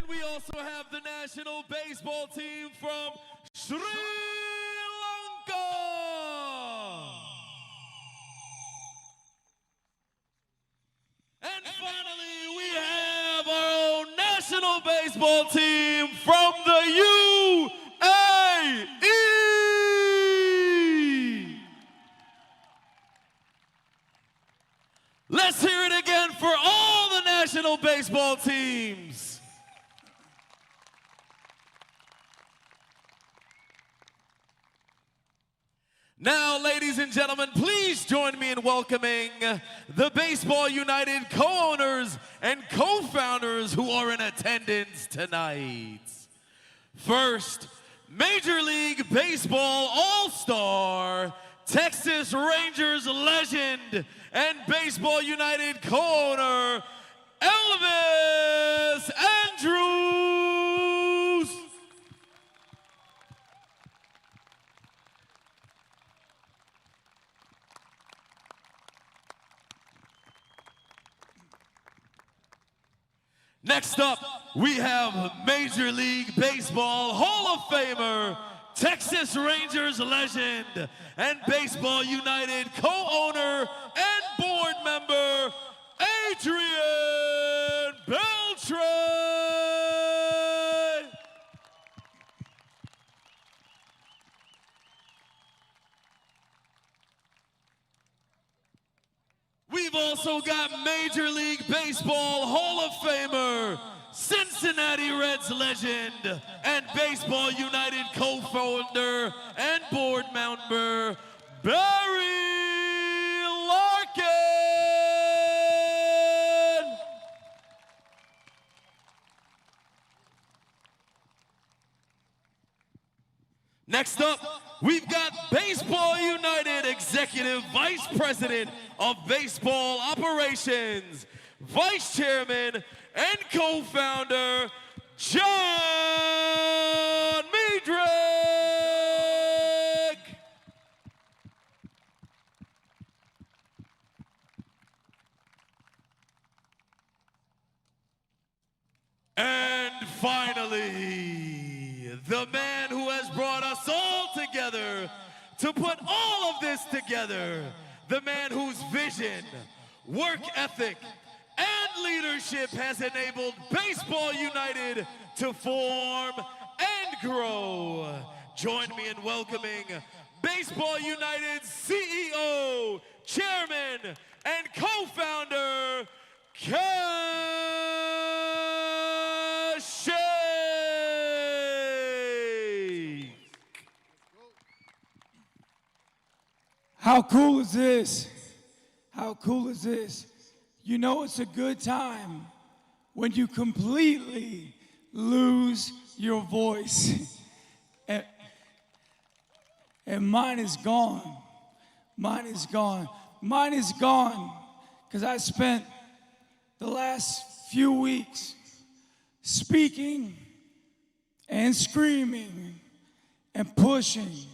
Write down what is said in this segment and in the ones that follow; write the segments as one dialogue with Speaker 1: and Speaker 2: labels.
Speaker 1: we also have the national baseball team from Sri Lanka. And finally, we have our own national baseball team from the UAE. Let's hear it again for all the national baseball teams. Now, ladies and gentlemen, please join me in welcoming the Baseball United co-owners and co-founders who are in attendance tonight. First, Major League Baseball All-Star, Texas Rangers legend, and Baseball United co-owner, Elvis Andrews. Next up, we have Major League Baseball Hall of Famer, Texas Rangers legend, and Baseball United co-owner and board member, Adrian Beltran. We've also got Major League Baseball Hall of Famer, Cincinnati Reds legend, and Baseball United co-founder and board member, Barry Larkin. Next up, we've got Baseball United Executive Vice President of Baseball Operations, Vice Chairman and co-founder, John Miedrich. And finally, the man who has brought us all together to put all of this together, the man whose vision, work ethic, and leadership has enabled Baseball United to form and grow. Join me in welcoming Baseball United's CEO, Chairman, and co-founder, Cash.
Speaker 2: How cool is this? How cool is this? You know it's a good time when you completely lose your voice. And mine is gone. Mine is gone. Mine is gone because I spent the last few weeks speaking and screaming and pushing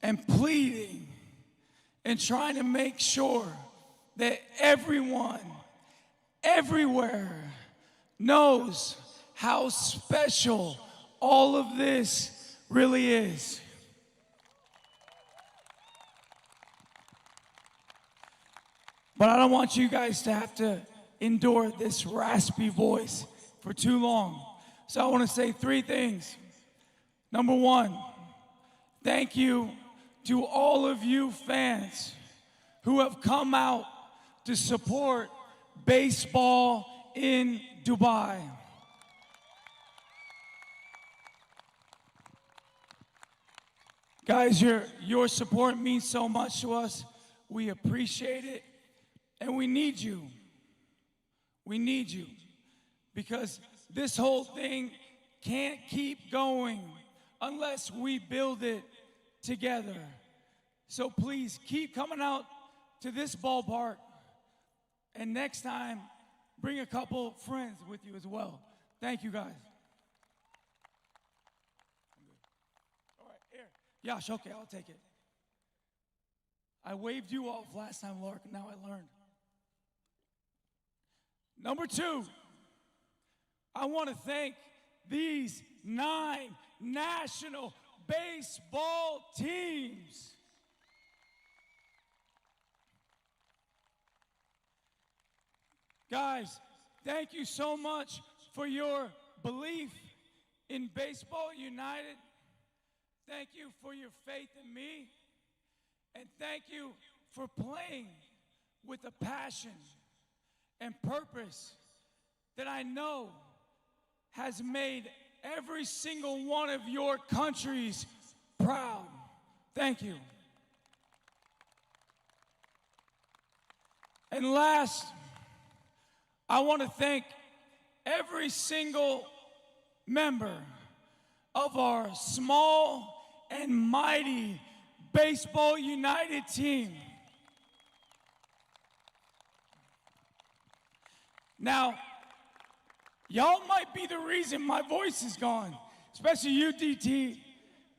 Speaker 2: and pleading and trying to make sure that everyone, everywhere, knows how special all of this really is. But I don't want you guys to have to endure this raspy voice for too long. So I want to say three things. Number one, thank you to all of you fans who have come out to support baseball in Dubai. Guys, your support means so much to us. We appreciate it, and we need you. We need you, because this whole thing can't keep going unless we build it together. So please keep coming out to this ballpark, and next time bring a couple friends with you as well. Thank you, guys. All right, here. Yash, okay, I'll take it. I waved you off last time, Lark, and now I learned. Number two, I want to thank these 9 national baseball teams. Guys, thank you so much for your belief in Baseball United. Thank you for your faith in me. And thank you for playing with a passion and purpose that I know has made every single one of your countries proud. Thank you. And last, I want to thank every single member of our small and mighty Baseball United team. Now, y'all might be the reason my voice is gone, especially you, DT,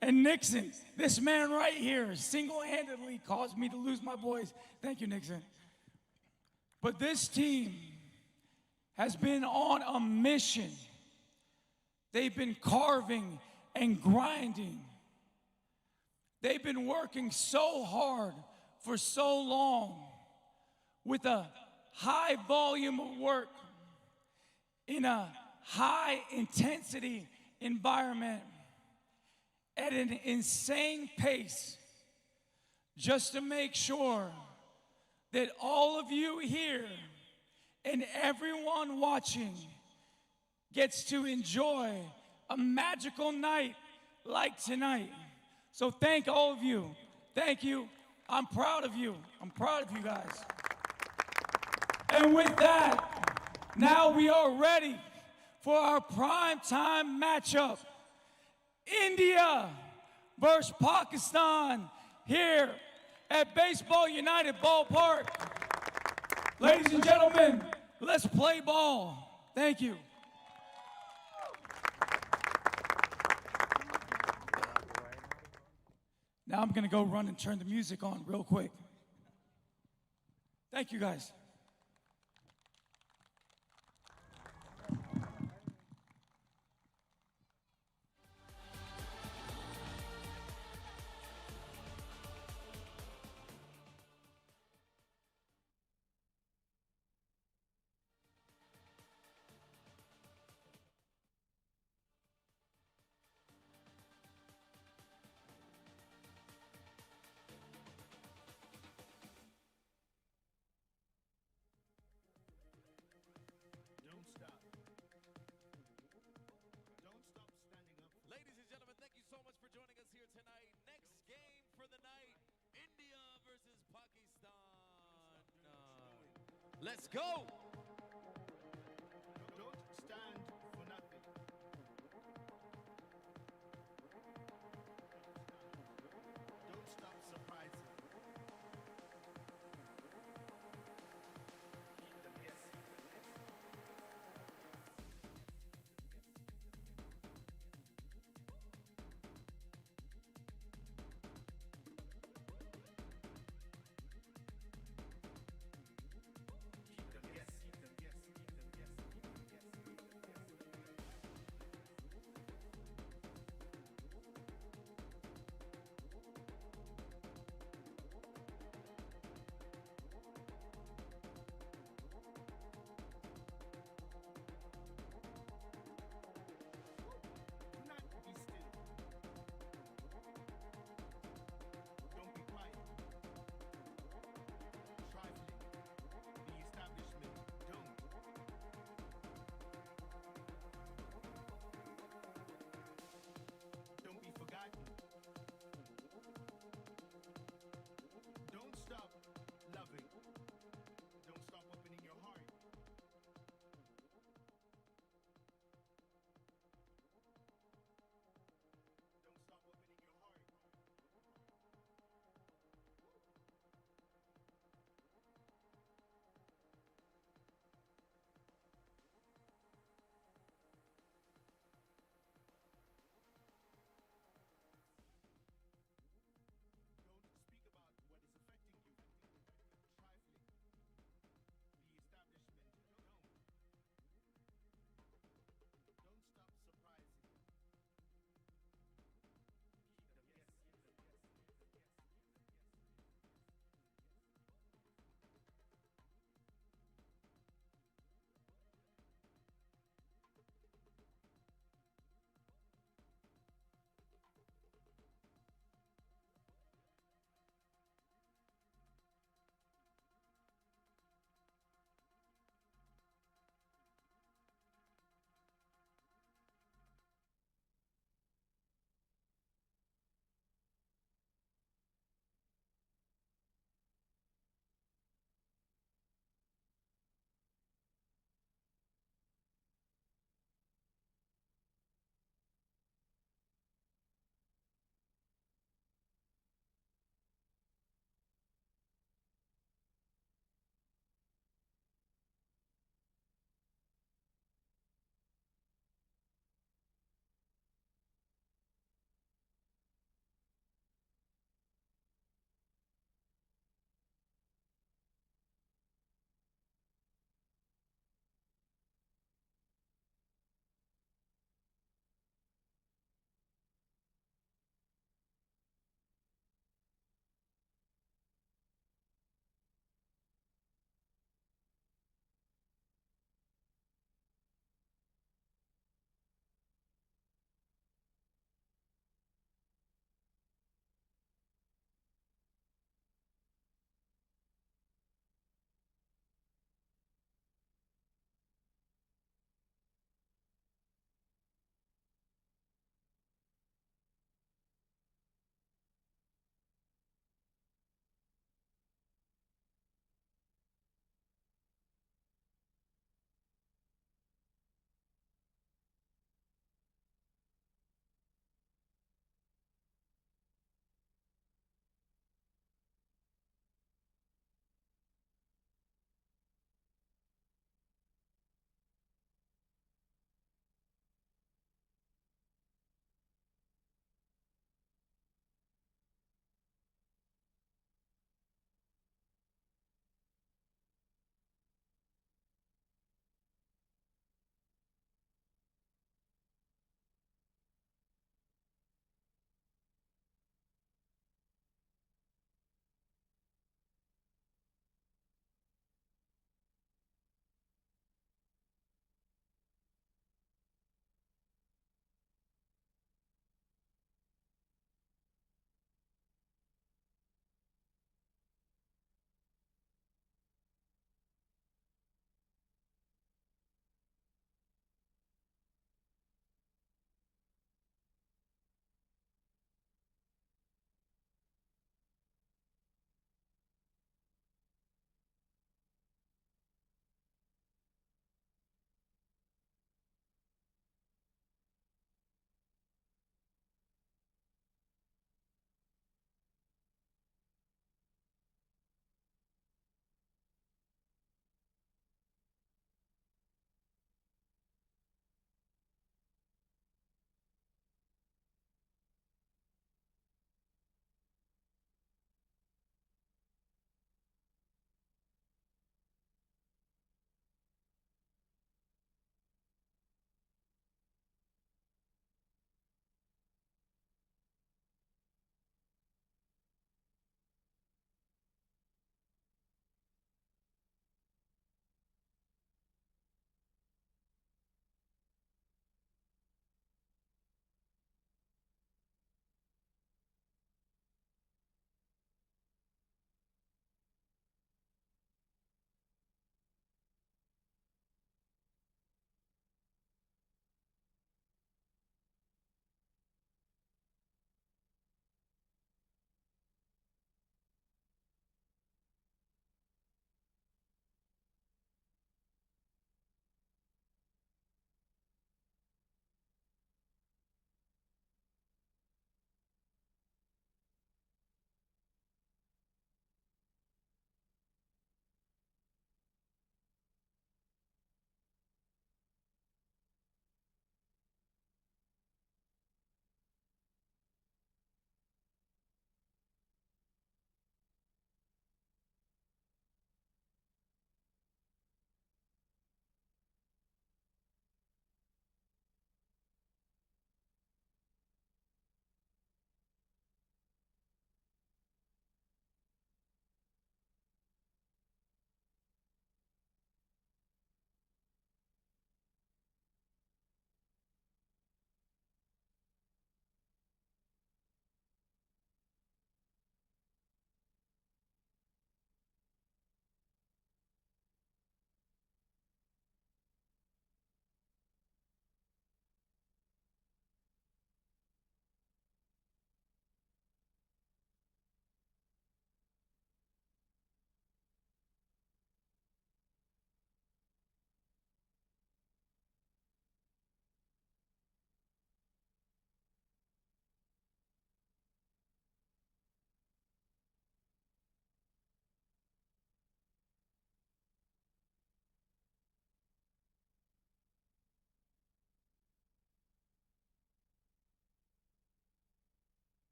Speaker 2: and Nixon. This man right here single-handedly caused me to lose my voice. Thank you, Nixon. But this team has been on a mission. They've been carving and grinding. They've been working so hard for so long with a high volume of work in a high intensity environment at an insane pace just to make sure that all of you here and everyone watching gets to enjoy a magical night like tonight. So thank all of you. Thank you. I'm proud of you. I'm proud of you guys. And with that, now we are ready for our primetime matchup. India versus Pakistan here at Baseball United Ballpark. Ladies and gentlemen, let's play ball. Thank you. Now I'm going to go run and turn the music on real quick. Thank you, guys.
Speaker 3: Don't stop. Don't stop standing up.
Speaker 1: Ladies and gentlemen, thank you so much for joining us here tonight. Next game for the night, India versus Pakistan. Let's go.
Speaker 3: Don't stand for nothing. Don't stop surprising. Keep them guessing. Keep them guessing.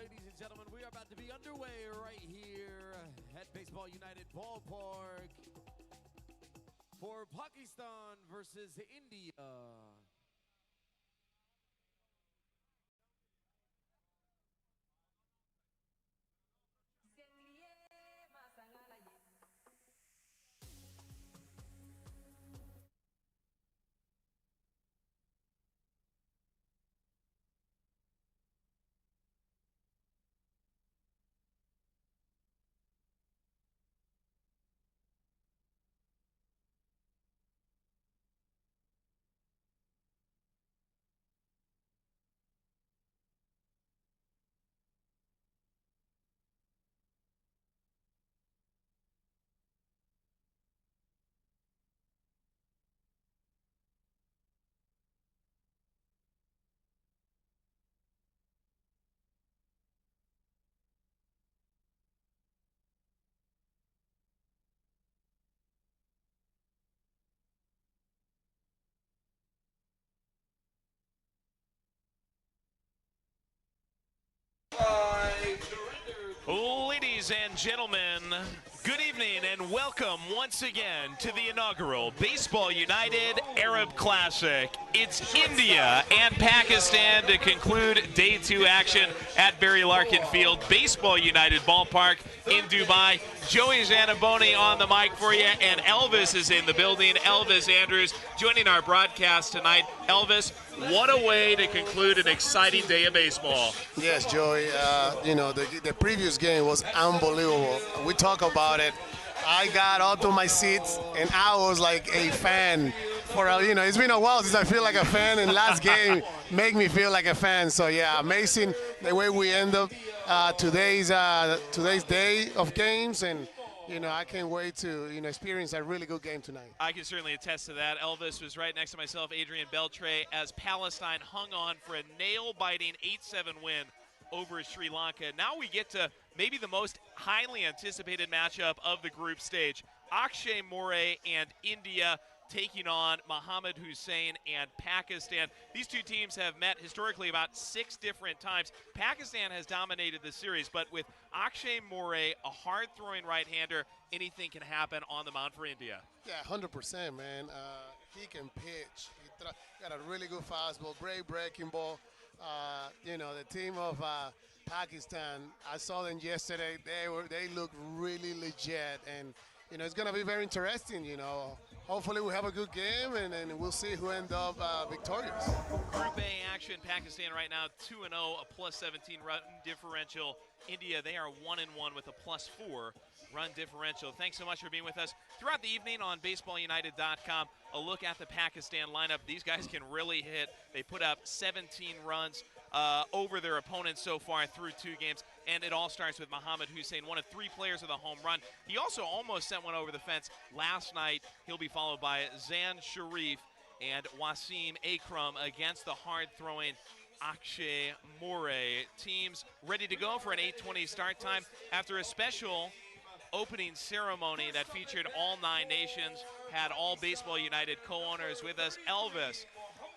Speaker 1: ladies and gentlemen, we are about to be underway right here at Baseball United Ballpark for Pakistan versus India.
Speaker 4: Ladies and gentlemen, good evening and welcome once again to the inaugural Baseball United Arab Classic. It's India and Pakistan to conclude Day 2 action at Barry Larkin Field, Baseball United Ballpark in Dubai. Joey Zanaboni on the mic for you, and Elvis is in the building. Elvis Andrews joining our broadcast tonight. Elvis, what a way to conclude an exciting day of baseball.
Speaker 5: Yes, Joey. The previous game was unbelievable. We talk about it. I got up to my seats and I was like a fan. It's been a while since I feel like a fan, and last game made me feel like a fan. So yeah, amazing the way we end up today's day of games, and I can't wait to experience a really good game tonight.
Speaker 4: I can certainly attest to that. Elvis was right next to myself, Adrian Beltre, as Palestine hung on for a nail-biting 8-7 win over Sri Lanka. Now we get to maybe the most highly anticipated matchup of the group stage. Akshay Moray and India taking on Mohammad Hussain and Pakistan. These two teams have met historically about 6 different times. Pakistan has dominated the series, but with Akshay Moray, a hard-throwing right-hander, anything can happen on the mound for India.
Speaker 5: Yeah, 100%, man. He can pitch. He got a really good fastball, great breaking ball. The team of Pakistan, I saw them yesterday. They look really legit, and it's going to be very interesting. Hopefully we have a good game, and we'll see who ends up victorious.
Speaker 4: Group A action, Pakistan right now 2-0, a +17 run differential. India, they are 1-1 with a +4 run differential. Thanks so much for being with us throughout the evening on BaseballUnited.com. A look at the Pakistan lineup. These guys can really hit. They put up 17 runs over their opponents so far through 2 games, and it all starts with Mohammad Hussain, one of 3 players with a home run. He also almost sent one over the fence last night. He'll be followed by Zan Sharif and Wasim Akram against the hard-throwing Akshay Moray. Teams ready to go for an 8:20 start time after a special opening ceremony that featured all 9 nations, had all Baseball United co-owners with us. Elvis,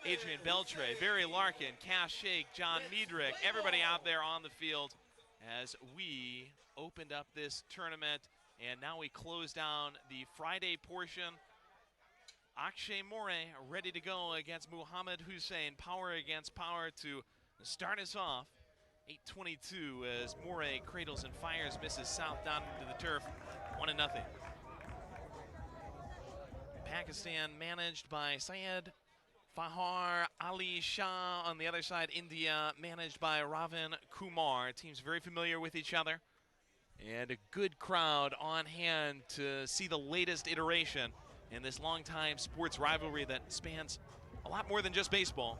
Speaker 4: Adrian Beltre, Barry Larkin, Cash Shake, John Miedrich, everybody out there on the field as we opened up this tournament, and now we close down the Friday portion. Akshay Moray ready to go against Mohammad Hussain. Power against power to start us off. 8:22 as Moray cradles and fires, misses south down into the turf, 1-0. Pakistan managed by Syed Fahar Ali Shah. On the other side, India managed by Ravin Kumar. Teams very familiar with each other, and a good crowd on hand to see the latest iteration in this long-time sports rivalry that spans a lot more than just baseball.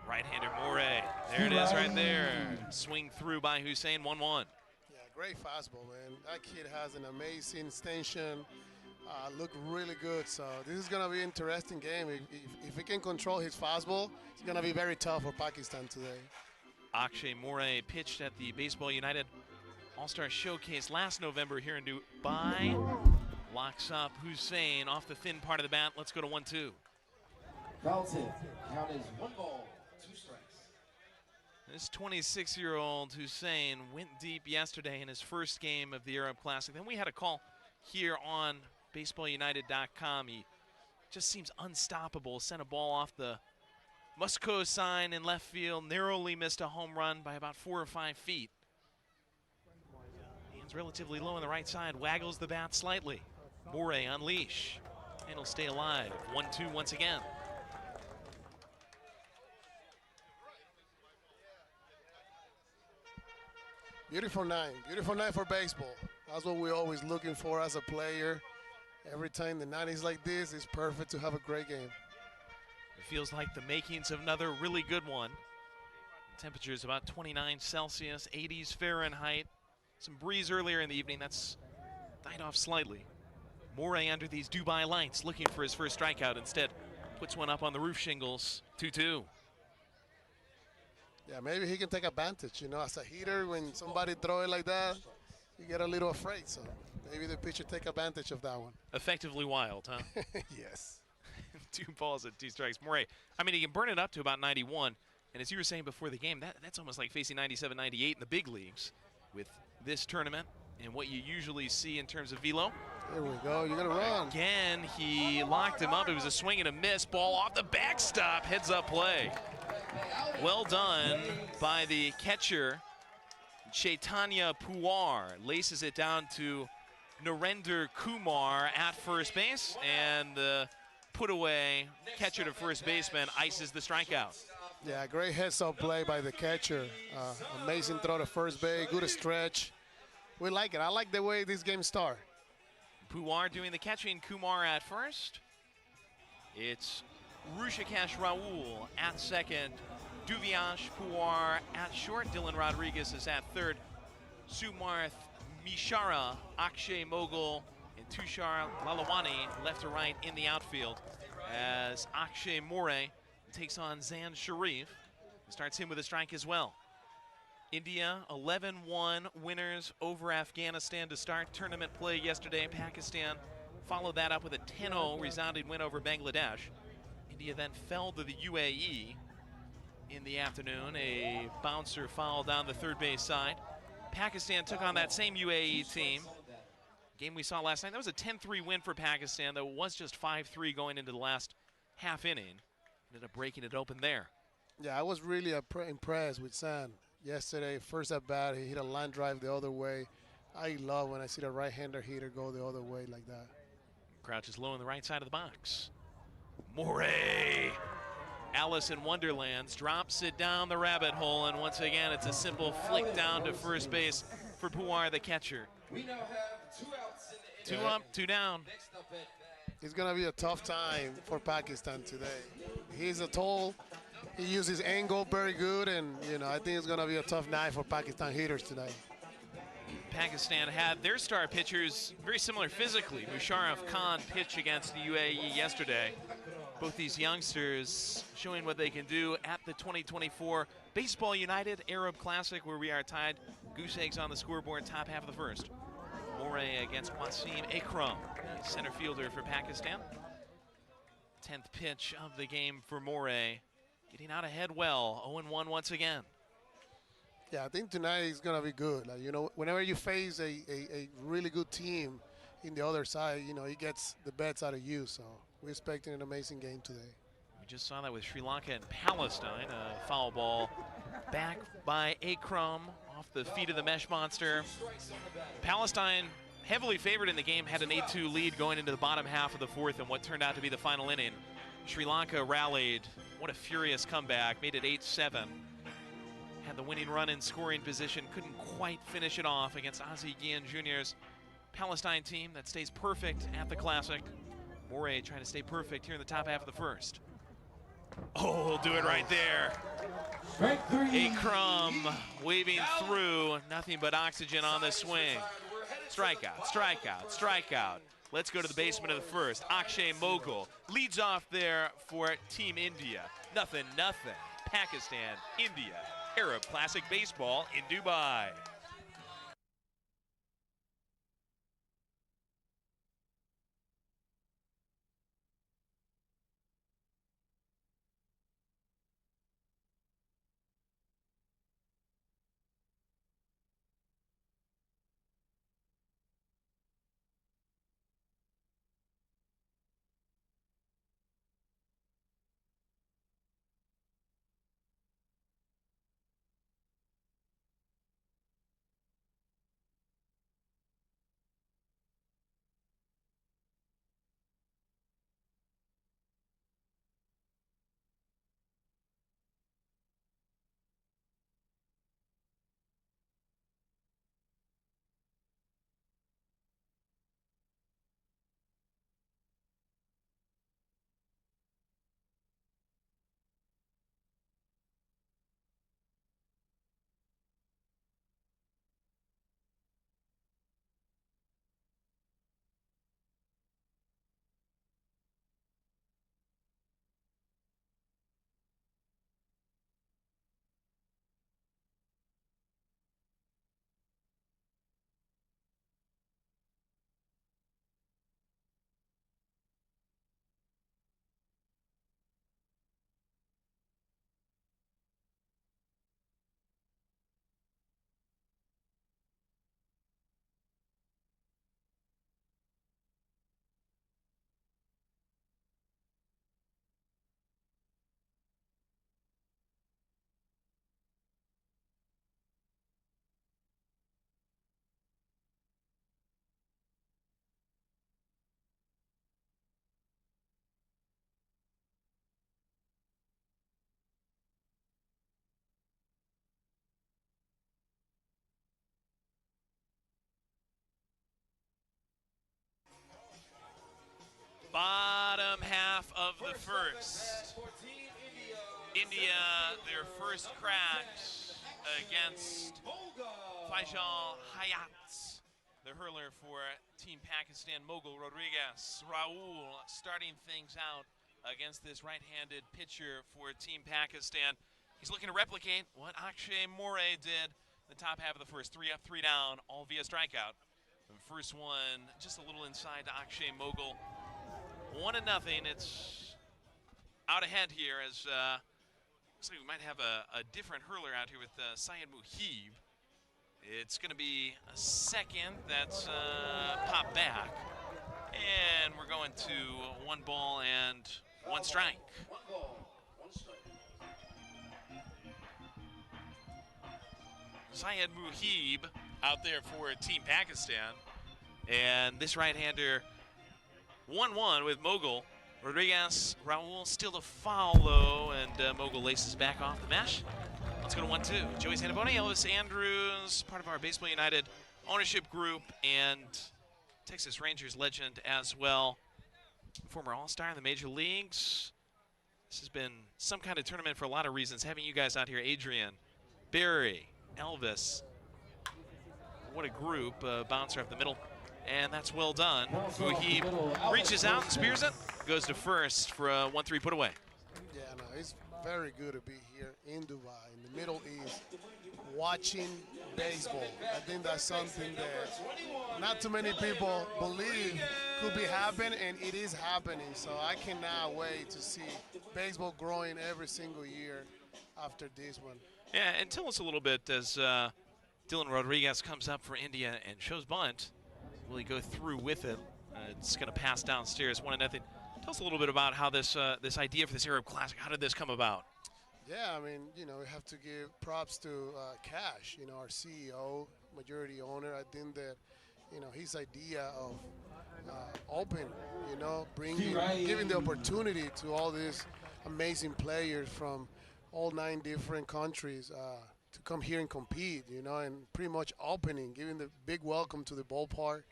Speaker 4: Right-hander Moray, there it is right there. Swing through by Hussain, 1-1.
Speaker 5: Yeah, great fastball, man. That kid has an amazing extension. Look really good, so this is going to be an interesting game. If he can control his fastball, it's going to be very tough for Pakistan today.
Speaker 4: Akshay Moray pitched at the Baseball United All-Star Showcase last November here in Dubai. Locks up Hussain off the thin part of the bat. Let's go to 1-2.
Speaker 6: Foul tip. Count is 1 ball, 2 strikes.
Speaker 4: This 26-year-old Hussein went deep yesterday in his first game of the Arab Classic. Then we had a call here on BaseballUnited.com. He just seems unstoppable. Sent a ball off the Musco sign in left field, narrowly missed a home run by about 4 or 5 feet. Hands relatively low on the right side, waggles the bat slightly. Morey on leash, and he'll stay alive. 1-2 once again.
Speaker 5: Beautiful night for baseball. That's what we're always looking for as a player. Every time the night is like this, it's perfect to have a great game.
Speaker 4: It feels like the makings of another really good one. Temperature is about 29 Celsius, 80s Fahrenheit. Some breeze earlier in the evening, that's died off slightly. Morey under these Dubai lights, looking for his first strikeout. Instead, puts one up on the roof shingles, 2-2.
Speaker 5: Yeah, maybe he can take advantage. You know, as a hitter, when somebody throw it like that, you get a little afraid. So maybe the pitcher take advantage of that one.
Speaker 4: Effectively wild, huh?
Speaker 5: Yes.
Speaker 4: 2 balls and 2 strikes. Morey, I mean, he can burn it up to about 91. And as you were saying before the game, that's almost like facing 97, 98 in the big leagues with this tournament and what you usually see in terms of velo.
Speaker 5: There we go. You're going to run.
Speaker 4: Again, he locked him up. It was a swing and a miss. Ball off the backstop. Heads up play. Well done by the catcher, Chaitanya Puwar. Laces it down to Narendra Kumar at first base. And the put away catcher to first baseman ices the strikeout.
Speaker 5: Yeah, great heads-up play by the catcher. Amazing throw to first base, good stretch. We like it. I like the way this game starts.
Speaker 4: Puwar doing the catching, Kumar at first. It's Rushikesh Raul at second. Duviash Puwar at short. Dylan Rodriguez is at third. Sumarth Mishara, Akshay Mogul, and Tushar Lalawani left to right in the outfield as Akshay Morey takes on Zan Sharif. Starts him with a strike as well. India 11-1 winners over Afghanistan to start tournament play yesterday. Pakistan followed that up with a 10-0 resounding win over Bangladesh. India then fell to the UAE in the afternoon. A bouncer foul down the third base side. Pakistan took on that same UAE team. Game we saw last night, that was a 10-3 win for Pakistan. That was just 5-3 going into the last half inning. Ended up breaking it open there.
Speaker 5: Yeah, I was really impressed with San. Yesterday, first at bat, he hit a line drive the other way. I love when I see the right-hander hitter go the other way like that.
Speaker 4: Crouches low on the right side of the box. Morey. Alice in Wonderlands drops it down the rabbit hole, and once again, it's a simple flick down to first base for Puwar, the catcher.
Speaker 6: We now have 2 outs in the
Speaker 4: 2 up, 2 down.
Speaker 6: Next up at
Speaker 5: It's going to be a tough time for Pakistan today. He's a tall, he uses angle very good, and you know, I think it's going to be a tough night for Pakistan hitters today.
Speaker 4: Pakistan had their star pitchers very similar physically. Musharraf Khan pitched against the UAE yesterday. Both these youngsters showing what they can do at the 2024 Baseball United Arab Classic, where we are tied goose eggs on the scoreboard, top half of the first. Morey against Wasim Akram, center fielder for Pakistan. 10th pitch of the game for Morey, getting out ahead well, 0-1 once again.
Speaker 5: Yeah, I think tonight is going to be good. Like, you know, whenever you face a really good team in the other side, you know, he gets the best out of you. So we're expecting an amazing game today.
Speaker 4: We just saw that with Sri Lanka and Palestine. A foul ball back by Akram off the feet of the mesh monster. Palestine, heavily favored in the game, had an 8-2 lead going into the bottom half of the fourth in what turned out to be the final inning. Sri Lanka rallied. What a furious comeback. Made it 8-7. Had the winning run in scoring position. Couldn't quite finish it off against Ozzie Guillen Jr.'s Palestine team that stays perfect at the Classic. Morey trying to stay perfect here in the top half of the first. Oh, we'll do it right there.
Speaker 6: strike 3.
Speaker 4: Akram waving through, nothing but oxygen on the swing. Strikeout, strikeout, strikeout. Let's go to the basement of the first. Akshay Mogul leads off there for Team India. 0-0. Pakistan, India, Arab Classic Baseball in Dubai. Bottom half of the first. India, their first cracks against Faisal Hayat, the hurler for Team Pakistan. Mogul Rodriguez, Raul starting things out against this right-handed pitcher for Team Pakistan. He's looking to replicate what Akshay Moray did in the top half of the first. 3 up, 3 down, all via strikeout. The first one just a little inside to Akshay Mogul. 1-0. It's out ahead here as looks like we might have a different hurler out here with Syed Muhib. It's going to be a second that's popped back. And we're going to 1 ball and 1 strike. Syed Muhib out there for Team Pakistan. And this right-hander 1-1 with Mogul. Rodriguez, Raul still a foul though, and Mogul laces back off the mesh. Let's go to 1-2. Joey Santaboni, Elvis Andrews, part of our Baseball United ownership group, and Texas Rangers legend as well. Former All-Star in the major leagues. This has been some kind of tournament for a lot of reasons. Having you guys out here, Adrian, Barry, Elvis. What a group. Bouncer up the middle. And that's well done. Muhib reaches out and spears it. Goes to first for a 1-3 put away.
Speaker 5: Yeah, no, it's very good to be here in Dubai, in the Middle East, watching baseball. I think that's something that not too many people believe could be happening, and it is happening. So I cannot wait to see baseball growing every single year after this one.
Speaker 4: Yeah, and tell us a little bit as Dylan Rodriguez comes up for India and shows bunt. Will he go through with it? It's going to pass downstairs, 1-0. Tell us a little bit about how this this idea for this Arab Classic, how did this come about?
Speaker 5: Yeah, I mean, you know, we have to give props to Cash, you know, our CEO, majority owner. I think that, you know, his idea of open, you know, giving the opportunity to all these amazing players from all 9 different countries to come here and compete, you know, and pretty much opening, giving the big welcome to the ballpark.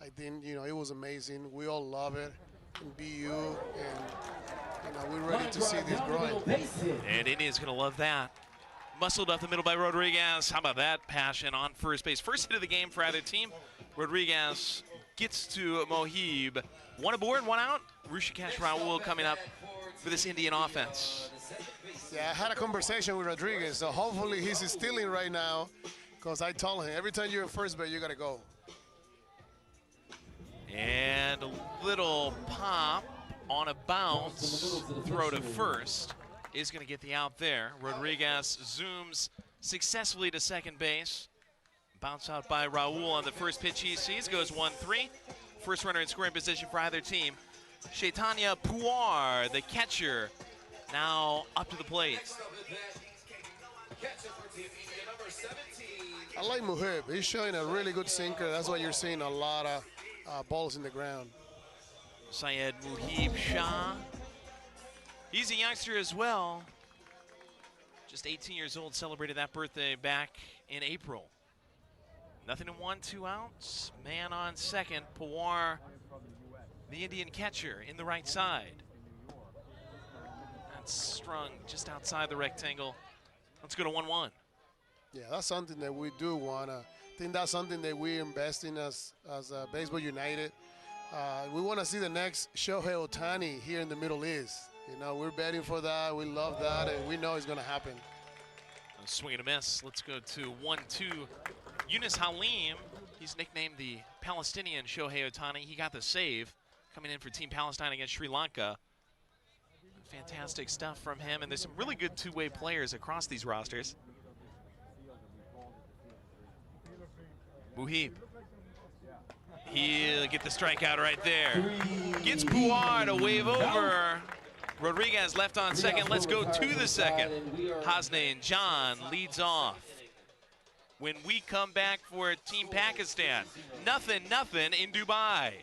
Speaker 5: I think, you know, it was amazing. We all love it in BU, and, you know, we're ready to see this growing.
Speaker 4: And India's going to love that. Muscled up the middle by Rodriguez. How about that passion on first base? First hit of the game for either team. Rodriguez gets to Mohib. 1 aboard, 1 out. Rishikesh Raul coming up for this Indian offense.
Speaker 5: Yeah, I had a conversation with Rodriguez, so hopefully he's stealing right now, because I told him every time you're at first base, you got to go.
Speaker 4: And a little pop on a bounce. Throw to first is going to get the out there. Rodriguez zooms successfully to second base. Bounce out by Raul on the first pitch he sees. Goes 1-3. First runner in scoring position for either team. Chaitanya Puar, the catcher, now up to the plate.
Speaker 5: I like Muhib. He's showing a really good sinker. That's why you're seeing a lot of balls in the ground.
Speaker 4: Syed Muhib Shah. He's a youngster as well. Just 18 years old, celebrated that birthday back in April. 0-1, 2 outs. Man on second. Pawar, the Indian catcher, in the right side. That's strung just outside the rectangle. Let's go to 1-1.
Speaker 5: Yeah, that's something that we do want to. I think that's something that we invest in as Baseball United. We want to see the next Shohei Ohtani here in the Middle East. You know, we're betting for that. We love that, and we know it's going to happen.
Speaker 4: A swing and a miss. Let's go to 1-2. Yunus Halim, he's nicknamed the Palestinian Shohei Ohtani. He got the save coming in for Team Palestine against Sri Lanka. Fantastic stuff from him, and there's some really good two-way players across these rosters. Muhib. He'll get the strikeout right there. Gets Puar to wave over. Rodriguez left on second. Let's go to the second. Hasnain John leads off. When we come back for Team Pakistan, 0-0 in Dubai.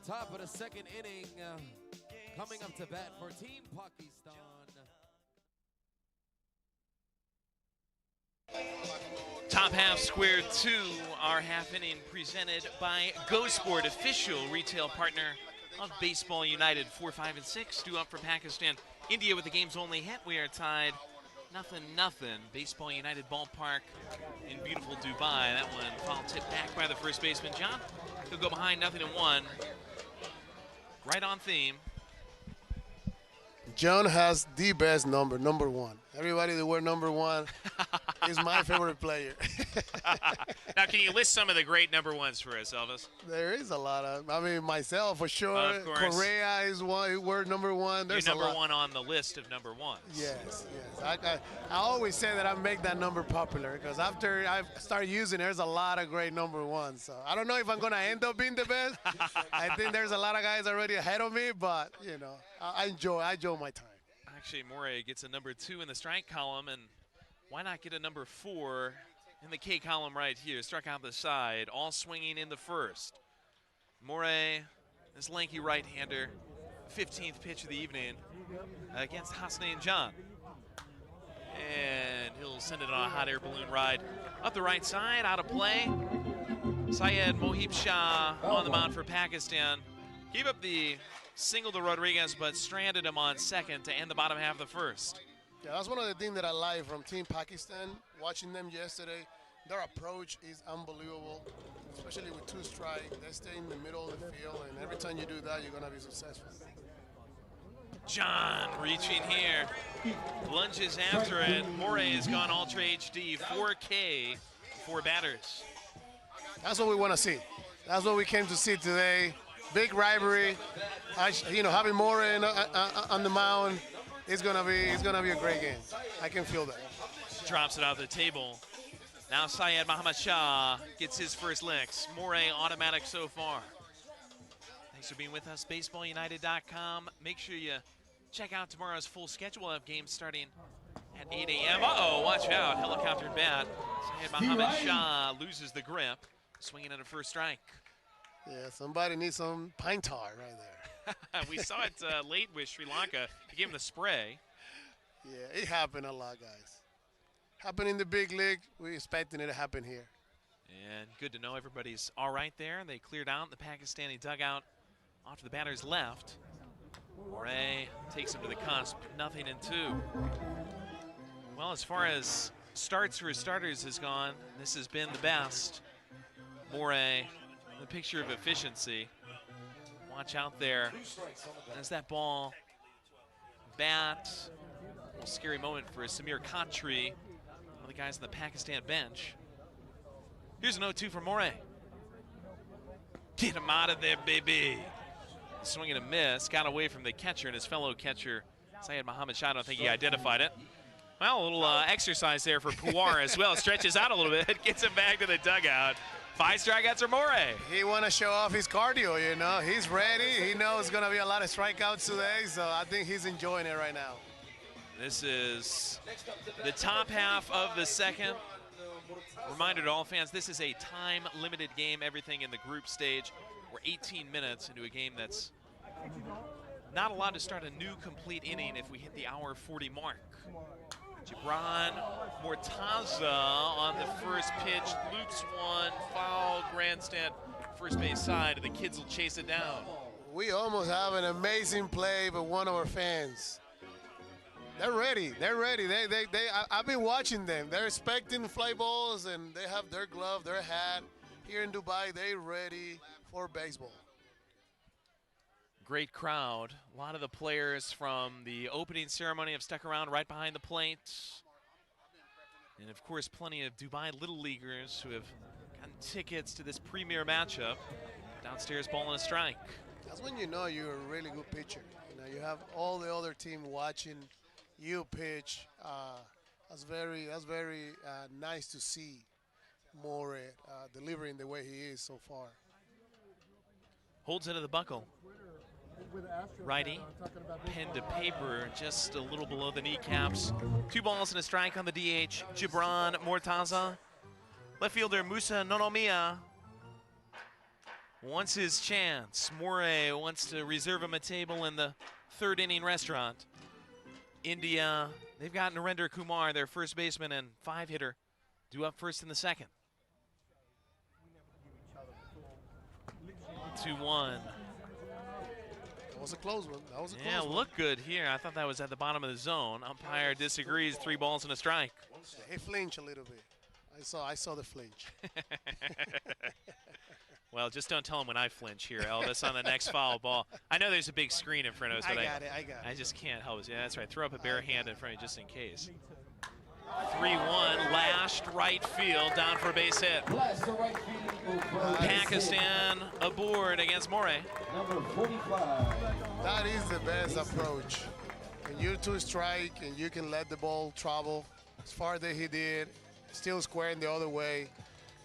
Speaker 7: Top of the second inning, coming up to bat for Team Pakistan.
Speaker 4: Top half square 2, our half inning presented by Go Sport, official retail partner of Baseball United. 4, 5, and 6 due up for Pakistan. India with the game's only hit. We are tied 0-0. Baseball United ballpark in beautiful Dubai. That one foul tipped back by the first baseman. John, he'll go behind 0-1. Right on theme.
Speaker 5: John has the best number 1. Everybody that wear number 1 is my favorite player.
Speaker 4: Now, can you list some of the great number 1s for us, Elvis?
Speaker 5: There is a lot of, I mean, myself for sure.
Speaker 4: Of course.
Speaker 5: Correa is one who wear number 1. There's
Speaker 4: You're
Speaker 5: a
Speaker 4: number
Speaker 5: lot.
Speaker 4: 1 on the list of number 1s.
Speaker 5: Yes. I always say that I make that number popular because after I start using it, there's a lot of great number 1s. So I don't know if I'm going to end up being the best. I think there's a lot of guys already ahead of me, but, you know, I enjoy my time.
Speaker 4: Actually, Morey gets a number 2 in the strike column, and why not get a number 4 in the K column right here? Struck out the side, all swinging in the first. Morey, this lanky right-hander, 15th pitch of the evening against Hasnain John. And he'll send it on a hot air balloon ride up the right side, out of play. Syed Mohib Shah on the mound for Pakistan. Gave up the single to Rodriguez, but stranded him on second to end the bottom half of the first.
Speaker 5: Yeah, that's one of the things that I like from Team Pakistan. Watching them yesterday, their approach is unbelievable, especially with 2 strikes. They stay in the middle of the field, and every time you do that, you're going to be successful.
Speaker 4: John reaching here, lunges after it. Morey has gone Ultra HD, 4K, 4 batters.
Speaker 5: That's what we want to see. That's what we came to see today. Big rivalry. Having Morey on the mound, it's gonna be a great game. I can feel that.
Speaker 4: Drops it off the table. Now Syed Muhammad Shah gets his first licks. Morey automatic so far. Thanks for being with us. BaseballUnited.com. Make sure you check out tomorrow's full schedule of games starting at 8 a.m. Uh-oh, watch out. Helicopter bat. Syed Muhammad Shah loses the grip, swinging at a first strike.
Speaker 5: Yeah, somebody needs some pine tar right there.
Speaker 4: We saw it late with Sri Lanka. He gave him the spray.
Speaker 5: Yeah, it happened a lot, guys. Happened in the big league. We're expecting it to happen here.
Speaker 4: And good to know everybody's all right there. They cleared out the Pakistani dugout off to the batter's left. Morey takes him to the cusp, 0-2. Well, as far as starts for starters has gone, this has been the best. Morey, the picture of efficiency. Watch out there as that ball bat. A scary moment for Samir Khatri, one of the guys on the Pakistan bench. Here's an 0-2 for Morey. Get him out of there, baby. Swing and a miss. Got away from the catcher and his fellow catcher, Syed Muhammad Shah. I don't think he identified it. Well, a little exercise there for Puar as well. Stretches out a little bit, gets him back to the dugout. 5 strikeouts for Morey.
Speaker 5: He want to show off his cardio, you know. He's ready. He knows it's going to be a lot of strikeouts today, so I think he's enjoying it right now.
Speaker 4: This is the top half of the second. Reminder to all fans, this is a time-limited game, everything in the group stage. We're 18 minutes into a game that's not allowed to start a new complete inning if we hit the hour 40 mark. Gibran Mortaza on the first pitch, loops one, foul, grandstand, first base side, and the kids will chase it down.
Speaker 5: We almost have an amazing play by one of our fans. They're ready. They're ready. I've been watching them. They're expecting fly balls, and they have their glove, their hat. Here in Dubai, they're ready for baseball.
Speaker 4: Great crowd. A lot of the players from the opening ceremony have stuck around right behind the plate. And of course, plenty of Dubai Little Leaguers who have gotten tickets to this premier matchup. Downstairs, ball and a strike.
Speaker 5: That's when you know you're a really good pitcher. You know, you have all the other team watching you pitch. That's very nice to see Morey delivering the way he is so far.
Speaker 4: Holds it to the buckle. Righty, pen to paper, just a little below the kneecaps. 2 balls and a strike on the DH, Gibran Mortaza. Left fielder Musa Nonomiya wants his chance. Morey wants to reserve him a table in the third inning restaurant. India, they've got Narendra Kumar, their first baseman and 5-hitter, due up first in the second. 2-1.
Speaker 5: That was a close one. That was a close
Speaker 4: Yeah,
Speaker 5: one.
Speaker 4: looked good here. I thought that was at the bottom of the zone. Umpire disagrees. 3 balls and a strike.
Speaker 5: Yeah, he flinched a little bit. I saw the flinch.
Speaker 4: Well, just don't tell him when I flinch here, Elvis, on the next foul ball. I know there's a big screen in front of us, but
Speaker 5: I got it.
Speaker 4: I just can't help it. Yeah, that's right. Throw up a bare hand in front of you just in case. 3-1, lashed right field, down for a base hit.
Speaker 6: Blast to right field for a base hit.
Speaker 4: Pakistan aboard against Morey.
Speaker 6: Number 45.
Speaker 5: That is the best approach. When you're 2 strike and you can let the ball travel as far as he did, still squaring the other way.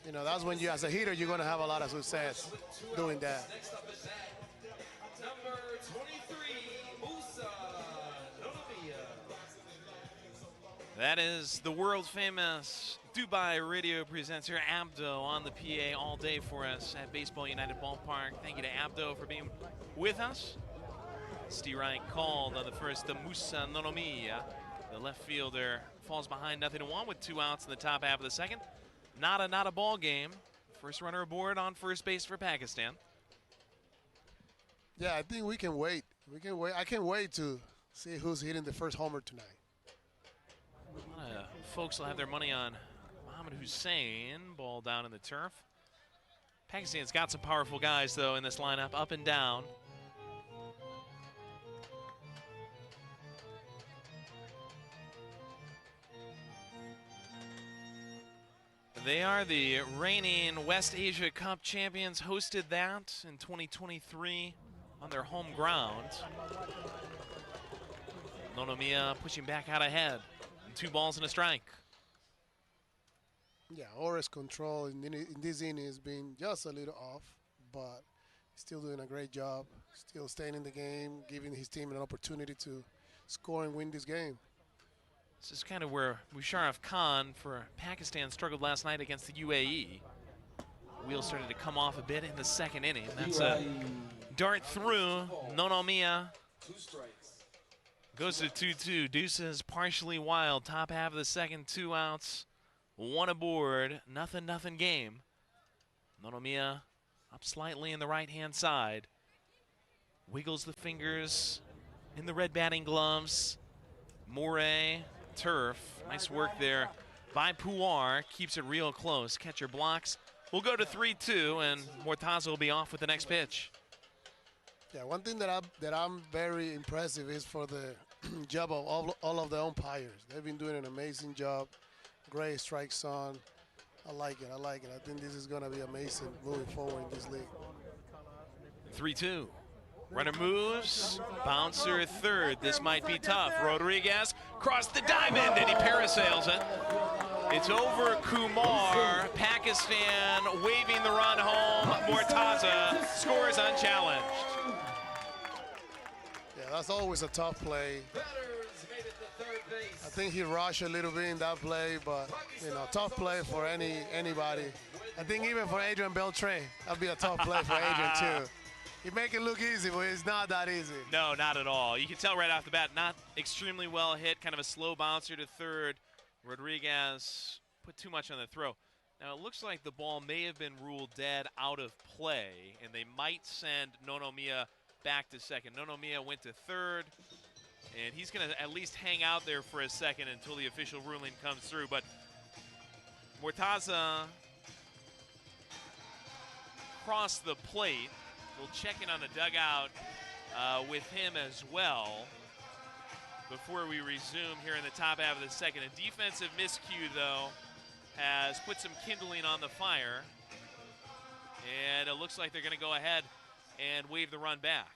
Speaker 5: You know, that's when you, as a hitter, you're going to have a lot of success doing that.
Speaker 6: Next up is that number 23, Musa Nomiya.
Speaker 4: That is the world famous Dubai radio presenter Abdo on the PA all day for us at Baseball United Ballpark. Thank you to Abdo for being with us. Steve Ryan called on the first to Musa Nomiya. The left fielder falls behind 0-1 with 2 outs in the top half of the second. Not a ball game. First runner aboard on first base for Pakistan.
Speaker 5: Yeah, I think we can wait. We can wait. I can't wait to see who's hitting the first homer tonight.
Speaker 4: A lot of folks will have their money on Mohammad Hussein. Ball down in the turf. Pakistan's got some powerful guys, though, in this lineup, up and down. They are the reigning West Asia Cup champions, hosted that in 2023 on their home ground. Nomiya pushing back out ahead. 2 balls and a strike.
Speaker 5: Yeah, Aura's control in this inning has been just a little off, but still doing a great job. Still staying in the game, giving his team an opportunity to score and win this game.
Speaker 4: This is kind of where Musharraf Khan for Pakistan struggled last night against the UAE. Wheels started to come off a bit in the second inning. That's a dart through. Nomiya
Speaker 6: 2 strikes.
Speaker 4: goes to 2-2. Deuces partially wild. Top half of the second, 2 outs. 1 aboard. Nothing game. Nomiya up slightly in the right-hand side. Wiggles the fingers in the red batting gloves. Morey, turf. Nice work there by Puar. Keeps it real close. Catcher blocks. We'll go to 3-2, and Mortaza will be off with the next pitch.
Speaker 5: Yeah, one thing that I'm very impressive is for the job of all of the umpires. They've been doing an amazing job. Great strike zone. I like it. I think this is going to be amazing moving forward in this league.
Speaker 4: 3-2. Runner moves. Bouncer third. This might be tough. Rodriguez crossed the diamond, and he parasails it. It's over Kumar. Pakistan waving the run home. Mortaza scores unchallenged.
Speaker 5: Yeah, that's always a tough play.
Speaker 6: Batters made it to third base.
Speaker 5: I think he rushed a little bit in that play, but you know, tough play for anybody. I think even for Adrian Beltre, that'd be a tough play for Adrian too. You make it look easy, but it's not that easy.
Speaker 4: No, not at all. You can tell right off the bat, not extremely well hit, kind of a slow bouncer to third. Rodriguez put too much on the throw. Now it looks like the ball may have been ruled dead out of play, and they might send Nomiya back to second. Nomiya went to third, and he's going to at least hang out there for a second until the official ruling comes through. But Mortaza crossed the plate. We'll check in on the dugout with him as well before we resume here in the top half of the second. A defensive miscue, though, has put some kindling on the fire. And it looks like they're going to go ahead and wave the run back.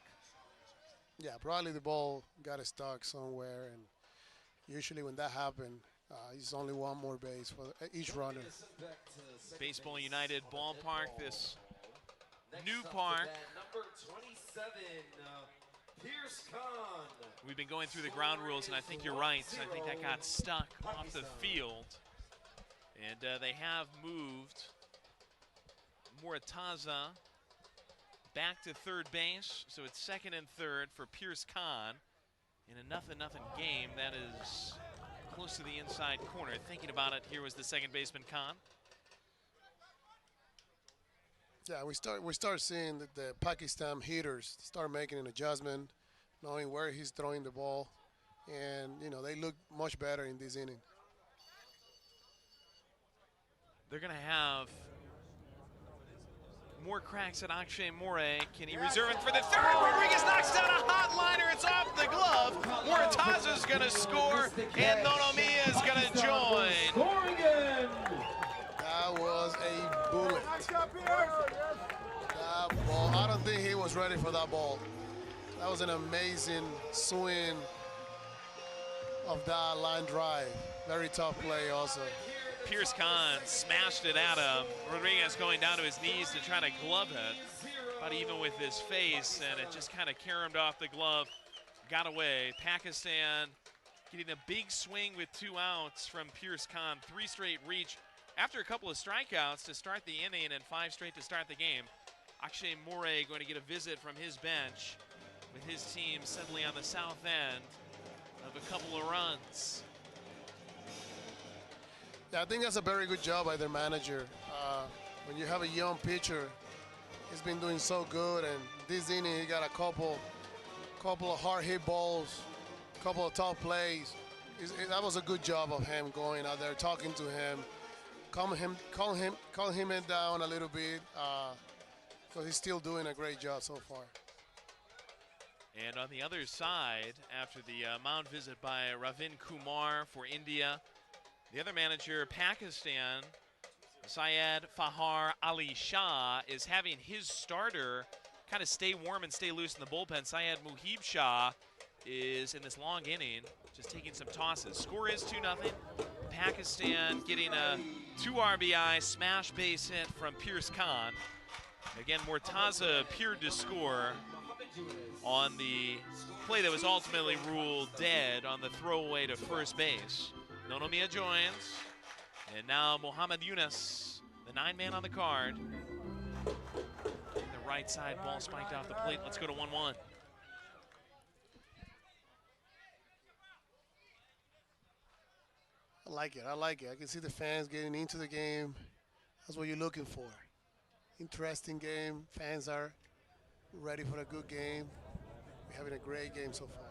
Speaker 5: Yeah, probably the ball got stuck somewhere, and usually when that happens, it's only 1 more base for each runner.
Speaker 4: Baseball United Ballpark, this new
Speaker 6: Next up
Speaker 4: park.
Speaker 6: to bat, number 27, Pierce Khan.
Speaker 4: We've been going through the ground rules, and I think you're right. I think that got stuck off the field. And they have moved Mortaza back to third base, so it's second and third for Pierce Khan in a 0-0 game. That is close to the inside corner. Thinking about it, here was the second baseman Khan.
Speaker 5: Yeah, we start seeing that the Pakistan hitters start making an adjustment, knowing where he's throwing the ball, and they look much better in this inning.
Speaker 4: They're going to have more cracks at Akshay Moray. Can he reserve it for the third? Rodriguez knocks down a hot liner. It's off the glove. Mortaza's going to score, and Nonomiya is going to join.
Speaker 5: That was a bullet. That ball, I don't think he was ready for that ball. That was an amazing swing of that line drive. Very tough play also.
Speaker 4: Pierce Khan smashed it at him. Rodriguez going down to his knees to try to glove it. About even with his face, and it just kind of caromed off the glove. Got away. Pakistan getting a big swing with 2 outs from Pierce Khan. 3 straight reach after a couple of strikeouts to start the inning and 5 straight to start the game. Akshay Moray going to get a visit from his bench with his team suddenly on the south end of a couple of runs.
Speaker 5: Yeah, I think that's a very good job by their manager. When you have a young pitcher, he's been doing so good, and this inning he got a couple of hard hit balls, couple of tough plays. That was a good job of him going out there, talking to him, calling him down a little bit. So he's still doing a great job so far.
Speaker 4: And on the other side, after the mound visit by Ravin Kumar for India, the other manager, Pakistan, Syed Fahar Ali Shah, is having his starter kind of stay warm and stay loose in the bullpen. Syed Muhib Shah is in this long inning, just taking some tosses. Score is 2-0. Pakistan getting a 2 RBI smash base hit from Pierce Khan. Again, Mortaza appeared to score on the play that was ultimately ruled dead on the throwaway to first base. Nonomiya joins, and now Muhammad Yunus, the 9-man on the card. The right side ball spiked off the plate. Let's go to 1-1.
Speaker 5: I like it. I can see the fans getting into the game. That's what you're looking for. Interesting game. Fans are ready for a good game. We're having a great game so far.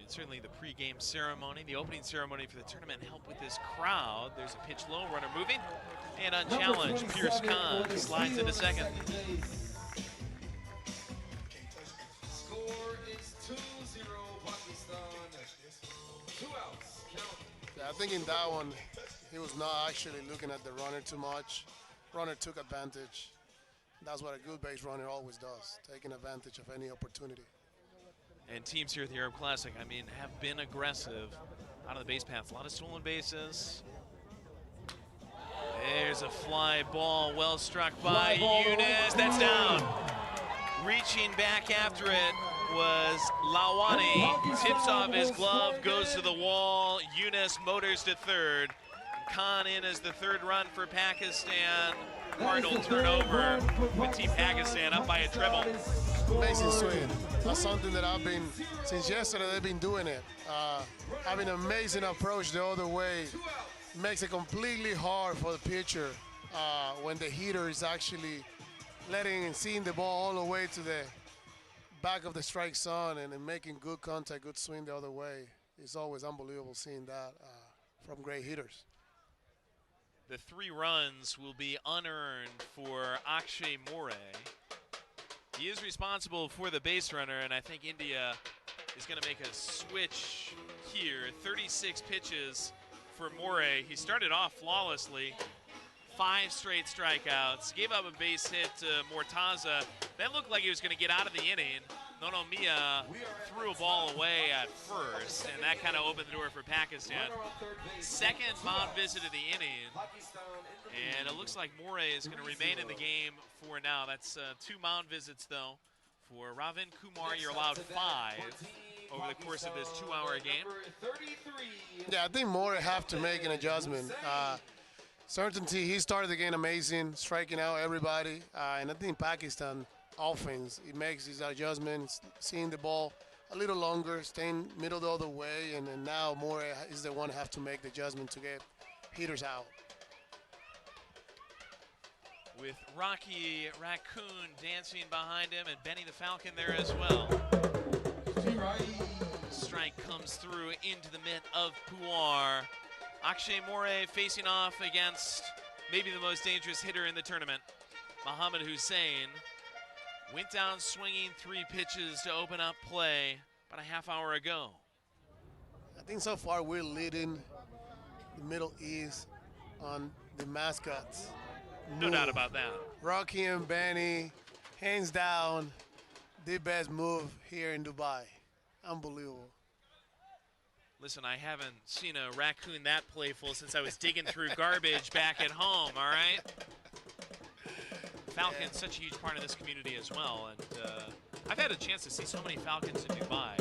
Speaker 4: And certainly the pregame ceremony, the opening ceremony for the tournament helped with this crowd. There's a pitch low, runner moving, and unchallenged, Pierce Khan slides into second.
Speaker 6: Score is 2-0 Pakistan. 2 outs. Count.
Speaker 5: Yeah, I think in that one, he was not actually looking at the runner too much. Runner took advantage. That's what a good base runner always does, taking advantage of any opportunity.
Speaker 4: And teams here at the Arab Classic, I mean, have been aggressive out of the base paths. A lot of stolen bases. There's a fly ball, well struck by Yunus. That's down. Reaching back after it was Lawani. Tips off his glove, goes to the wall. Yunus motors to third. Khan in as the third run for Pakistan. Hard'll turn over with Team Pakistan up by a triple.
Speaker 5: Amazing swing. That's something that I've been, since yesterday they've been doing it. Having an amazing approach the other way. Makes it completely hard for the pitcher when the hitter is actually letting and seeing the ball all the way to the back of the strike zone and making good contact, good swing the other way. It's always unbelievable seeing that from great hitters.
Speaker 4: The 3 runs will be unearned for Akshay Moray. He is responsible for the base runner, and I think India is going to make a switch here. 36 pitches for Moray. He started off flawlessly. 5 straight strikeouts. Gave up a base hit to Mortaza. That looked like he was going to get out of the inning. Nonomiya threw a ball away at first, and that kind of opened the door for Pakistan. Second mound visit of the inning, and it looks like Moray is going to remain in the game for now. That's 2 mound visits, though. For Ravin Kumar, you're allowed 5 over the course of this 2-hour game.
Speaker 5: Yeah, I think Moray have to make an adjustment. Certainty, he started the game amazing, striking out everybody, and I think Pakistan offense. He makes his adjustments, seeing the ball a little longer, staying middle the other way, and then now More is the one have to make the adjustment to get hitters out.
Speaker 4: With Rocky Raccoon dancing behind him and Benny the Falcon there as well. Strike comes through into the mitt of Puar. Akshay More facing off against maybe the most dangerous hitter in the tournament, Muhammad Hussein. Went down swinging 3 pitches to open up play about a half hour ago.
Speaker 5: I think so far we're leading the Middle East on the mascots.
Speaker 4: No doubt about that.
Speaker 5: Rocky and Benny, hands down, the best move here in Dubai. Unbelievable.
Speaker 4: Listen, I haven't seen a raccoon that playful since I was digging through garbage back at home, all right? Falcon's such a huge part of this community as well, and I've had a chance to see so many Falcons in Dubai.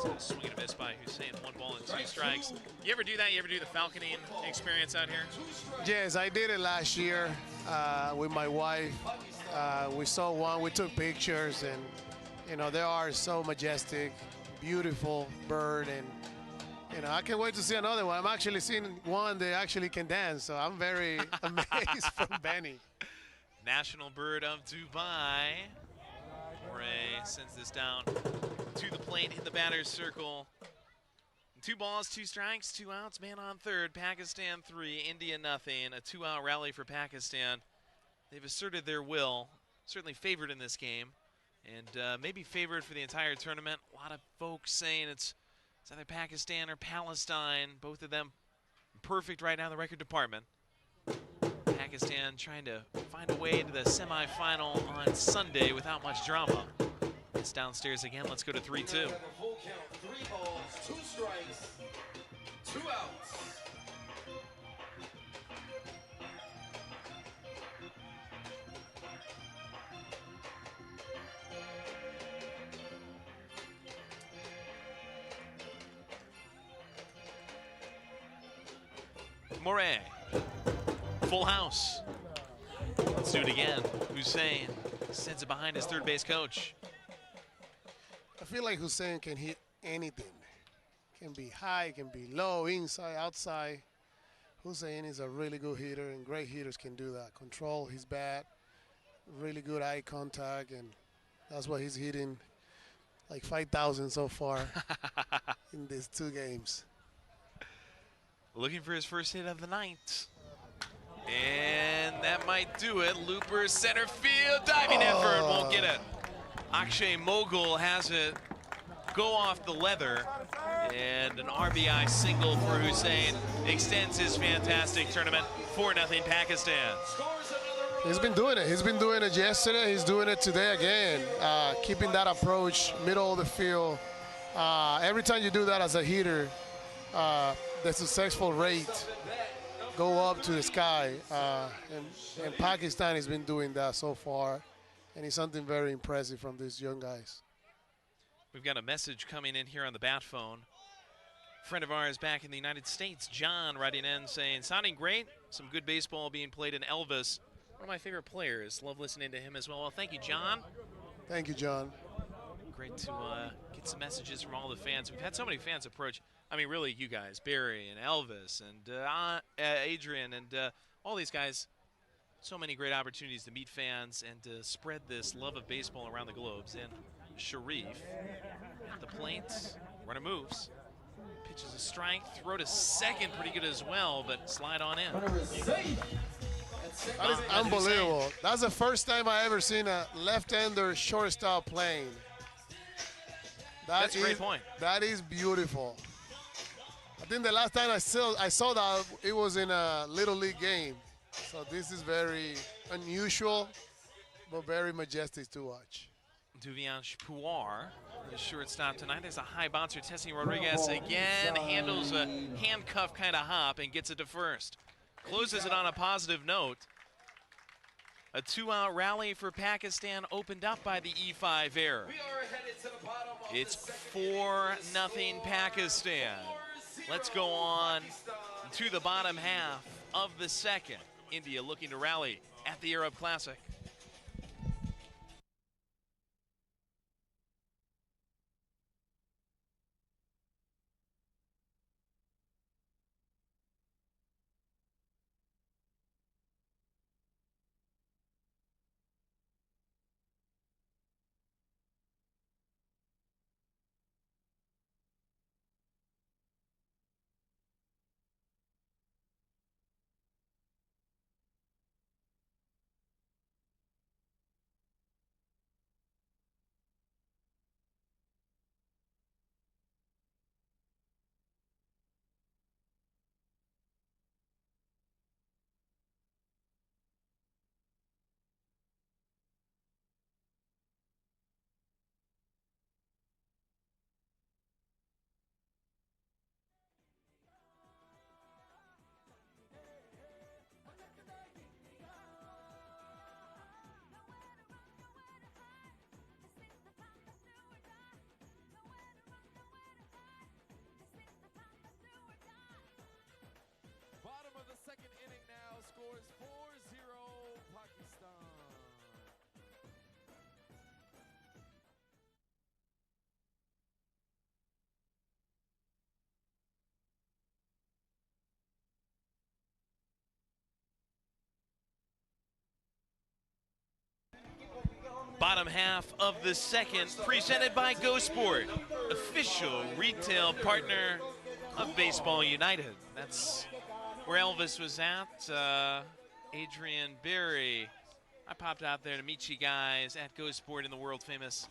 Speaker 4: So a swing and a miss by Hussein, 1 ball and 2 strikes. You ever do that? You ever do the falconing experience out here?
Speaker 5: Yes, I did it last year with my wife. We saw one, we took pictures, and you know, they are so majestic, beautiful bird, and you know, I can't wait to see another one. I'm actually seeing one that actually can dance, so I'm very amazed from Benny.
Speaker 4: National bird of Dubai. Moray sends this down to the plate in the batter's circle. 2 balls, 2 strikes, 2 outs, man on third. Pakistan 3, India nothing. A 2-out rally for Pakistan. They've asserted their will, certainly favored in this game, and maybe favored for the entire tournament. A lot of folks saying it's either Pakistan or Palestine. Both of them perfect right now in the record department. Pakistan trying to find a way to the semifinal on Sunday without much drama. It's downstairs again. Let's go to 3-2.
Speaker 6: Full count, 3 balls, 2 strikes, 2 outs.
Speaker 4: Moray. Full house. Let's do it again. Hussein sends it behind his third base coach.
Speaker 5: I feel like Hussein can hit anything. Can be high, can be low, inside, outside. Hussein is a really good hitter, and great hitters can do that. Control his bat, really good eye contact, and that's what he's hitting, like 5,000 so far in these 2 games.
Speaker 4: Looking for his first hit of the night. And that might do it. Looper center field, diving effort, won't get it. Akshay Mogul has it go off the leather, and an RBI single for Hussein extends his fantastic tournament. 4-0 Pakistan.
Speaker 5: He's been doing it. He's been doing it yesterday. He's doing it today again. Keeping that approach, middle of the field. Every time you do that as a hitter, the successful rate go up to the sky. And Pakistan has been doing that so far. And it's something very impressive from these young guys.
Speaker 4: We've got a message coming in here on the bat phone. Friend of ours back in the United States, John, writing in saying, sounding great. Some good baseball being played in Elvis. One of my favorite players. Love listening to him as well. Well, thank you, John.
Speaker 5: Thank you, John.
Speaker 4: Great to get some messages from all the fans. We've had so many fans approach. I mean, really, you guys, Barry and Elvis and Adrian and all these guys. So many great opportunities to meet fans and to spread this love of baseball around the globe. And Sharif at the plate. Runner moves. Pitches a strike. Throw to second. Pretty good as well, but slide on in.
Speaker 5: That is unbelievable. That's the first time I ever seen a left-hander shortstop playing.
Speaker 4: That's a great point.
Speaker 5: That is beautiful. I think the last time I saw that, it was in a Little League game. So this is very unusual, but very majestic to watch.
Speaker 4: Duviansh Puar, the shortstop tonight. There's a high bouncer. Tessie Rodriguez again handles a handcuff kind of hop and gets it to first. Closes it on a positive note. A 2-out rally for Pakistan opened up by the E5 error. It's 4-0 Pakistan. Let's go on to the bottom half of the second. India looking to rally at the Arab Classic. Bottom half of the second, presented by Go Sport, official retail partner of Baseball United. That's where Elvis was at. Adrian Berry. I popped out there to meet you guys at Go Sport in the world famous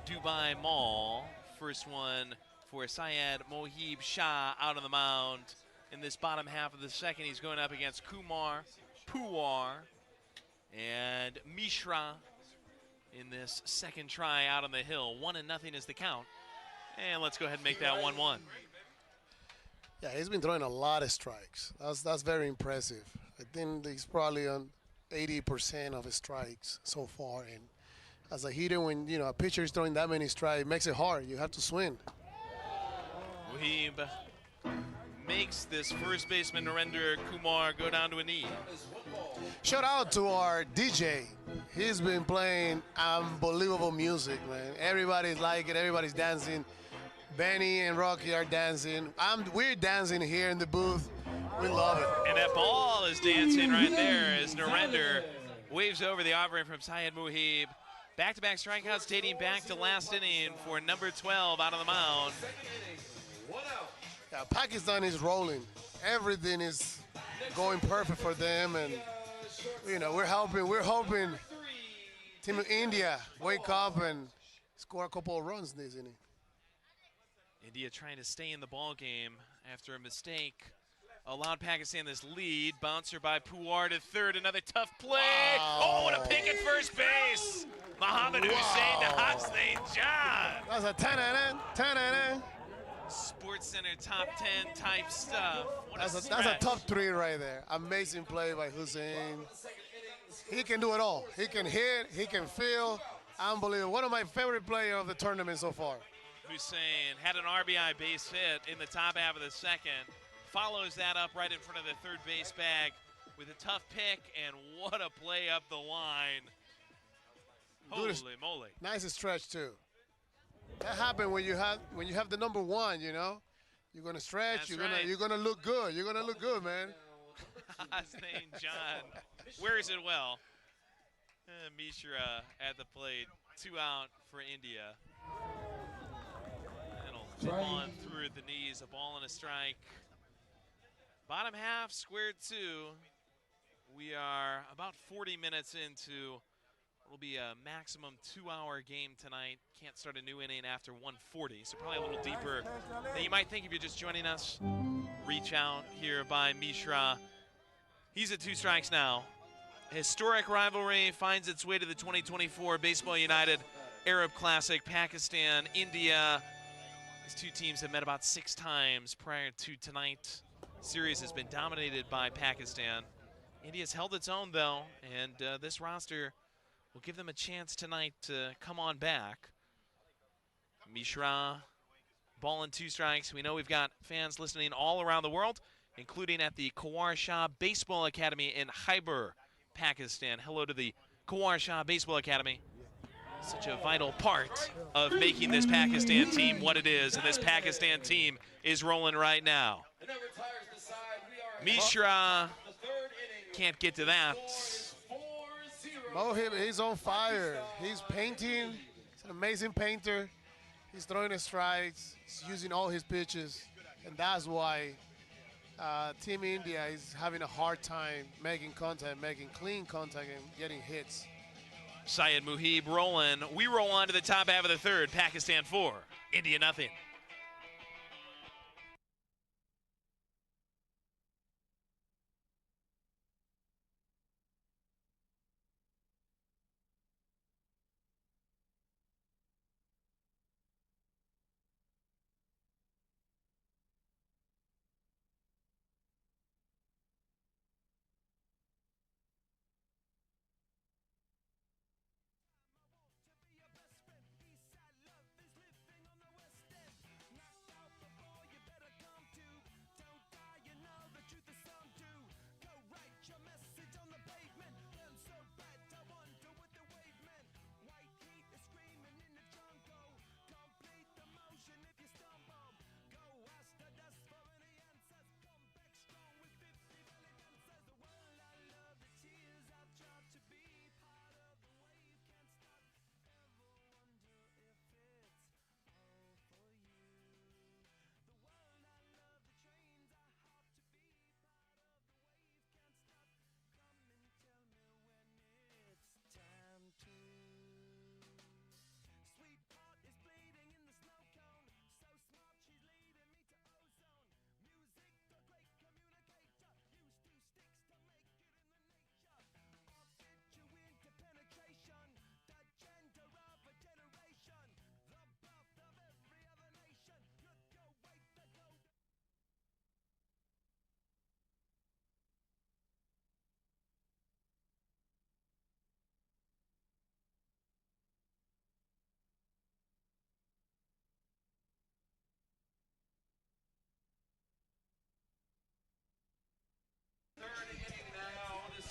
Speaker 4: Dubai Mall. First one for Syed Mohib Shah out on the mound. In this bottom half of the second, he's going up against Kumar Puwar and Mishra in this second try out on the hill. 1-0 is the count. And let's go ahead and make that 1-1.
Speaker 5: Yeah, he's been throwing a lot of strikes. That's very impressive. I think he's probably on 80% of his strikes so far. And as a hitter, when a pitcher is throwing that many strikes, it makes it hard. You have to swing.
Speaker 4: Mohib makes this first baseman Narendra Kumar go down to a knee.
Speaker 5: Shout out to our DJ. He's been playing unbelievable music, man. Everybody's like it. Everybody's dancing. Benny and Rocky are dancing. We're dancing here in the booth. We love it.
Speaker 4: And that ball is dancing right there as Narendra waves over the offering from Syed Mohib. Back-to-back strikeouts dating back to last inning for number 12 out on the mound.
Speaker 5: Yeah, Pakistan is rolling. Everything is going perfect for them, and we're hoping Team India wake up and score a couple of runs this inning.
Speaker 4: India trying to stay in the ball game after a mistake allowed Pakistan this lead. Bouncer by Puwar to third, another tough play.
Speaker 5: Wow.
Speaker 4: Oh, what a pick at first base. Mohammed Hussein to Hasnain John.
Speaker 5: That's a 10-10.
Speaker 4: Sports Center top 10 type stuff. What
Speaker 5: That's a
Speaker 4: stretch.
Speaker 5: top 3 right there. Amazing play by Hussein. He can do it all. He can hit, he can field. Unbelievable. One of my favorite players of the tournament so far.
Speaker 4: Hussein had an RBI base hit in the top half of the second. Follows that up right in front of the third base bag with a tough pick, and what a play up the line. Holy moly.
Speaker 5: Nice stretch too. That happened when you have the number 1, You're gonna stretch,
Speaker 4: That's
Speaker 5: you're gonna look good. You're gonna look good, man.
Speaker 4: Hasnain John wears it well. Mishra at the plate. 2 out for India. It'll come on through the knees, a ball and a strike. Bottom half, square 2. We are about 40 minutes into what'll be a maximum 2-hour game tonight. Can't start a new inning after 1:40, so probably a little deeper than you might think if you're just joining us. Reach out here by Mishra. He's at 2 strikes now. Historic rivalry finds its way to the 2024 Baseball United Arab Classic. Pakistan, India. These two teams have met about 6 times prior to tonight. Series has been dominated by Pakistan. India's held its own though, and this roster will give them a chance tonight to come on back. Mishra, ball and 2 strikes. We know we've got fans listening all around the world, including at the Kawar Shah Baseball Academy in Khyber, Pakistan. Hello to the Kawar Shah Baseball Academy. Such a vital part of making this Pakistan team what it is, and this Pakistan team is rolling right now. Mishra can't get to that.
Speaker 5: Mohib, he's on fire. He's painting. He's an amazing painter. He's throwing his strikes. He's using all his pitches, and that's why Team India is having a hard time making contact, making clean contact, and getting hits.
Speaker 4: Syed Mohib rolling. We roll on to the top half of the third. Pakistan 4, India nothing.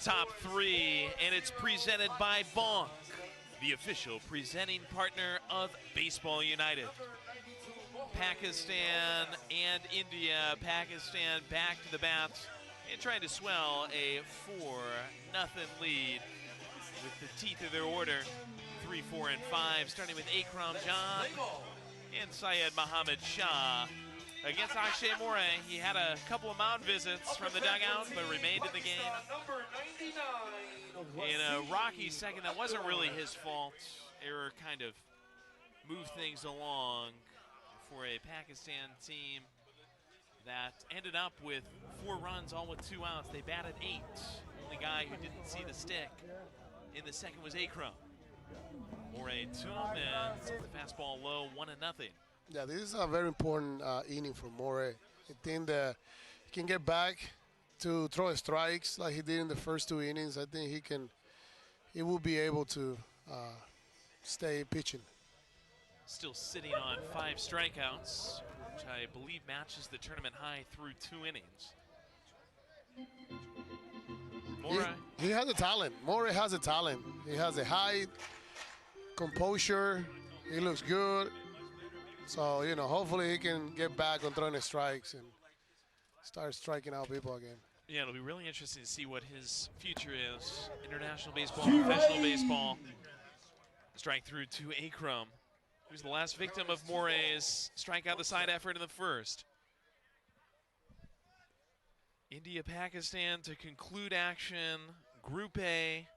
Speaker 4: top three, and it's presented by Bonk, the official presenting partner of Baseball United. Pakistan and India. Pakistan back to the bats and trying to swell a 4-0 lead with the teeth of their order. 3, 4, and 5, starting with Akram Jan and Syed Mohammed Shah. Against Akshay More, he had a couple of mound visits from the dugout, but remained in the game. In a rocky second that wasn't really his fault. Error kind of moved things along for a Pakistan team that ended up with 4 runs, all with 2 outs. They batted 8. Only guy who didn't see the stick in the second was Akram. More to him and sent the fastball low, 1-0.
Speaker 5: Yeah, this is a very important inning for More. I think that he can get back to throw strikes like he did in the first 2 innings. I think he will be able to stay pitching.
Speaker 4: Still sitting on 5 strikeouts, which I believe matches the tournament high through 2 innings. More.
Speaker 5: He has a talent. More has a talent. He has a height, composure. He looks good. So, you know, hopefully he can get back on throwing the strikes and start striking out people again.
Speaker 4: Yeah, it'll be really interesting to see what his future is. International baseball, professional baseball. Strike through to Akram, who's the last victim of Moray's strikeout the side effort in the first. India, Pakistan to conclude action. Group A,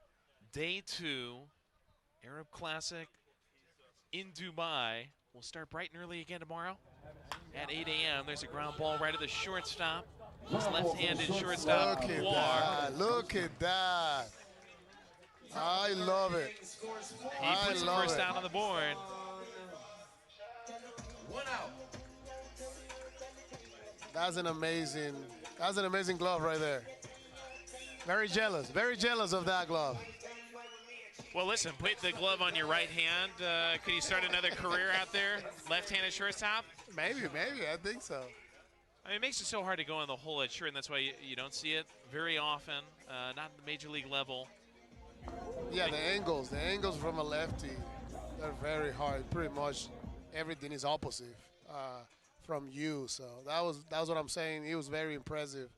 Speaker 4: Day 2, Arab Classic in Dubai. We'll start bright and early again tomorrow at 8 a.m. There's a ground ball right at the shortstop. His left-handed shortstop,
Speaker 5: Look at
Speaker 4: War.
Speaker 5: that. Look at that. I love it.
Speaker 4: He puts the first out on the board.
Speaker 5: That's an amazing glove right there. Very jealous of that glove.
Speaker 4: Well, listen, put the glove on your right hand. Could you start another career out there? Left-handed shortstop?
Speaker 5: Maybe, I think so.
Speaker 4: I mean, it makes it so hard to go on the whole edge shirt, and that's why you don't see it very often, not at the major league level.
Speaker 5: Yeah, the angles from a lefty, they're very hard. Pretty much everything is opposite from you. So that was what I'm saying. He was very impressive.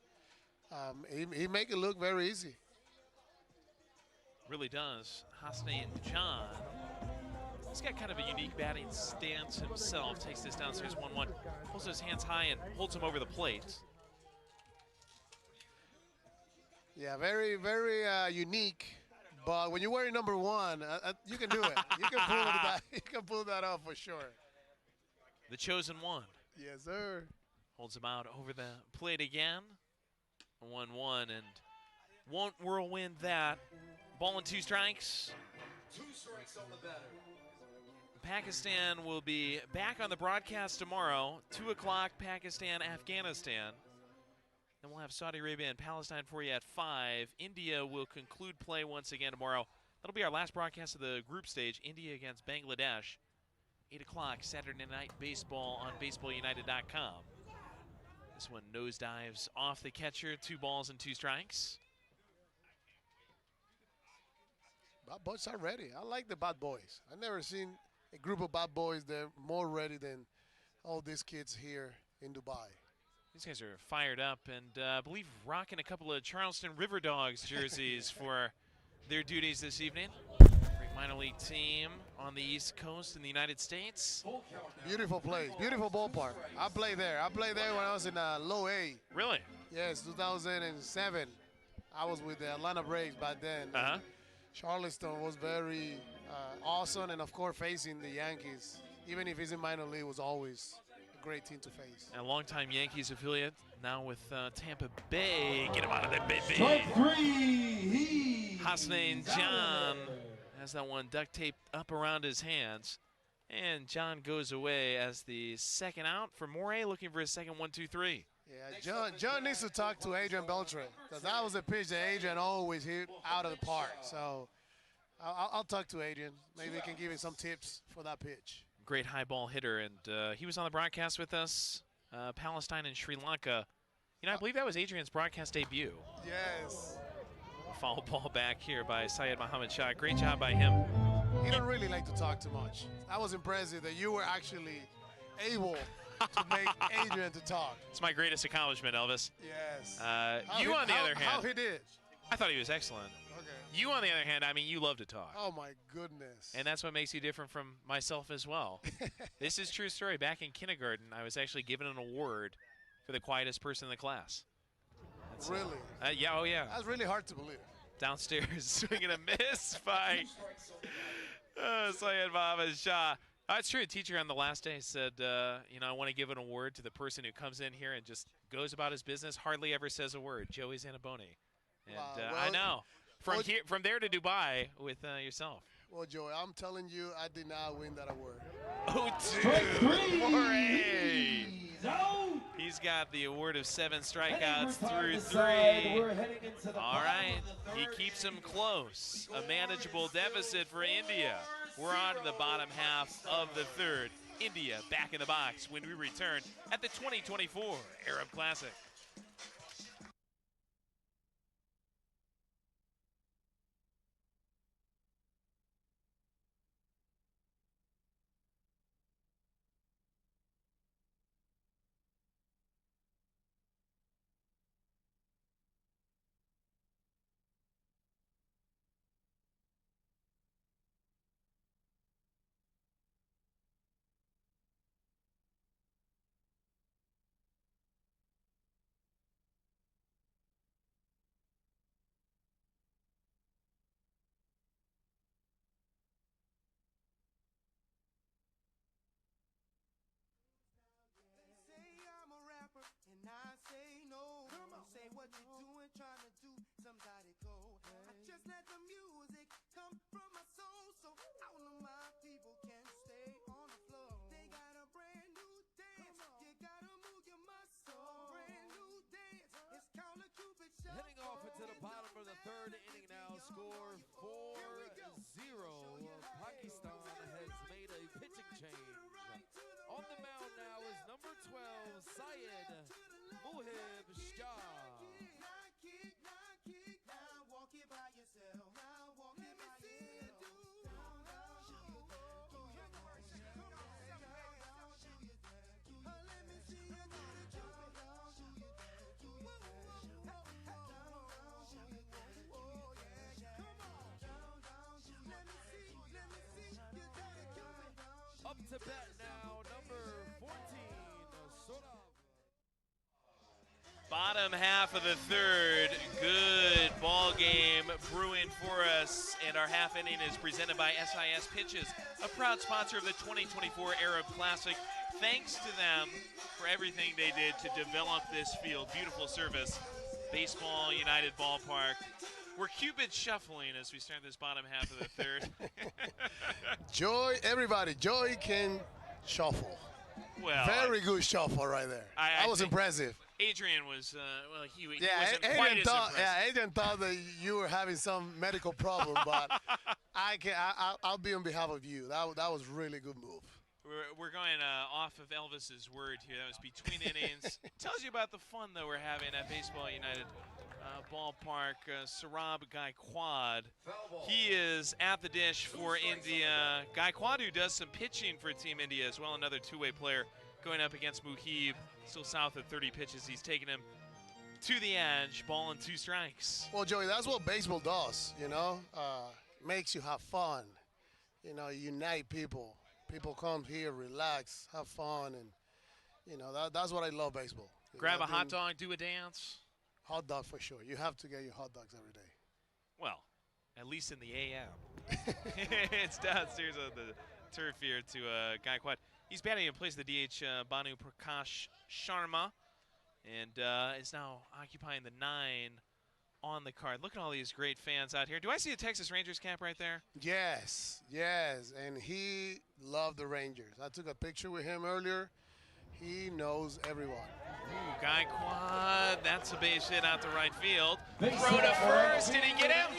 Speaker 5: He make it look very easy.
Speaker 4: Really does. Hasnain John. He's got kind of a unique batting stance himself. Takes this downstairs 1-1. Pulls his hands high and holds him over the plate.
Speaker 5: Yeah, very, very unique. But when you're wearing number 1, you can do it. You can pull that off for sure.
Speaker 4: The chosen one.
Speaker 5: Yes, sir.
Speaker 4: Holds him out over the plate again. 1-1, and won't whirlwind that. Ball and 2 strikes.
Speaker 7: 2 strikes on the batter.
Speaker 4: Pakistan will be back on the broadcast tomorrow, 2 o'clock, Pakistan, Afghanistan. Then we'll have Saudi Arabia and Palestine for you at 5. India will conclude play once again tomorrow. That'll be our last broadcast of the group stage, India against Bangladesh. 8 o'clock, Saturday Night Baseball on BaseballUnited.com. This one nosedives off the catcher, 2 balls and 2 strikes.
Speaker 5: Bad boys are ready. I like the bad boys. I've never seen a group of bad boys that are more ready than all these kids here in Dubai.
Speaker 4: These guys are fired up and I believe rocking a couple of Charleston River Dogs jerseys for their duties this evening. Great minor league team on the East Coast in the United States.
Speaker 5: Beautiful place, beautiful ballpark. I played there. I played there when I was in low A.
Speaker 4: Really?
Speaker 5: Yes, 2007. I was with the Atlanta Braves back then. Charleston was very awesome, and of course facing the Yankees, even if he's in minor league, was always a great team to face.
Speaker 4: A longtime Yankees affiliate, now with Tampa Bay. Get him out of there, baby.
Speaker 6: Strike 3.
Speaker 4: Hasnain John has that one duct taped up around his hands. And John goes away as the second out for Morey, looking for his second 1-2-3.
Speaker 5: Yeah, John needs to talk to Adrian Beltre, because that was a pitch that Adrian always hit out of the park. So I'll talk to Adrian. Maybe he can give him some tips for that pitch.
Speaker 4: Great high ball hitter, and he was on the broadcast with us, Palestine and Sri Lanka. You know, I believe that was Adrian's broadcast debut.
Speaker 5: Yes.
Speaker 4: foul ball back here by Syed Mohammed Shah. Great job by him.
Speaker 5: You don't really like to talk too much. I was impressive that you were actually able to make Adrian to talk.
Speaker 4: It's my greatest accomplishment, Elvis.
Speaker 5: Yes.
Speaker 4: You, on the other
Speaker 5: how
Speaker 4: hand,
Speaker 5: he did.
Speaker 4: I thought he was excellent.
Speaker 5: Okay.
Speaker 4: You, on the other hand, I mean, you love to talk.
Speaker 5: Oh my goodness.
Speaker 4: And that's what makes you different from myself as well. This is true story. Back in kindergarten, I was actually given an award for the quietest person in the class. That's,
Speaker 5: really?
Speaker 4: Yeah, oh yeah.
Speaker 5: That's really hard to believe.
Speaker 4: Downstairs, swinging a miss by Syed Mohammed Shah. It's true. A teacher on the last day said, you know, I want to give an award to the person who comes in here and just goes about his business, hardly ever says a word. Joey Zanaboni. And
Speaker 5: Wow,
Speaker 4: I know. From
Speaker 5: well,
Speaker 4: here, from there to Dubai with yourself.
Speaker 5: Well, Joey, I'm telling you, I did not win that award.
Speaker 4: Oh, two for A. He's got the award of 7 strikeouts through 3. All right, he keeps him close. A manageable deficit for India. We're on to the bottom half of the third. India back in the box when we return at the 2024 Arab Classic.
Speaker 3: Say I'm a rapper and I say no. Say what you doing, trying to do somebody go. I just let the music come from my soul, so all of my people can stay on the floor. They got a brand new dance. You gotta move your muscle. Brand new dance. It's counter Cupid shuffle.
Speaker 7: Heading off into the bottom of the third inning now. Score 4-0. Pakistan has made a pitching change. On the mound now is number 12, Syed Mohib Shah.
Speaker 3: Now walk it by yourself. Now walk it by yourself. Let me see you do the
Speaker 7: Up to bat now, number 14, Soda.
Speaker 4: Bottom half of the third. Good ball game brewing for us. And our half inning is presented by SIS Pitches, a proud sponsor of the 2024 Arab Classic. Thanks to them for everything they did to develop this field. Beautiful service. Baseball United Ballpark. We're Cupid shuffling as we start this bottom half of the third.
Speaker 5: Joy, everybody, Joy can shuffle.
Speaker 4: Well,
Speaker 5: Very good shuffle right there. That was
Speaker 4: think
Speaker 5: impressive.
Speaker 4: Adrian was, well, he wasn't
Speaker 5: Yeah,
Speaker 4: quite as
Speaker 5: thought,
Speaker 4: impressive.
Speaker 5: Adrian thought that you were having some medical problem, but I'll be on behalf of you. That was really good move.
Speaker 4: We're going off of Elvis's word here. That was between innings. Tells you about the fun that we're having at Baseball United Ballpark. Sarab Gaikwad. He is at the dish for India. Gaikwad, who does some pitching for Team India as well, another two-way player going up against Muhib. Still south of 30 pitches. He's taking him to the edge. Ball and 2 strikes.
Speaker 5: Well, Joey, that's what baseball does, you know. Makes you have fun. You know, unite people. People come here, relax, have fun, and, you know, that's what I love baseball.
Speaker 4: Grab a hot dog, do a dance.
Speaker 5: Hot dog for sure. You have to get your hot dogs every day.
Speaker 4: Well, at least in the AM. It's downstairs on the turf here to Gaikwad. He's batting in place of the DH Banu Prakash Sharma, and is now occupying the 9 on the card. Look at all these great fans out here. Do I see a Texas Rangers cap right there?
Speaker 5: Yes, and he loved the Rangers. I took a picture with him earlier. He knows everyone.
Speaker 4: Ooh, Gaikwad, that's a base hit out to right field. Throw to first, did he get him?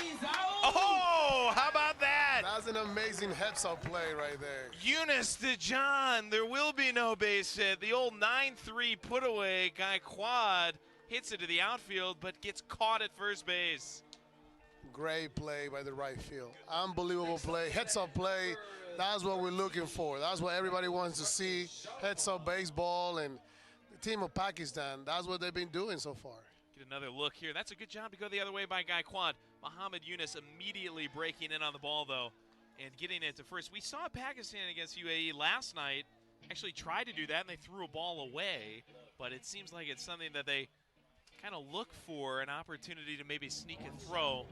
Speaker 4: Oh, how about that?
Speaker 5: That's an amazing heads-up play right there.
Speaker 4: Eunice to John, there will be no base hit. The old 9-3 put away. Gaikwad hits it to the outfield, but gets caught at first base.
Speaker 5: Great play by the right field. Unbelievable play. Heads-up play. That's what we're looking for. That's what everybody wants to see. Heads-up baseball. And the team of Pakistan, that's what they've been doing so far.
Speaker 4: Get another look here. That's a good job to go the other way by Gaikwad. Muhammad Yunus immediately breaking in on the ball, though, and getting it to first. We saw Pakistan against UAE last night actually tried to do that, and they threw a ball away, but it seems like it's something that they kind of look for, an opportunity to maybe sneak a throw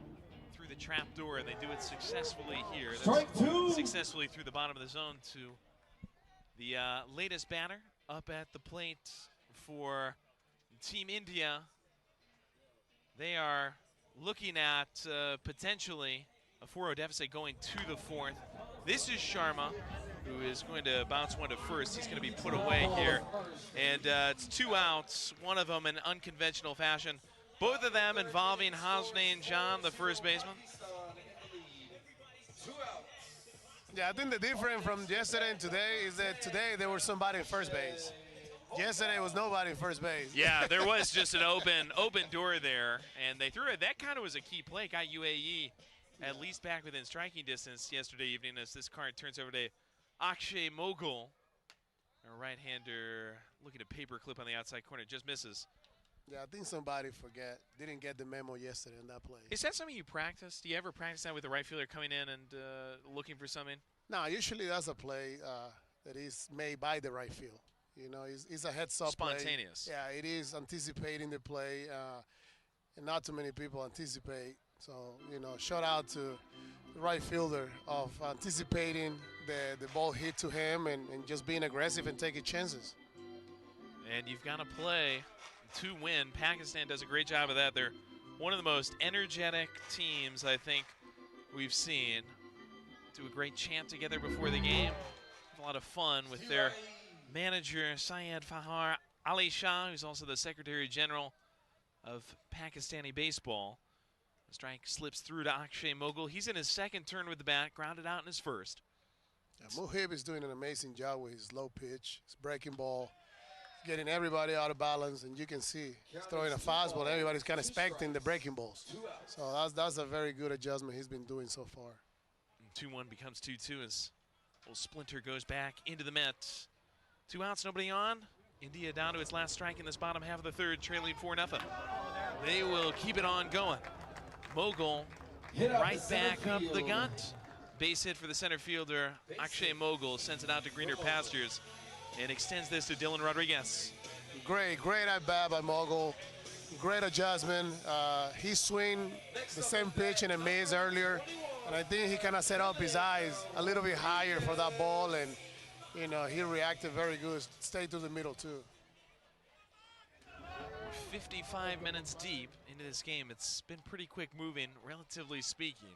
Speaker 4: through the trap door, and they do it successfully here. That's successfully through the bottom of the zone to the latest batter up at the plate for Team India. They are looking at potentially a 4-0 deficit going to the fourth. This is Sharma, who is going to bounce one to first. He's going to be put away here. And it's 2 outs, one of them in unconventional fashion. Both of them involving Hasnain John, the first baseman.
Speaker 5: Yeah, I think the difference from yesterday and today is that today there was somebody at first base. Yesterday was nobody at first base.
Speaker 4: Yeah, there was just an open door there, and they threw it. That kind of was a key play. Got UAE at least back within striking distance yesterday evening as this card turns over to Akshay Mogul. A right-hander looking at paperclip on the outside corner, just misses.
Speaker 5: Yeah, I think somebody didn't get the memo yesterday on that play.
Speaker 4: Is that something you practice? Do you ever practice that with the right fielder coming in and looking for something?
Speaker 5: No, usually that's a play that is made by the right field. You know, it's a heads-up play.
Speaker 4: Spontaneous.
Speaker 5: Yeah, it is anticipating the play, and not too many people anticipate. So, you know, shout out to the right fielder of anticipating the ball hit to him and just being aggressive and taking chances.
Speaker 4: And you've got to play to win. Pakistan does a great job of that. They're one of the most energetic teams I think we've seen. Do a great chant together before the game. Have a lot of fun with their manager, Syed Fahar Ali Shah, who's also the Secretary General of Pakistani baseball. The strike slips through to Akshay Mogul. He's in his second turn with the bat, grounded out in his first.
Speaker 5: Yeah, Muhib is doing an amazing job with his low pitch, his breaking ball, getting everybody out of balance, and you can see he's throwing a fastball. Everybody's kind of expecting the breaking balls. So that's a very good adjustment he's been doing so far.
Speaker 4: 2-1 becomes 2-2 as old Splinter goes back into the Mets. 2 outs, nobody on. India down to its last strike in this bottom half of the third, trailing 4-0. They will keep it on going. Mogul right back up the gut. Base hit for the center fielder. Akshay Mogul sends it out to greener pastures and extends this to Dylan Rodriguez.
Speaker 5: Great at bat by Mogul. Great adjustment. He swing the same pitch in a maze earlier, and I think he kind of set up his eyes a little bit higher for that ball, and you know, he reacted very good. Stayed to the middle too.
Speaker 4: 55 minutes deep into this game. It's been pretty quick moving, relatively speaking.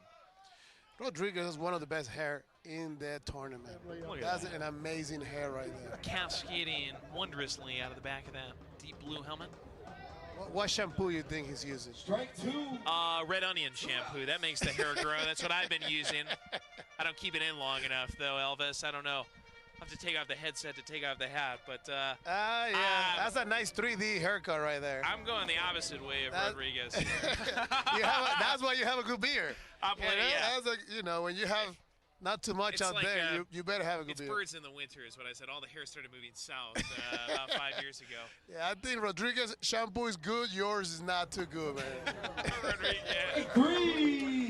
Speaker 5: Rodriguez has one of the best hair in that tournament. That's an amazing hair right there.
Speaker 4: Cascading wondrously out of the back of that deep blue helmet.
Speaker 5: What shampoo you think he's using?
Speaker 4: Red onion shampoo. That makes the hair grow. That's what I've been using. I don't keep it in long enough, though, Elvis. I don't know. I'll have to take off the headset to take off the hat, but
Speaker 5: yeah, that's a nice 3D haircut right there.
Speaker 4: I'm going the opposite way of Rodriguez.
Speaker 5: That's why you have a good beard.
Speaker 4: Yeah.
Speaker 5: You know, when you have not too much out there, you better have a good beard.
Speaker 4: It's birds in the winter is what I said. All the hair started moving south about 5 years ago.
Speaker 5: Yeah, I think Rodriguez shampoo is good. Yours is not too good, man.
Speaker 4: Rodriguez.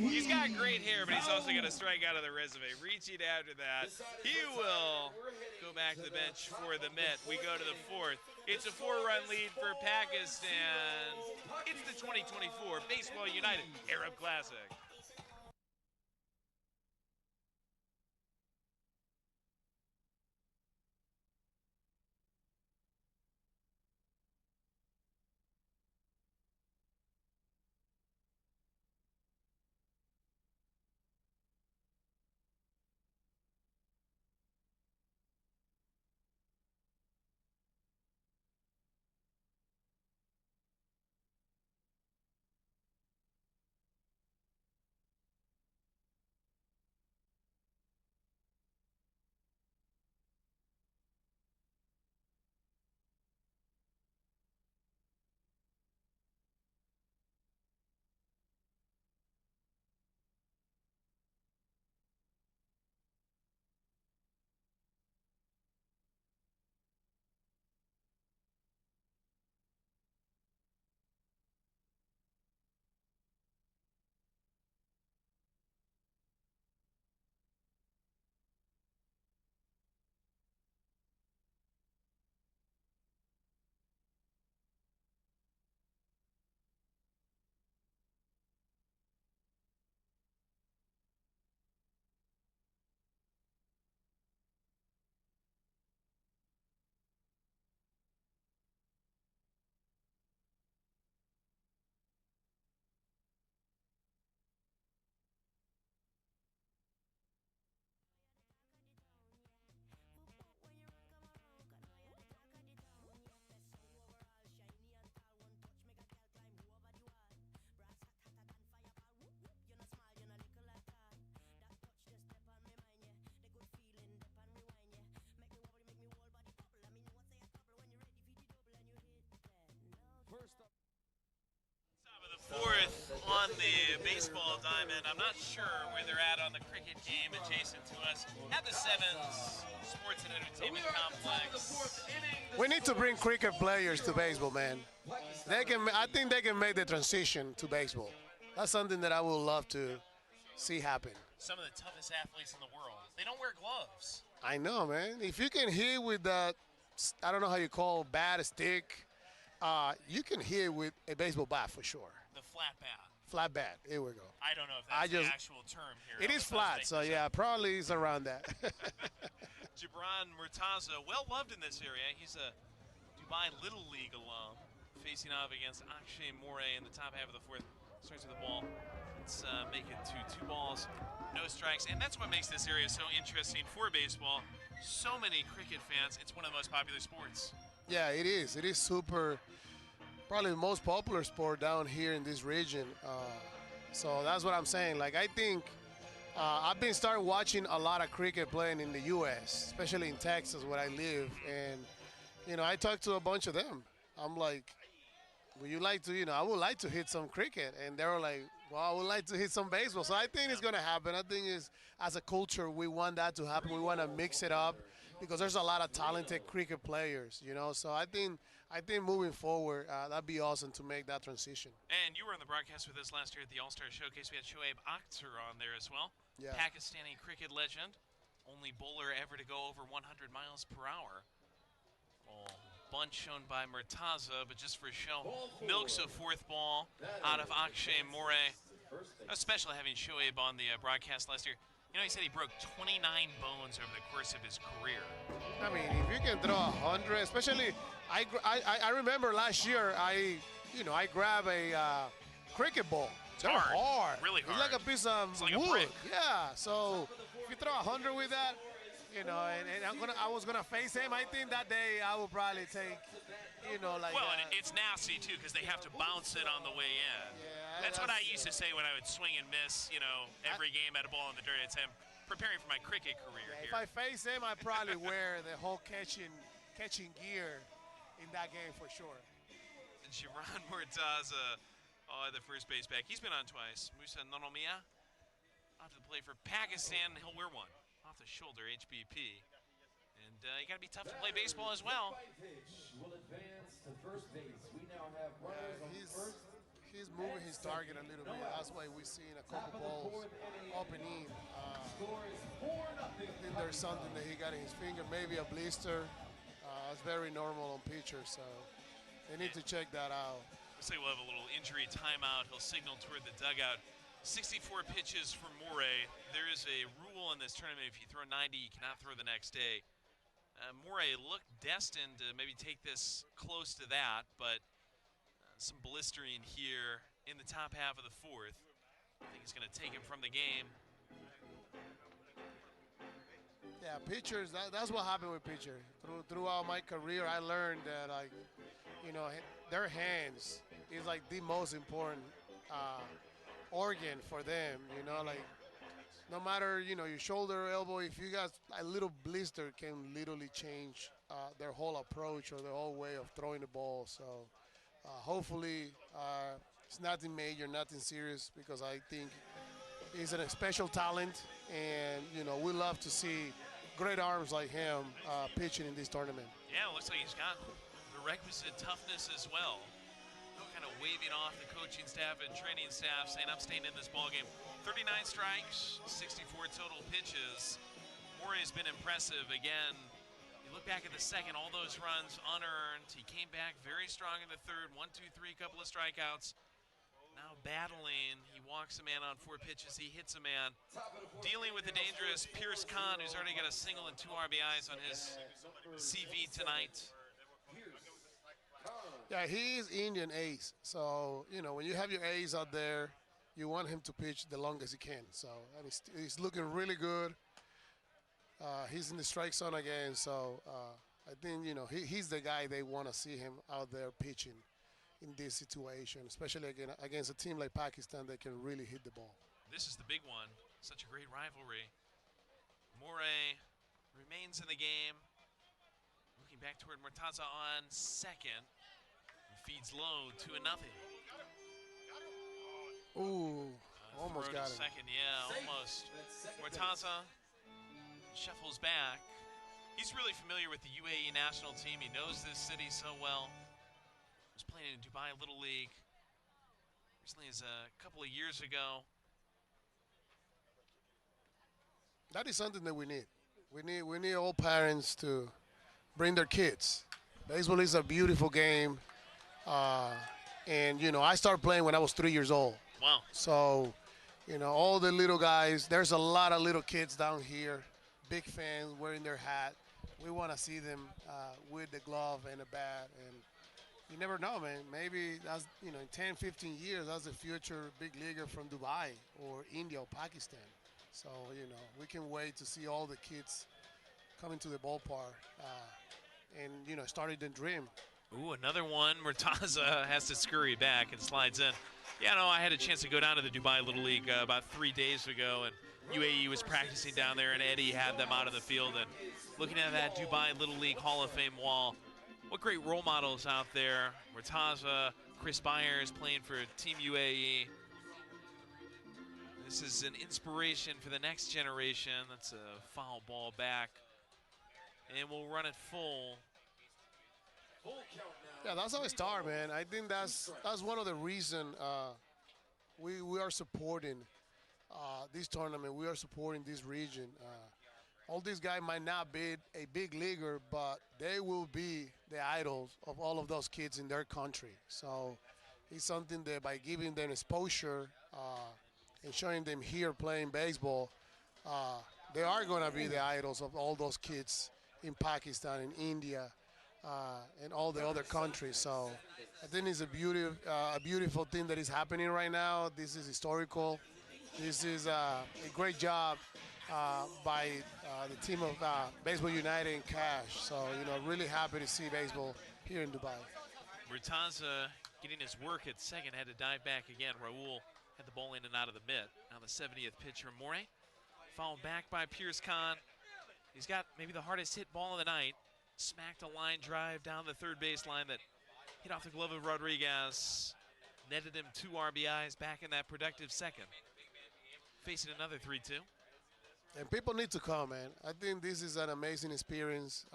Speaker 4: He's got great hair, but he's also going to strike out of the resume. Reaching after that, he will go back to the bench for the Met. We go to the fourth. It's a 4-run lead for Pakistan. It's the 2024 Baseball United Arab Classic. fourth on the baseball diamond. I'm not sure where they're at on the cricket game adjacent to us at the Sevens Sports and Entertainment Complex.
Speaker 5: We need to bring cricket players to baseball, man. They can. I think they can make the transition to baseball. That's something that I would love to see happen.
Speaker 4: Some of the toughest athletes in the world. They don't wear gloves.
Speaker 5: I know, man. If you can hit with that, I don't know how you call it, bat, stick, you can hit with a baseball bat for sure.
Speaker 4: The flat bat.
Speaker 5: Flat bat. Here we go.
Speaker 4: I don't know if that's the actual term here.
Speaker 5: It is flat, so yeah, probably is around that.
Speaker 4: Gibran Murtaza, well loved in this area. He's a Dubai Little League alum, facing off against Akshay Moray in the top half of the fourth. Starts with the ball. Let's make it to 2 balls, no strikes, and that's what makes this area so interesting for baseball. So many cricket fans. It's one of the most popular sports.
Speaker 5: Yeah, it is. It is super, probably the most popular sport down here in this region. So that's what I'm saying. Like, I think I've been started watching a lot of cricket playing in the U.S., especially in Texas where I live. And, you know, I talked to a bunch of them. I'm like, would you like to, you know, I would like to hit some cricket. And they were like, well, I would like to hit some baseball. So I think it's going to happen. I think as a culture, we want that to happen. We want to mix it up because there's a lot of talented cricket players, you know. So I think moving forward, that'd be awesome to make that transition.
Speaker 4: And you were on the broadcast with us last year at the All-Star Showcase. We had Shoaib Akhtar on there as well.
Speaker 5: Yeah.
Speaker 4: Pakistani cricket legend. Only bowler ever to go over 100 miles per hour. Oh, bunch shown by Murtaza, but just for show, milks a fourth ball out of Akshay Moray. Especially having Shoaib on the broadcast last year. You know, he said he broke 29 bones over the course of his career.
Speaker 5: I mean, if you can throw 100, especially, I remember last year, I grab a cricket ball. They're hard.
Speaker 4: Really hard.
Speaker 5: It's like a piece of
Speaker 4: It's like
Speaker 5: wood.
Speaker 4: a brick.
Speaker 5: Yeah. So if you throw 100 with that, you know, and I was gonna face him. I think that day I would probably take, you know, like.
Speaker 4: Well, and it's nasty too because they have to bounce it on the way in.
Speaker 5: Yeah,
Speaker 4: that's what I used to say when I would swing and miss. You know, every game at a ball in the dirt. It's him preparing for my cricket career here.
Speaker 5: If I face him, I probably wear the whole catching gear in that game for sure.
Speaker 4: And Gibran Murtaza, the first base back. He's been on twice. Musa Nonomia off to the play for Pakistan. He'll wear one off the shoulder, HBP. And you got to be tough to play baseball as well.
Speaker 7: Will advance to first base. We now have runners on first.
Speaker 5: He's moving his target a little bit. That's why we're seeing a couple balls up and in. I think there's something that he got in his finger, maybe a blister. It's very normal on pitchers, so they need to check that out.
Speaker 4: Looks like we'll have a little injury timeout. He'll signal toward the dugout. 64 pitches for Moray. There is a rule in this tournament. If you throw 90, you cannot throw the next day. Moray looked destined to maybe take this close to that, but some blistering here in the top half of the fourth. I think it's going to take him from the game.
Speaker 5: Yeah, pitchers, that's what happened with pitchers. Throughout my career, I learned that, like, you know, their hands is like the most important organ for them, you know, like no matter, you know, your shoulder or elbow, if you got a little blister can literally change their whole approach or their whole way of throwing the ball. So hopefully it's nothing major, nothing serious, because I think he's a special talent, and, you know, we love to see great arms like him pitching in this tournament.
Speaker 4: Yeah, it looks like he's got the requisite toughness as well. Kind of waving off the coaching staff and training staff, saying, I'm staying in this ball game. 39 strikes, 64 total pitches. Moray's been impressive. Again, you look back at the second, all those runs unearned. He came back very strong in the third. 1, 2, 3, couple of strikeouts. Now battling, he walks a man on 4 pitches, he hits a man. Dealing with the dangerous Pierce Khan, who's already got a single and 2 RBIs on his CV tonight.
Speaker 5: Yeah, he's Indian ace. So, you know, when you have your ace out there, you want him to pitch the longest he can. So, and he's looking really good. He's in the strike zone again. So, I think, you know, he's the guy they want to see him out there pitching in this situation, especially against a team like Pakistan that can really hit the ball.
Speaker 4: This is the big one. Such a great rivalry. Moray remains in the game. Looking back toward Murtaza on second. He feeds low, 2-0.
Speaker 5: Ooh, almost
Speaker 4: Throw to
Speaker 5: got him.
Speaker 4: second, yeah, almost. Mortaza shuffles back. He's really familiar with the UAE national team. He knows this city so well. Was playing in Dubai Little League recently as a couple of years ago.
Speaker 5: That is something that we need. We need all parents to bring their kids. Baseball is a beautiful game, and you know I started playing when I was 3 years old.
Speaker 4: Wow.
Speaker 5: So, you know, all the little guys. There's a lot of little kids down here, big fans wearing their hat. We want to see them with the glove and the bat, and you never know, man. Maybe that's, you know, in 10, 15 years, that's a future big leaguer from Dubai or India or Pakistan. So, you know, we can wait to see all the kids coming to the ballpark and, you know, starting to dream.
Speaker 4: Ooh, another one. Murtaza has to scurry back and slides in. Yeah, no, I had a chance to go down to the Dubai Little League about 3 days ago, and UAE was practicing down there, and Eddie had them out of the field. And looking at that Dubai Little League Hall of Fame wall, what great role models out there. Murtaza, Chris Byers playing for Team UAE. This is an inspiration for the next generation. That's a foul ball back. And we'll run it full.
Speaker 5: Yeah, that's how it started, man. I think that's one of the reasons we are supporting this tournament. We are supporting this region. All these guys might not be a big leaguer, but they will be the idols of all of those kids in their country. So it's something that by giving them exposure and showing them here playing baseball, they are going to be the idols of all those kids in Pakistan and India and all the other countries. So I think it's a beautiful thing that is happening right now. This is historical. This is a great job by the team of Baseball United and Cash. So, you know, really happy to see baseball here in Dubai.
Speaker 4: Murtaza getting his work at second, had to dive back again. Raul had the ball in and out of the mitt. Now the 70th pitch from Morey. Fouled back by Pierce Khan. He's got maybe the hardest hit ball of the night. Smacked a line drive down the third baseline that hit off the glove of Rodriguez. Netted him 2 RBIs back in that productive second. Facing another 3-2.
Speaker 5: And people need to come, man. I think this is an amazing experience.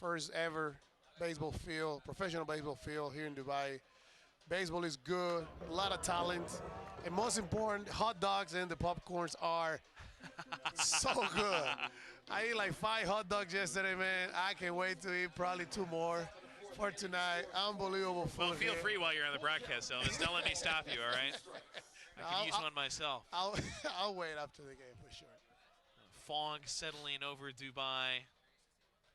Speaker 5: First ever baseball field, professional baseball field here in Dubai. Baseball is good, a lot of talent. And most important, hot dogs and the popcorns are so good. I ate like 5 hot dogs yesterday, man. I can't wait to eat probably 2 more for tonight. Unbelievable food.
Speaker 4: Well, feel
Speaker 5: here.
Speaker 4: free while you're on the broadcast, Elvis. Don't let me stop you, all right? I can use one myself.
Speaker 5: I'll wait after the game for sure.
Speaker 4: Fog settling over Dubai.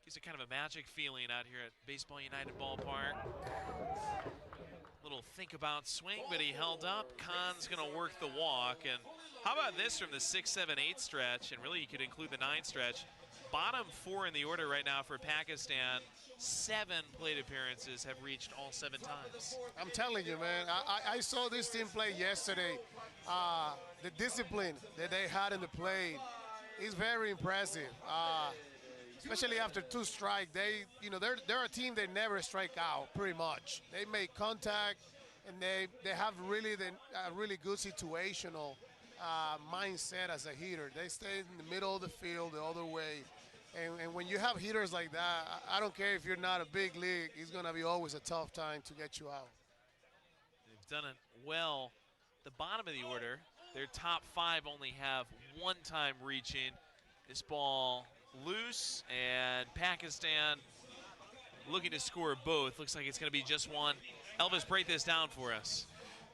Speaker 4: Gives it kind of a magic feeling out here at Baseball United Ballpark. Little think about swing, but he held up. Khan's gonna work the walk. And how about this from the 6, 7, 8 stretch? And really you could include the 9 stretch. Bottom 4 in the order right now for Pakistan. 7 plate appearances have reached all 7 times.
Speaker 5: I'm telling you, man. I saw this team play yesterday. The discipline that they had in the plate is very impressive. Especially after 2 strikes, they're a team that never strike out pretty much. They make contact, and they have really a really good situational mindset as a hitter. They stay in the middle of the field the other way. And when you have hitters like that, I don't care if you're not a big league, it's going to be always a tough time to get you out.
Speaker 4: They've done it well. The bottom of the order, their top 5 only have 1 time reaching this ball loose, and Pakistan looking to score both. Looks like it's going to be just 1. Elvis, break this down for us.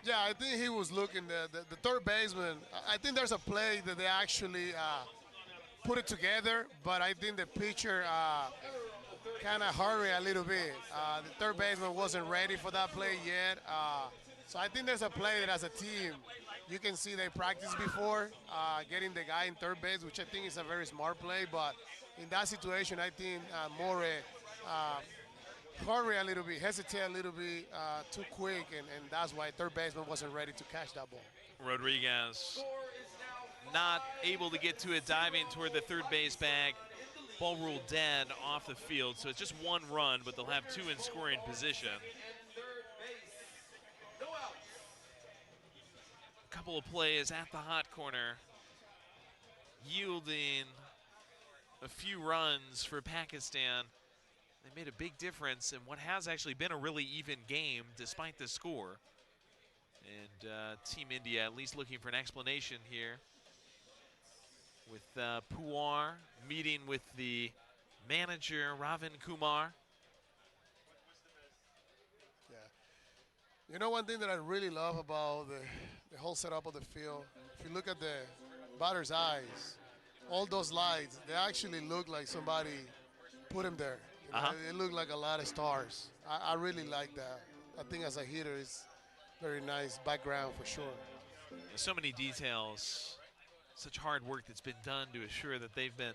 Speaker 5: Yeah, I think he was looking, the third baseman, I think there's a play that they actually put it together, but I think the pitcher kind of hurried a little bit. The third baseman wasn't ready for that play yet. So I think there's a play that as a team, you can see they practiced before getting the guy in third base, which I think is a very smart play. But in that situation, I think Morey hurry a little bit, hesitate a little bit too quick, and that's why third baseman wasn't ready to catch that ball.
Speaker 4: Rodriguez not able to get to it, diving toward the third base bag. Ball ruled dead off the field, so it's just 1 run, but they'll have 2 in scoring position. couple of plays at the hot corner, yielding a few runs for Pakistan. They made a big difference in what has actually been a really even game despite the score. And Team India at least looking for an explanation here, with Puwar meeting with the manager, Ravin Kumar.
Speaker 5: Yeah. You know, one thing that I really love about the whole setup of the field, if you look at the batter's eyes, all those lights, they actually look like somebody put them there. You know, They look like a lot of stars. I really like that. I think as a hitter, it's very nice background for sure.
Speaker 4: So many details, such hard work that's been done to assure that they've been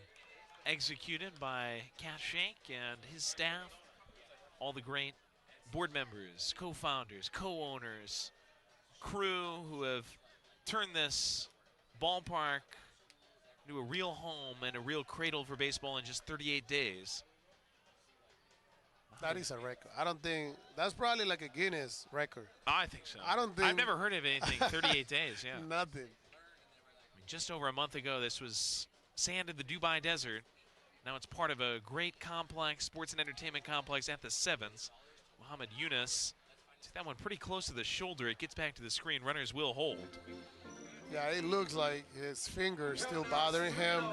Speaker 4: executed by Kat Shank and his staff, all the great board members, co-founders, co-owners, crew who have turned this ballpark into a real home and a real cradle for baseball in just 38 days.
Speaker 5: That is a record. I don't think that's probably like a Guinness record.
Speaker 4: I think so.
Speaker 5: I don't think
Speaker 4: I've never heard of anything 38 days. Yeah.
Speaker 5: Nothing.
Speaker 4: I mean, just over a month ago, this was sand in the Dubai desert. Now it's part of a great complex, sports and entertainment complex at the Sevens. Muhammad Yunus took that one pretty close to the shoulder. It gets back to the screen. Runners will hold.
Speaker 5: Yeah, it looks like his fingers still bothering him.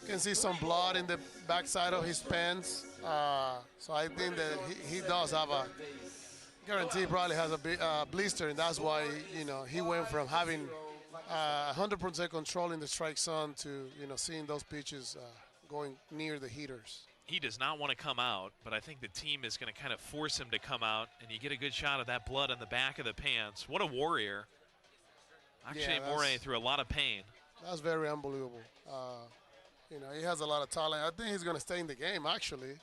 Speaker 5: You can see some blood in the backside of his pants. So I think that he does have a guarantee. Probably has a blister, and that's why he went from having 100% control in the strike zone to seeing those pitches going near the heaters.
Speaker 4: He does not want to come out, but I think the team is going to kind of force him to come out, and you get a good shot of that blood on the back of the pants. What a warrior. Akshay Moray through a lot of pain.
Speaker 5: That's very unbelievable. He has a lot of talent. I think he's going to stay in the game, actually.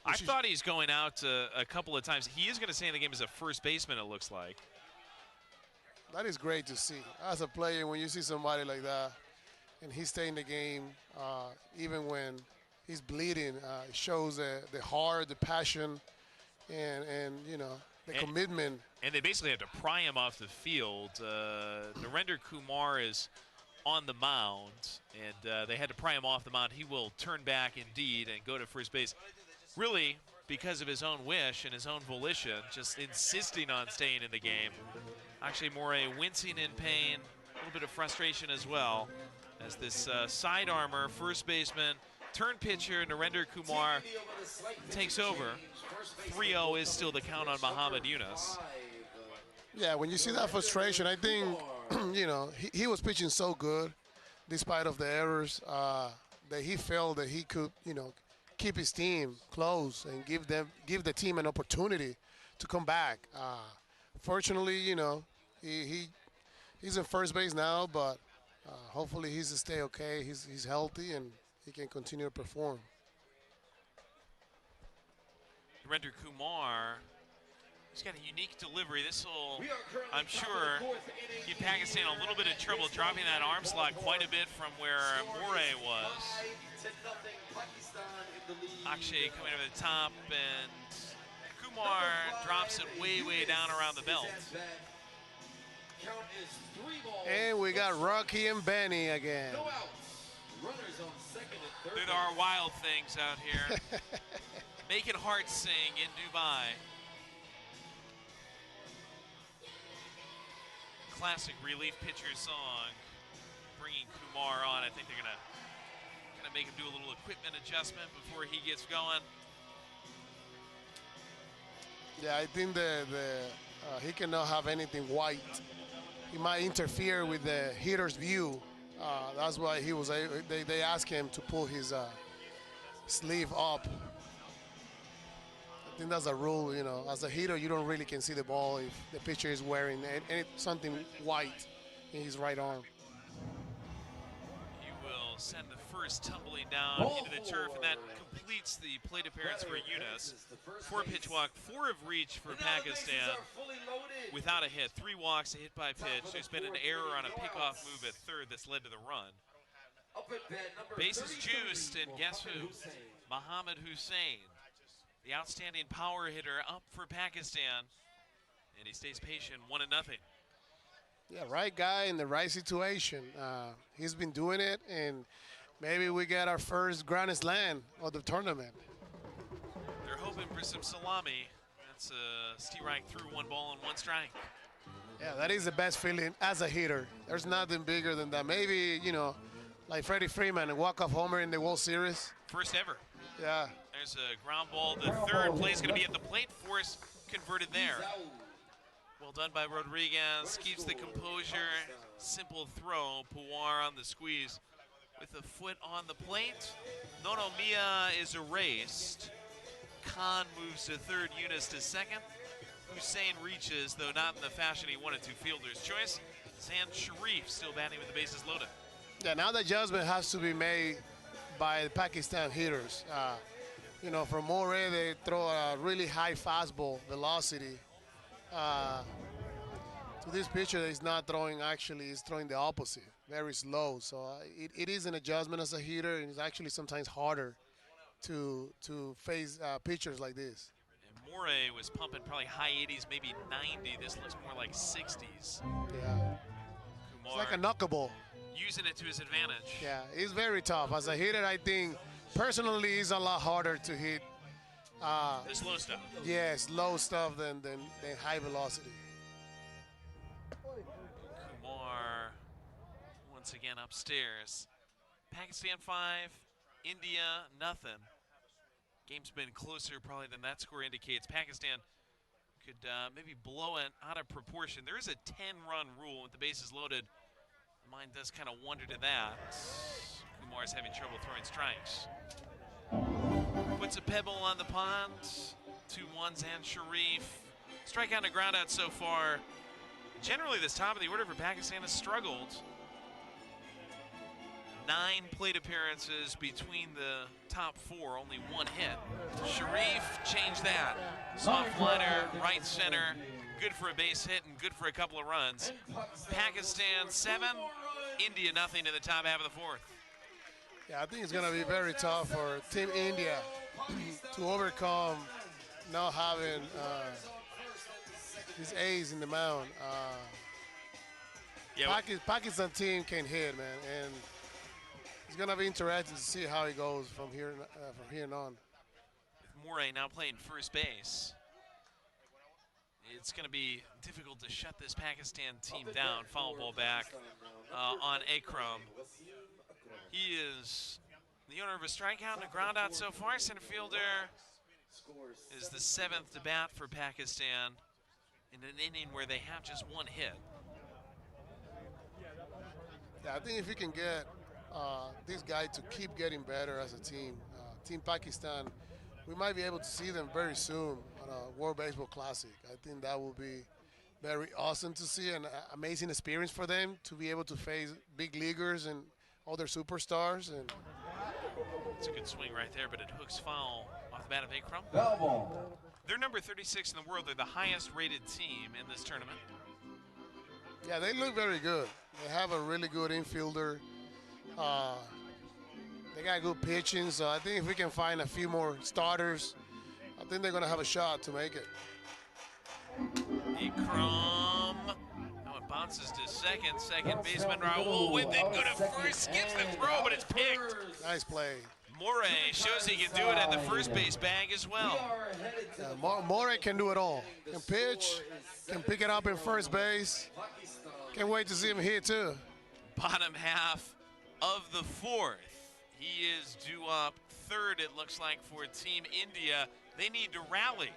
Speaker 4: I thought he's going out a couple of times. He is going to stay in the game as a first baseman, it looks like.
Speaker 5: That is great to see. As a player, when you see somebody like that, and he stay in the game, even when he's bleeding, it shows the heart, the passion, and the commitment.
Speaker 4: And they basically have to pry him off the field. Narendra Kumar is on the mound, and they had to pry him off the mound. He will turn back indeed and go to first base, really because of his own wish and his own volition, just insisting on staying in the game. Actually, Moray wincing in pain, a little bit of frustration as well, as this side armor, first baseman, turn pitcher Narendra Kumar takes over. 3-0 is still the count on Muhammad Yunus.
Speaker 5: Yeah, when you see that frustration, I think, he was pitching so good, despite of the errors, that he felt that he could, keep his team close and give the team an opportunity to come back. Fortunately, he's in first base now, but hopefully he's to stay okay. He's healthy and he can continue to perform.
Speaker 4: Narendra Kumar, he's got a unique delivery. This will, I'm sure, give Pakistan a little bit of trouble, dropping that arm slot quite a bit from where Moray was. Akshay coming over the top, and Kumar drops it way, way down around the belt.
Speaker 5: And we got Rocky and Benny again.
Speaker 4: There are wild things out here. Making hearts sing in Dubai. Classic relief pitcher song. Bringing Kumar on. I think they're gonna make him do a little equipment adjustment before he gets going.
Speaker 5: Yeah, I think he cannot have anything white. He might interfere with the hitter's view. That's why he was. They asked him to pull his sleeve up. I think that's a rule. As a hitter, you don't really can see the ball if the pitcher is wearing something white in his right arm.
Speaker 4: He will send the first tumbling down into the turf, and that completes the plate appearance for Yunus. 4-pitch walk, 4 of reach for Pakistan without a hit. 3 walks, a hit by pitch. There's been an error on a pickoff move at third that's led to the run. Bases juiced, and guess who? Muhammad Hussain, the outstanding power hitter, up for Pakistan, and he stays patient, 1-0.
Speaker 5: Yeah, right guy in the right situation. He's been doing it, and maybe we get our first Grand Slam of the tournament.
Speaker 4: They're hoping for some salami. That's Steve Reich threw 1 ball and 1 strike.
Speaker 5: Yeah, that is the best feeling as a hitter. There's nothing bigger than that. Maybe, like Freddie Freeman, a walk-off homer in the World Series.
Speaker 4: First ever.
Speaker 5: Yeah.
Speaker 4: There's a ground ball. The third play is going to be at the plate. Force converted there. Well done by Rodriguez. Keeps the composure. Simple throw. Puar on the squeeze with a foot on the plate. Nonomiya is erased. Khan moves to third. Yunus to second. Hussein reaches, though not in the fashion he wanted to. Fielder's choice. Zan Sharif still batting with the bases loaded.
Speaker 5: Yeah, now the adjustment has to be made by the Pakistan hitters. For More, they throw a really high fastball velocity. To this pitcher, he's not throwing, actually, he's throwing the opposite, very slow. So it is an adjustment as a hitter, and it's actually sometimes harder to face pitchers like this.
Speaker 4: And Morey was pumping probably high 80s, maybe 90. This looks more like 60s.
Speaker 5: Yeah. It's like a knuckleball.
Speaker 4: Using it to his advantage.
Speaker 5: Yeah, he's very tough. As a hitter, I think, personally, he's a lot harder to hit.
Speaker 4: The slow stuff.
Speaker 5: Yeah, slow stuff than high velocity.
Speaker 4: Kumar once again upstairs. Pakistan 5, India nothing. Game's been closer probably than that score indicates. Pakistan could maybe blow it out of proportion. There is a 10-run rule with the bases loaded. Mind does kind of wonder to that. Kumar's having trouble throwing strikes. Puts a pebble on the pond. 2-1s and Sharif. Strikeout and ground out so far. Generally, this top of the order for Pakistan has struggled. 9 plate appearances between the top 4, only 1 hit. Sharif changed that. Soft liner, right center, good for a base hit and good for a couple of runs. Pakistan 7, India nothing in the top half of the 4th.
Speaker 5: Yeah, I think it's going to be very tough for Team India to overcome not having his ace in the mound. Pakistan team can hit, man, and it's going to be interesting to see how it goes from here on.
Speaker 4: With Morey now playing first base, it's going to be difficult to shut this Pakistan team down. Foul ball back on Akram. He is the owner of a strikeout and a ground out so far. Center fielder is the 7th to bat for Pakistan in an inning where they have just 1 hit.
Speaker 5: Yeah, I think if we can get this guy to keep getting better as a team, Team Pakistan, we might be able to see them very soon on a World Baseball Classic. I think that will be very awesome to see, an amazing experience for them to be able to face big leaguers and other superstars. And
Speaker 4: it's a good swing right there, but it hooks foul off the bat of Akram. They're number 36 in the world. They're the highest rated team in this tournament.
Speaker 5: Yeah, they look very good. They have a really good infielder. They got good pitching, so I think if we can find a few more starters, I think they're going to have a shot to make it.
Speaker 4: Akram. Now it bounces to second baseman Raul with it. Good at first, skips the throw, but it's picked.
Speaker 5: Nice play.
Speaker 4: Morey shows he can do it at the first base bag as well.
Speaker 5: Morey can do it all. Can pitch, can pick it up in first base. Can't wait to see him hit too.
Speaker 4: Bottom half of the 4th. He is due up 3rd, it looks like, for Team India. They need to rally.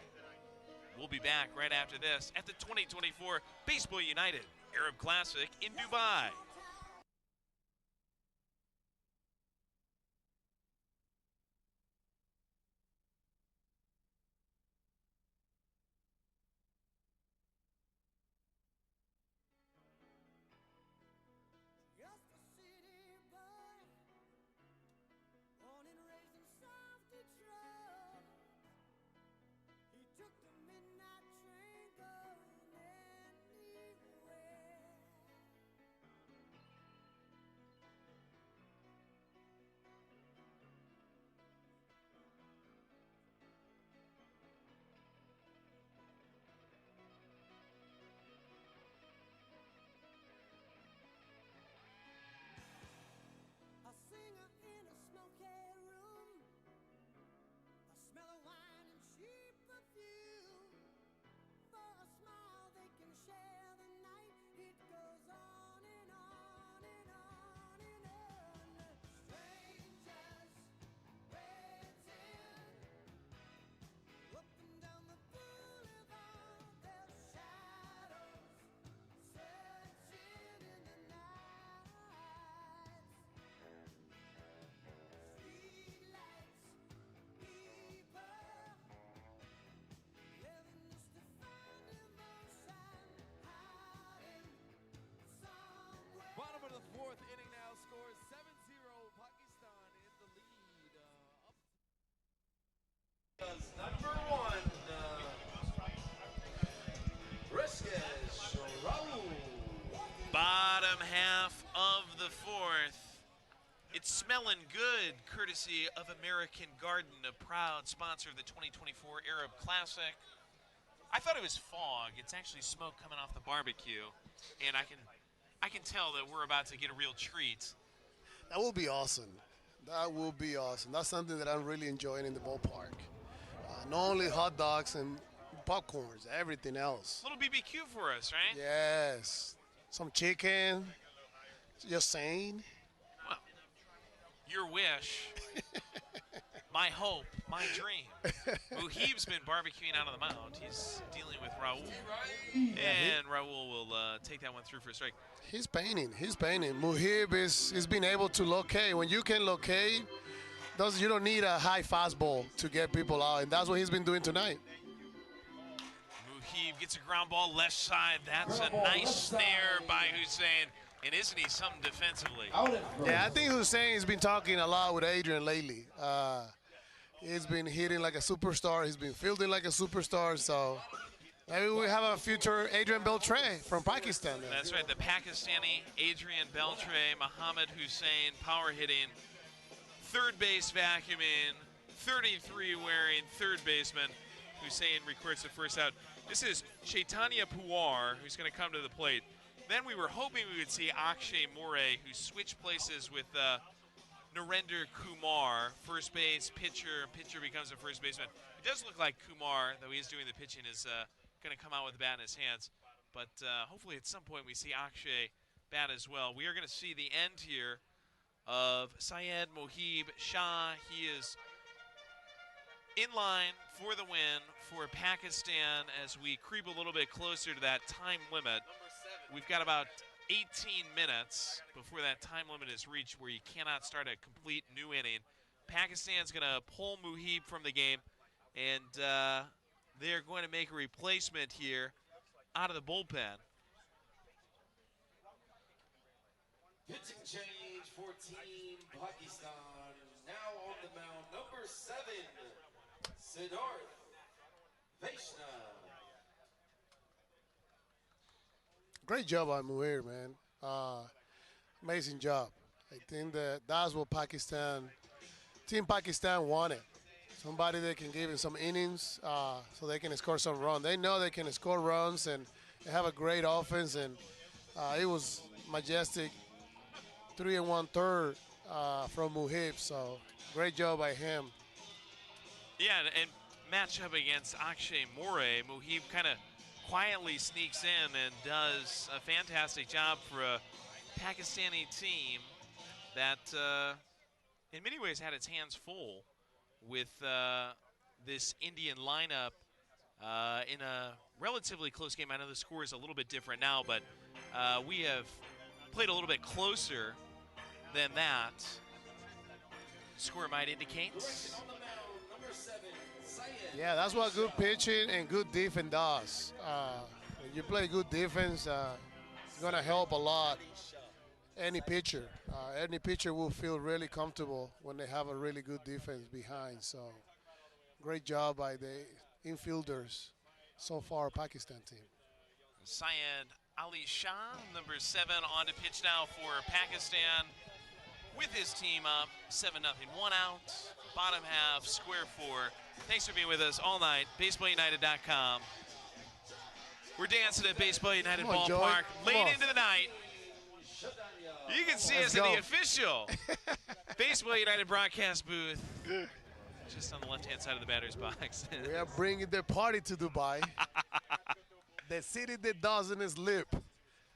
Speaker 4: We'll be back right after this at the 2024 Baseball United Arab Classic in Dubai.
Speaker 3: Just a city boy, born and raised in South Detroit. He took the midnight train going anywhere.
Speaker 4: Smelling good, courtesy of American Garden, a proud sponsor of the 2024 Arab Classic. I thought it was fog. It's actually smoke coming off the barbecue, and I can tell that we're about to get a real treat.
Speaker 5: That will be awesome. That will be awesome. That's something that I'm really enjoying in the ballpark. Not only hot dogs and popcorns, everything else.
Speaker 4: Little BBQ for us, right?
Speaker 5: Yes. Some chicken. Just saying.
Speaker 4: Well, your wish, my hope, my dream. Muhib's been barbecuing out on the mound. He's dealing with Raul. And Raul will take that one through for a strike.
Speaker 5: He's painting. He's painting. Muhib is being able to locate. When you can locate, you don't need a high fastball to get people out, and that's what he's been doing tonight.
Speaker 4: Muhib gets a ground ball left side. That's a nice snare by Hussein. And isn't he something defensively?
Speaker 5: Yeah, I think Hussein's been talking a lot with Adrian lately. He's been hitting like a superstar. He's been fielding like a superstar. So maybe we have a future Adrian Beltre from Pakistan. Then.
Speaker 4: That's right. The Pakistani Adrian Beltre, Mohammad Hussein, power hitting, third base vacuuming, 33 wearing third baseman. Hussein records the first out. This is Chaitanya Puwar, who's going to come to the plate. Then we were hoping we would see Akshay More, who switched places with Narendra Kumar, first base pitcher. Pitcher becomes a first baseman. It does look like Kumar, though he is doing the pitching, is going to come out with the bat in his hands. But hopefully at some point we see Akshay bat as well. We are going to see the end here of Syed Mohib Shah. He is in line for the win for Pakistan as we creep a little bit closer to that time limit. We've got about 18 minutes before that time limit is reached where you cannot start a complete new inning. Pakistan's going to pull Muhib from the game, and they're going to make a replacement here out of the bullpen.
Speaker 7: Pitching change for Team Pakistan. Now on the mound, number 7, Siddharth Vaishnav.
Speaker 5: Great job on Muir, man. Amazing job. I think that's what Team Pakistan wanted. Somebody that can give him some innings so they can score some runs. They know they can score runs and they have a great offense. And it was majestic 3 1/3 from Muhib. So great job by him.
Speaker 4: Yeah, and match up against Akshay More. Muhib kind of quietly sneaks in and does a fantastic job for a Pakistani team that in many ways had its hands full with this Indian lineup in a relatively close game. I know the score is a little bit different now, but we have played a little bit closer than that. Score might indicate.
Speaker 5: Yeah, that's what good pitching and good defense does. When you play good defense, it's going to help a lot any pitcher. Any pitcher will feel really comfortable when they have a really good defense behind. So great job by the infielders so far, Pakistan team.
Speaker 4: Syed Ali Shah, number 7, on to pitch now for Pakistan with his team up 7-0. 1 out, bottom half, square 4. Thanks for being with us all night. BaseballUnited.com. We're dancing at Baseball United Ballpark late into the night. You can see us in the official Baseball United broadcast booth, just on the left-hand side of the batter's box.
Speaker 5: We are bringing the party to Dubai. The city that doesn't sleep.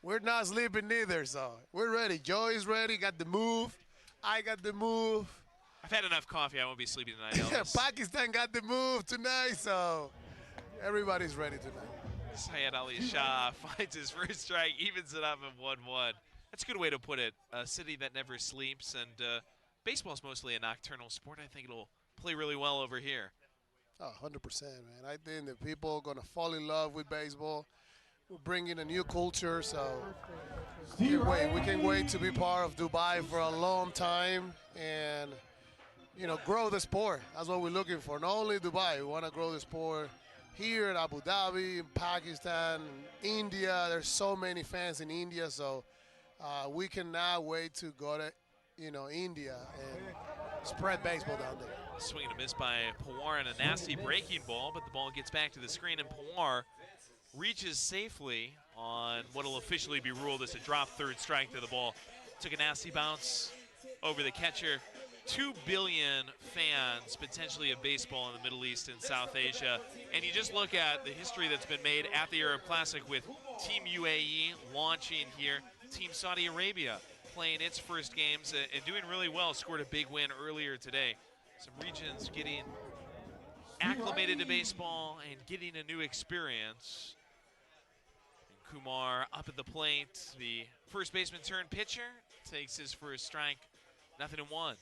Speaker 5: We're not sleeping neither, so we're ready. Joey's ready, got the move. I got the move.
Speaker 4: I've had enough coffee. I won't be sleeping tonight, Elvis.
Speaker 5: Pakistan got the move tonight, so everybody's ready tonight.
Speaker 4: Syed Ali Shah finds his first strike, evens it up at 1-1. That's a good way to put it. A city that never sleeps, and baseball's mostly a nocturnal sport. I think it'll play really well over here.
Speaker 5: Oh, 100%, man. I think that people are going to fall in love with baseball. We're bringing a new culture, so can't wait. We can't wait to be part of Dubai for a long time and, grow the sport. That's what we're looking for. Not only Dubai, we want to grow the sport here in Abu Dhabi, in Pakistan, India. There's so many fans in India, so we cannot wait to go to India and spread baseball down there.
Speaker 4: Swing and a miss by Pawar and a nasty breaking ball, but the ball gets back to the screen, and Pawar reaches safely on what will officially be ruled as a drop third strike to the ball. Took a nasty bounce over the catcher. 2 billion fans potentially of baseball in the Middle East and South Asia. And you just look at the history that's been made at the Arab Classic with Team UAE launching here, Team Saudi Arabia playing its first games and doing really well, scored a big win earlier today. Some regions getting acclimated to baseball and getting a new experience. And Kumar up at the plate, the first baseman turned pitcher, takes his first strike, 0-1.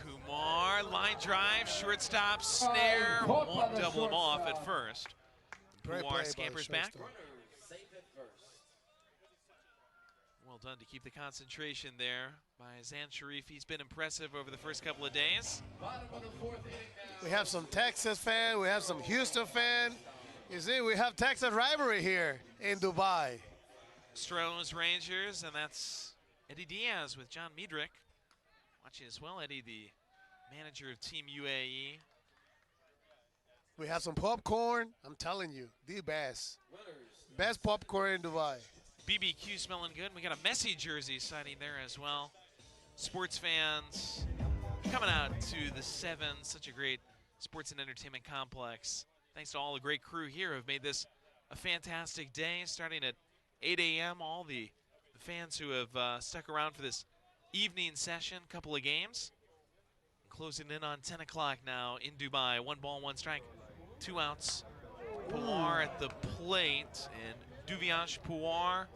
Speaker 4: Kumar, line drive, shortstop, snare, won't double him off at first. Kumar scampers back. Well done to keep the concentration there by Zan Sharif. He's been impressive over the first couple of days.
Speaker 5: We have some Texas fan, we have some Houston fan. You see, we have Texas rivalry here in Dubai.
Speaker 4: Stroh's Rangers, and that's Eddie Diaz with John Miedrich. Watching as well, Eddie, the manager of Team UAE.
Speaker 5: We have some popcorn. I'm telling you, the best. Best popcorn in Dubai.
Speaker 4: BBQ smelling good. We got a Messi jersey sighting there as well. Sports fans coming out to the 7, such a great sports and entertainment complex. Thanks to all the great crew here who have made this a fantastic day, starting at 8 a.m. All the fans who have stuck around for this evening session, couple of games. Closing in on 10 o'clock now in Dubai. 1 ball, 1 strike, 2 outs. Pawar at the plate, and Duviansh Pawar,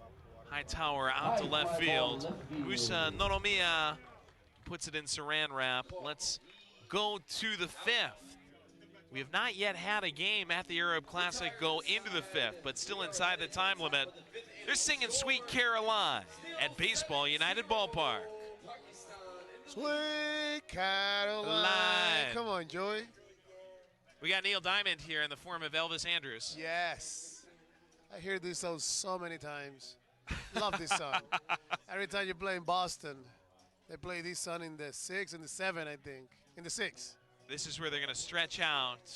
Speaker 4: high tower out to left field. Musa Noromia puts it in saran wrap. Let's go to the 5th. We have not yet had a game at the Arab Classic go into the 5th, but still inside the time limit. They're singing Sweet Caroline at Baseball United Ballpark.
Speaker 5: Sweet Caroline. Come on, Joey.
Speaker 4: We got Neil Diamond here in the form of Elvis Andrews.
Speaker 5: Yes. I hear this song so many times. Love this song. Every time you play in Boston, they play this song in the 6 and the 7, I think. In the 6.
Speaker 4: This is where they're going to stretch out.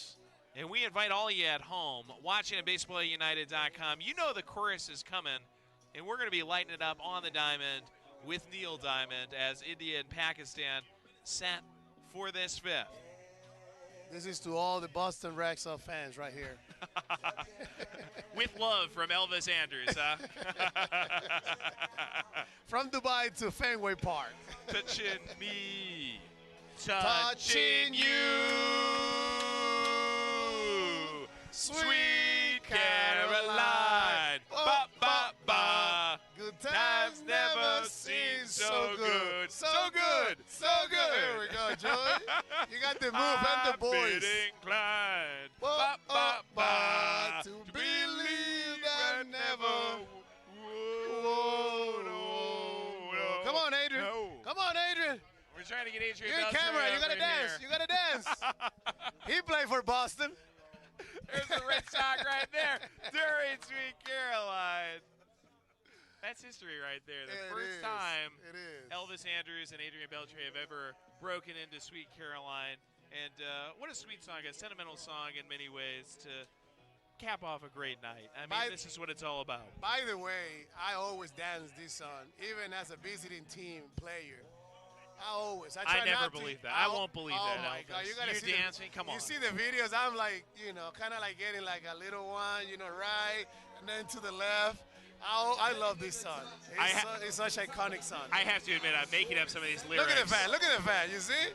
Speaker 4: And we invite all of you at home watching at BaseballUnited.com. You know the chorus is coming, and we're going to be lighting it up on the diamond with Neil Diamond as India and Pakistan set for this 5th.
Speaker 5: This is to all the Boston Red Sox fans right here.
Speaker 4: With love from Elvis Andrews, huh?
Speaker 5: From Dubai to Fenway Park.
Speaker 4: Touching me, touching you, sweet Caroline. Ba, ba, ba.
Speaker 5: Good times never seem so good. So good. So good. There we go, Joey. You got the move and the boys.
Speaker 4: I've been inclined,
Speaker 5: Ba,
Speaker 4: ba, ba,
Speaker 5: to believe that never. Whoa. Come on, Adrian.
Speaker 4: No.
Speaker 5: Come on, Adrian.
Speaker 4: We're trying to get Adrian
Speaker 5: You're in
Speaker 4: Beltre
Speaker 5: camera. You
Speaker 4: over
Speaker 5: gotta dance.
Speaker 4: here.
Speaker 5: You gotta dance. He played for Boston.
Speaker 4: There's the Red Sox right there during Sweet Caroline. That's history right there. The first time Elvis Andrews and Adrian Beltre have ever broken into Sweet Caroline. And what a sweet song, a sentimental song in many ways to cap off a great night. I mean, this is what it's all about.
Speaker 5: By the way, I always dance this song, even as a visiting team player. I
Speaker 4: never believe that. I won't believe that,
Speaker 5: Oh, my
Speaker 4: Elvis.
Speaker 5: God. You gotta see
Speaker 4: dancing? Come on.
Speaker 5: You see the videos, I'm like, kind of like getting like a little one, right, and then to the left. I love this song. It's such an iconic song.
Speaker 4: I have to admit, I'm making up some of these lyrics.
Speaker 5: Look at the fan. Look at the fan. You see?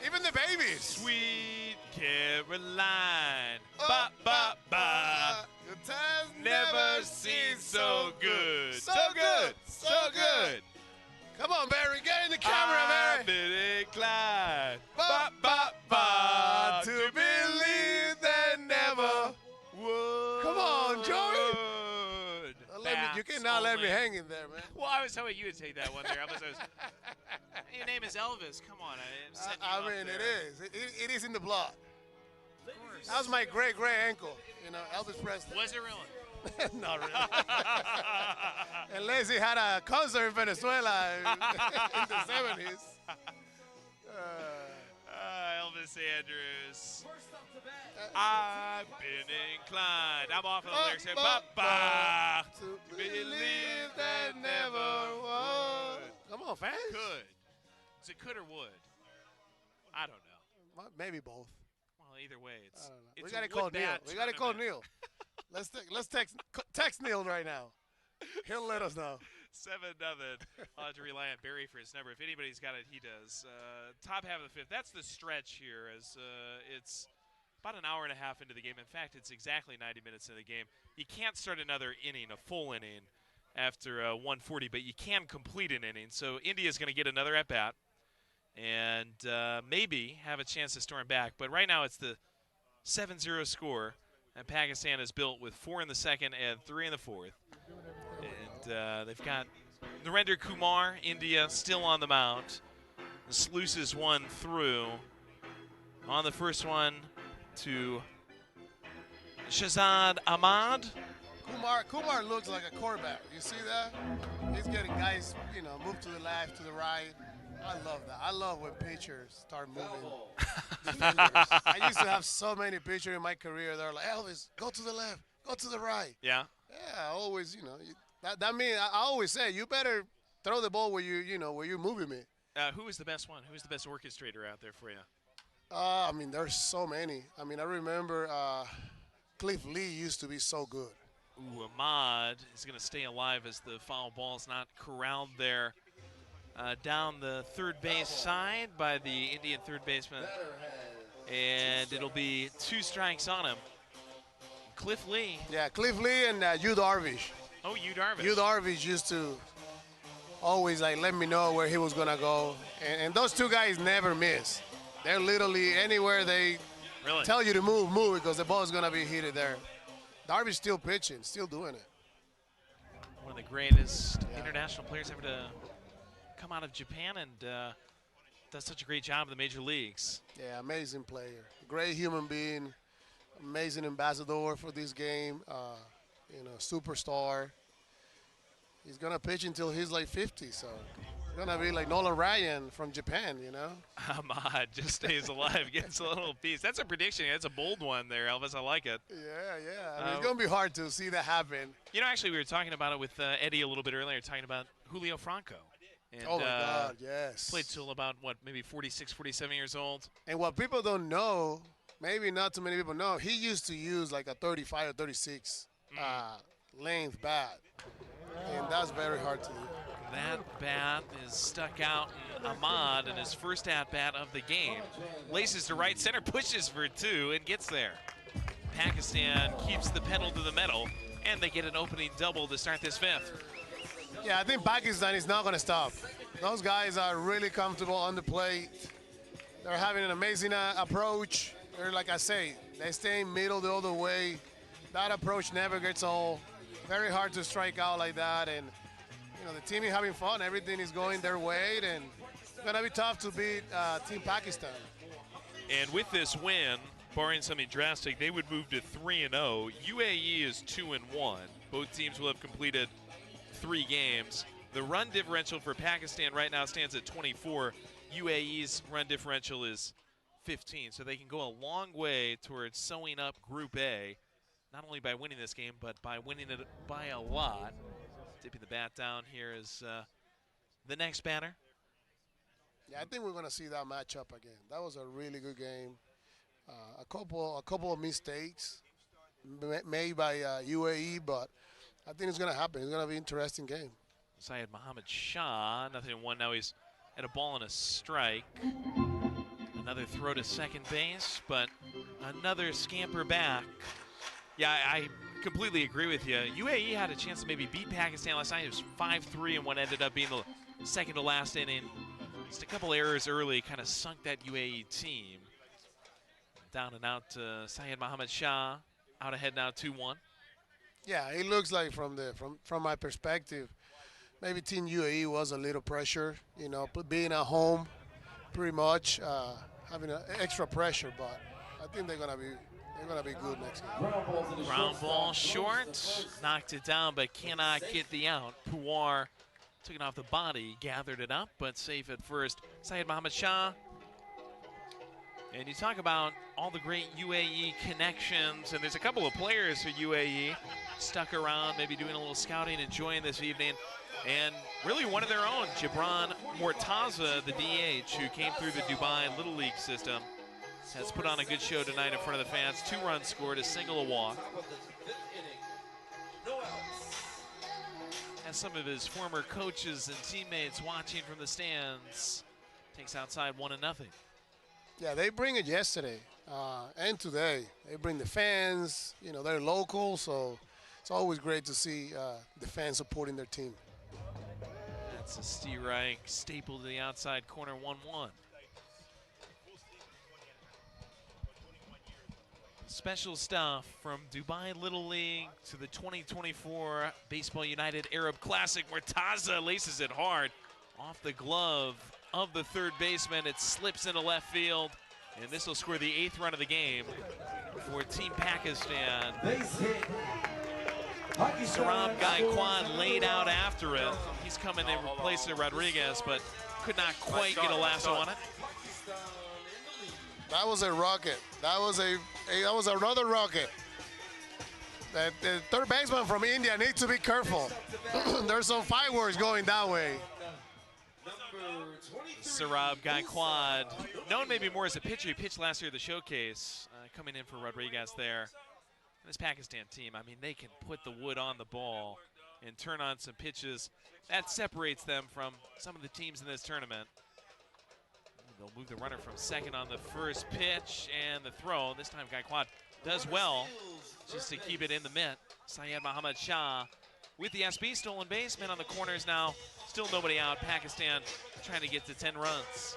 Speaker 5: Even the babies.
Speaker 4: Sweet Caroline. Ba, ba, ba.
Speaker 5: Good times
Speaker 4: Never seemed so good.
Speaker 5: So good. So good. Come on, Barry. Get in the camera,
Speaker 4: I've
Speaker 5: Barry.
Speaker 4: been inclined.
Speaker 5: Ba, ba, ba. To believe that never. Come on, Joey. You cannot let me hang in there, man.
Speaker 4: Well, I was hoping you would take that one there. Your name is Elvis. Come on.
Speaker 5: I mean, it is. It is in the blood. That was my great uncle, Elvis Presley.
Speaker 4: Was it really?
Speaker 5: Not really. Unless he had a concert in Venezuela in the 70s.
Speaker 4: Elvis Andrews. I've been inclined. I'm off of the lyrics here. Ba-ba.
Speaker 5: To believe that never was. Come on, fans.
Speaker 4: Could. Is it could or would? I don't know.
Speaker 5: Well, maybe both.
Speaker 4: Well, either way, it's.
Speaker 5: I don't know.
Speaker 4: It's
Speaker 5: We
Speaker 4: a
Speaker 5: gotta call Neil.
Speaker 4: wood-bat
Speaker 5: We gotta call
Speaker 4: tournament.
Speaker 5: Neil. Let's text Neil right now. He'll let us know.
Speaker 4: 7-0. I'll have to rely on Barry for his number. If anybody's got it, he does. Top half of the fifth. That's the stretch here. As it's about an hour and a half into the game. In fact, it's exactly 90 minutes into the game. You can't start another inning, a full inning, after 140, but you can complete an inning. So India's going to get another at bat and maybe have a chance to storm back. But right now it's the 7-0 score, and Pakistan is built with 4 in the second and 3 in the fourth. And they've got Narendra Kumar, India, still on the mound. The sluices one through. On the first one to Shahzad Ahmad.
Speaker 5: Kumar looks like a quarterback. You see that? He's getting guys, move to the left, to the right. I love that. I love when pitchers start moving defenders. I used to have so many pitchers in my career. They're like, Elvis, go to the left, go to the right.
Speaker 4: Yeah.
Speaker 5: Yeah, always, that means I always say you better throw the ball where where you're moving me.
Speaker 4: Who is the best one? Who's the best orchestrator out there for you?
Speaker 5: There's so many. I remember Cliff Lee used to be so good.
Speaker 4: Ooh, Ahmad is going to stay alive as the foul ball is not corralled there down the third base side by the Indian third baseman. And it'll be 2 strikes on him. Cliff Lee.
Speaker 5: Yeah, Cliff Lee and Yu Darvish.
Speaker 4: Oh, Yu Darvish.
Speaker 5: Yu Darvish used to always let me know where he was going to go. And those two guys never miss. They're literally anywhere they tell you to move because the ball is going to be hit there. Darvish still pitching, still doing it.
Speaker 4: One of the greatest international players ever to come out of Japan and does such a great job in the major leagues.
Speaker 5: Yeah, amazing player. Great human being, amazing ambassador for this game, superstar. He's going to pitch until he's like 50, so he's going to be like Nolan Ryan from Japan,
Speaker 4: Ahmad just stays alive, gets a little piece. That's a prediction. That's a bold one there, Elvis. I like it.
Speaker 5: Yeah. It's going to be hard to see that happen.
Speaker 4: Actually, we were talking about it with Eddie a little bit earlier, talking about Julio Franco. And,
Speaker 5: oh, my God, yes.
Speaker 4: Played till about, maybe 46, 47 years old.
Speaker 5: And what people don't know, maybe not too many people know, he used to use like a 35 or 36 length bat. And that's very hard to do.
Speaker 4: That bat is stuck out, and Ahmad in his first at-bat of the game laces to right center, pushes for 2, and gets there. Pakistan keeps the pedal to the metal, and they get an opening double to start this fifth.
Speaker 5: Yeah, I think Pakistan is not going to stop. Those guys are really comfortable on the plate. They're having an amazing approach. They're, like I say, they stay in middle the other way. That approach never gets old. Very hard to strike out like that, and the team is having fun. Everything is going their way, and it's gonna be tough to beat Team Pakistan.
Speaker 4: And with this win, barring something drastic, they would move to 3-0. UAE is 2-1. Both teams will have completed 3 games. The run differential for Pakistan right now stands at 24. UAE's run differential is 15, so they can go a long way towards sewing up Group A. Not only by winning this game, but by winning it by a lot. Dipping the bat down here is the next batter.
Speaker 5: Yeah, I think we're going to see that matchup again. That was a really good game. A couple of mistakes made by UAE, but I think it's going to happen. It's going to be an interesting game.
Speaker 4: Syed Mohammed Shah, 0-1 now. He's at a ball and a strike. Another throw to second base, but another scamper back. Yeah, I completely agree with you. UAE had a chance to maybe beat Pakistan last night. It was 5-3 in what ended up being the second to last inning. Just a couple errors early kind of sunk that UAE team. Down and out to Syed Mohammed Shah. Out ahead now 2-1.
Speaker 5: Yeah, it looks like from my perspective, maybe Team UAE was a little pressure, being at home, pretty much having extra pressure. But I think they're gonna They're gonna be good next game.
Speaker 4: Ground ball short, knocked it down, but cannot get the out. Puar took it off the body, gathered it up, but safe at first. Syed Mohammad Shah. And you talk about all the great UAE connections, and there's a couple of players for UAE stuck around, maybe doing a little scouting, enjoying this evening. And really one of their own, Gibran Mortaza, the DH, who came through the Dubai Little League system, has put on a good show tonight in front of the fans. 2 runs scored, a single, a walk. Has some of his former coaches and teammates watching from the stands. Takes outside 1-0.
Speaker 5: Yeah, they bring it yesterday and today. They bring the fans. You know, they're local, so it's always great to see the fans supporting their team.
Speaker 4: That's a Steerreich stapled to the outside corner, 1-1. Special stuff from Dubai Little League to the 2024 Baseball United Arab Classic. Mortaza laces it hard off the glove of the third baseman. It slips into left field, and this will score the 8th run of the game for Team Pakistan. Sarab Gaikwad laid out after it. He's coming in replace of Rodriguez, but could not quite get a lasso on it.
Speaker 5: That was a rocket. That was another rocket. The third baseman from India needs to be careful. There's some fireworks going that way.
Speaker 4: Sarab Gaikwad, known maybe more as a pitcher, he pitched last year at the showcase, coming in for Rodriguez there. And this Pakistan team, I mean, they can put the wood on the ball and turn on some pitches. That separates them from some of the teams in this tournament. They'll move the runner from second on the first pitch and the throw. This time Gaikwad does well just to keep it in the mitt. Syed Mohammad Shah with the SB stolen base. Man on the corners now. Still nobody out. Pakistan trying to get to 10 runs.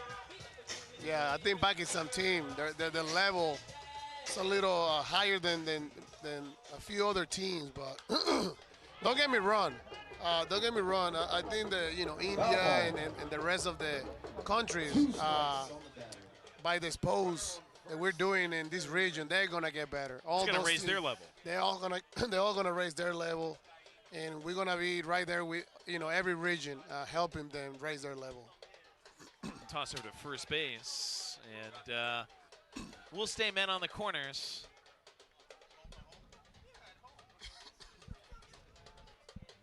Speaker 5: Yeah, I think Pakistan team, their level is a little higher than a few other teams, but don't get me wrong. I think that, you know, India and the rest of the countries, by the exposure that we're doing in this region, they're gonna get better.
Speaker 4: It's gonna raise their level.
Speaker 5: They're all gonna raise their level, and we're gonna be right there with, you know, every region helping them raise their level.
Speaker 4: Toss over to first base, and we'll stay men on the corners.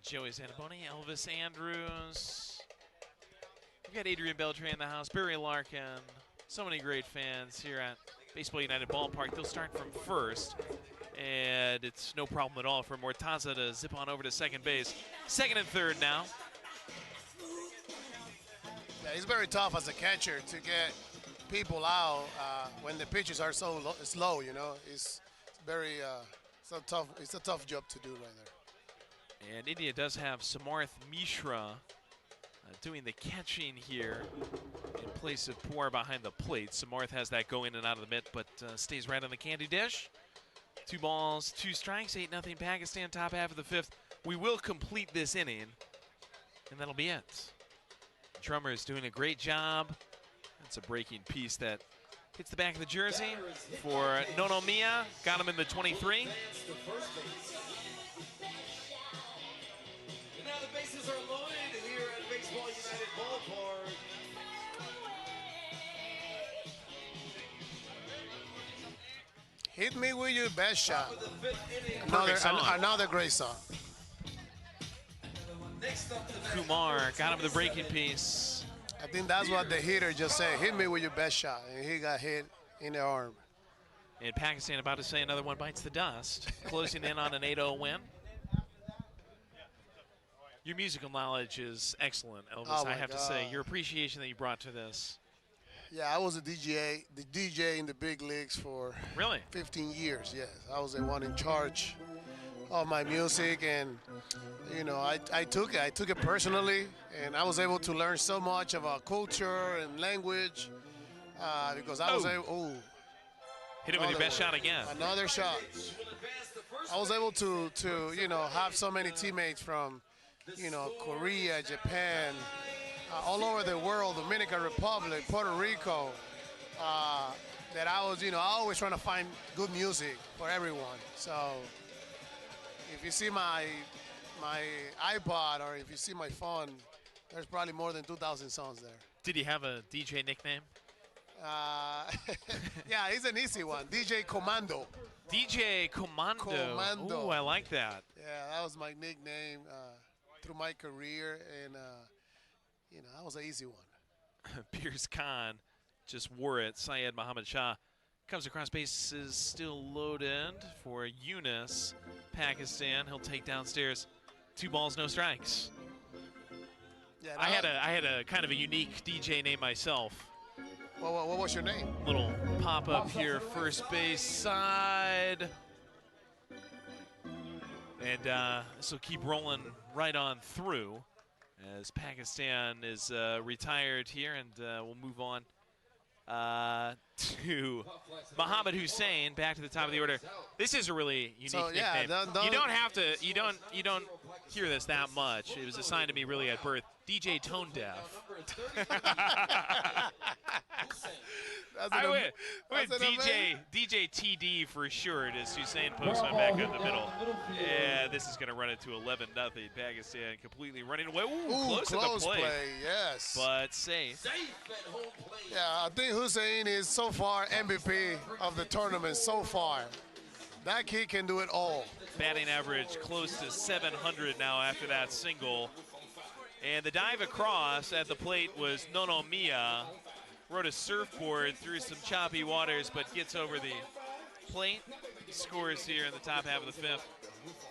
Speaker 4: Joey Zanaboni, Elvis Andrews. We've got Adrian Beltre in the house, Barry Larkin. So many great fans here at Baseball United Ballpark. They'll start from first, and it's no problem at all for Mortaza to zip on over to second base. Second and third now.
Speaker 5: Yeah, it's very tough as a catcher to get people out when the pitches are so slow. You know, it's very it's a tough job to do right there.
Speaker 4: And India does have Samarth Mishra doing the catching here in place of Puar behind the plate. Samarth has that go in and out of the mitt, but stays right on the candy dish. 2 balls, 2 strikes, 8-0 Pakistan, top half of the 5th. We will complete this inning, and that'll be it. Drummer is doing a great job. That's a breaking piece that hits the back of the jersey for Nono Mia. Got him in the 23.
Speaker 7: Bases are loaded here at Baseball United Ballpark.
Speaker 5: Hit me with your best shot. Another great song.
Speaker 4: Kumar got him the breaking piece.
Speaker 5: I think that's what the hitter just said. Hit me with your best shot, and he got hit in the arm.
Speaker 4: And Pakistan about to say another one bites the dust, closing in on an 8-0 win. Your musical knowledge is excellent, Elvis.
Speaker 5: Oh
Speaker 4: I have to say,
Speaker 5: God.
Speaker 4: your appreciation that you brought to this.
Speaker 5: Yeah, I was the DJ in the big leagues for
Speaker 4: Really?
Speaker 5: 15 years. Yes, I was the one in charge of my music, and you know, I took it personally, and I was able to learn so much about culture and language because I was able. Oh,
Speaker 4: hit it with your best shot again.
Speaker 5: Another shot. I was able to you know, have so many teammates from, you know, Korea, Japan, all over the world, Dominican Republic, Puerto Rico, that I was, I always trying to find good music for everyone. So if you see my iPod or if you see my phone, there's probably more than 2,000 songs there.
Speaker 4: Did you have a DJ nickname?
Speaker 5: Yeah, it's an easy one. DJ Commando.
Speaker 4: DJ Commando.
Speaker 5: Commando.
Speaker 4: Ooh, I like that.
Speaker 5: Yeah, that was my nickname through my career, and that was an easy one.
Speaker 4: Pierce Khan just wore it. Syed Muhammad Shah comes across bases, still loaded for Yunus, Pakistan. He'll take downstairs. 2 balls, no strikes.
Speaker 5: Yeah,
Speaker 4: I had a kind of a unique DJ name myself.
Speaker 5: What was your name?
Speaker 4: Little pop up here, first base side. And this will keep rolling right on through as Pakistan is retired here, and we'll move on to Muhammad Hussein, back to the top of the order. This is a really unique nickname. You don't have to. You don't hear this that much. It was assigned to me really at birth. DJ Tone Deaf. I went DJ TD for short as Hussein pokes one back up the middle. Yeah, this is going to run into 11-0. Pakistan completely running away. Ooh, close at the plate.
Speaker 5: Play, yes.
Speaker 4: But safe.
Speaker 5: Yeah, I think Hussein is so far MVP of the tournament so far. That kid can do it all.
Speaker 4: Batting average close to 700 now after that single. And the dive across at the plate was Nonomiya. Rode a surfboard through some choppy waters, but gets over the plate. Scores here in the top half of the 5th.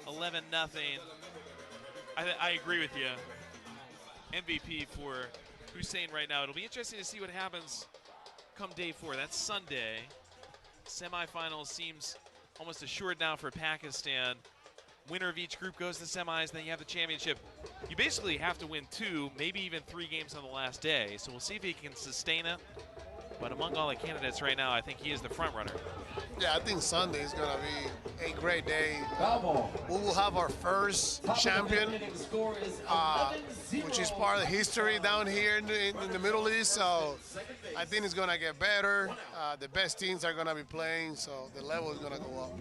Speaker 4: 11-0. I agree with you. MVP for Hussein right now. It'll be interesting to see what happens come day 4. That's Sunday. Semifinals seems almost assured now for Pakistan. Winner of each group goes to the semis, then you have the championship. You basically have to win 2, maybe even 3 games on the last day. So we'll see if he can sustain it. But among all the candidates right now, I think he is the front runner.
Speaker 5: Yeah, I think Sunday is going to be a great day. We will have our first champion, which is part of the history down here in the Middle East. So I think it's going to get better. The best teams are going to be playing, so the level is going to go up.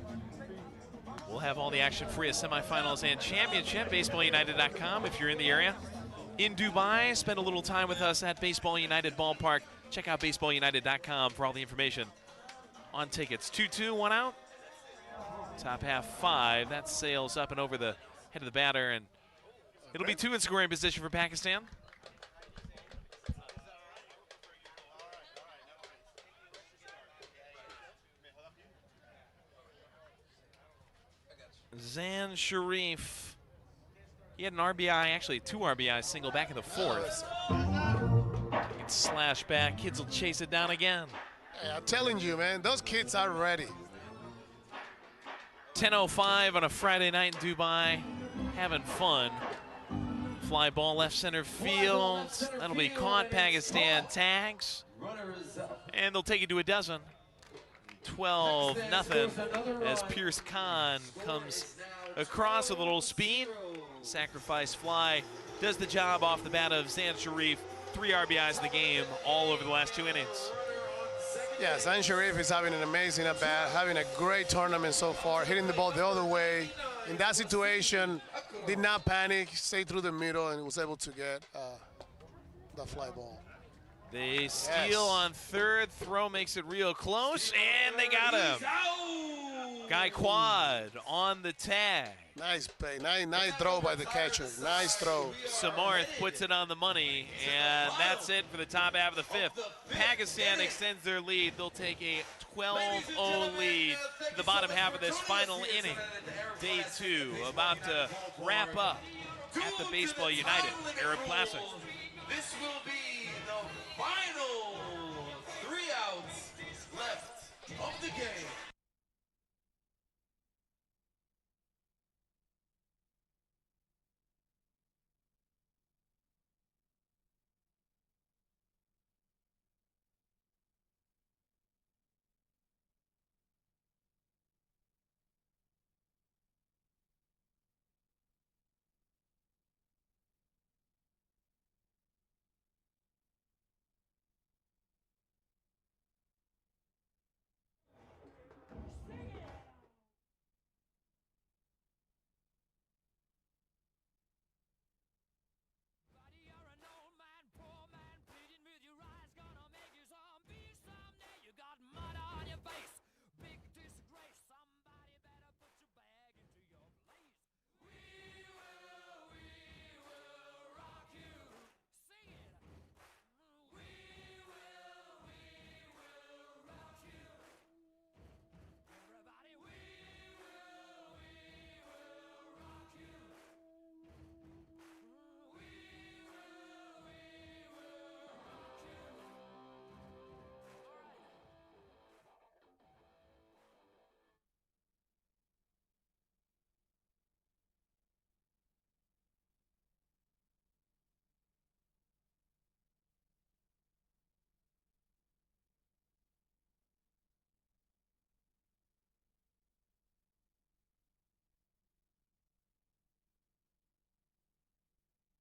Speaker 4: We'll have all the action for you, semifinals and championship. BaseballUnited.com if you're in the area. In Dubai, spend a little time with us at Baseball United Ballpark. Check out BaseballUnited.com for all the information on tickets. 2-2, 1 out. Top half 5. That sails up and over the head of the batter, and it'll be 2 in scoring position for Pakistan. Zan Sharif. He had an RBI, actually 2 RBIs, single back in the 4th. He can slash back. Kids will chase it down again.
Speaker 5: Hey, I'm telling you, man, those kids are ready.
Speaker 4: 10:05 on a Friday night in Dubai. Having fun. Fly ball left center field. That'll be caught. Pakistan tags. And they'll take it to a dozen. 12-0 as Pierce Khan comes across with a little speed. Sacrifice fly does the job off the bat of Zan Sharif. 3 RBIs in the game all over the last 2 innings.
Speaker 5: Yeah, Zan Sharif is having an amazing at-bat, having a great tournament so far, hitting the ball the other way. In that situation, did not panic, stayed through the middle, and was able to get the fly ball.
Speaker 4: They steal on 3rd. Throw makes it real close, and they got him. Guy Quad on the tag.
Speaker 5: Nice play. Nice throw by the catcher. Nice throw.
Speaker 4: Samarth puts it on the money, and that's it for the top half of the 5th. Pakistan extends their lead. They'll take a 12-0 lead to the bottom half of this final inning. Day 2 about to wrap up at the Baseball United Arab Classic.
Speaker 7: This will be the final 3 outs left of the game.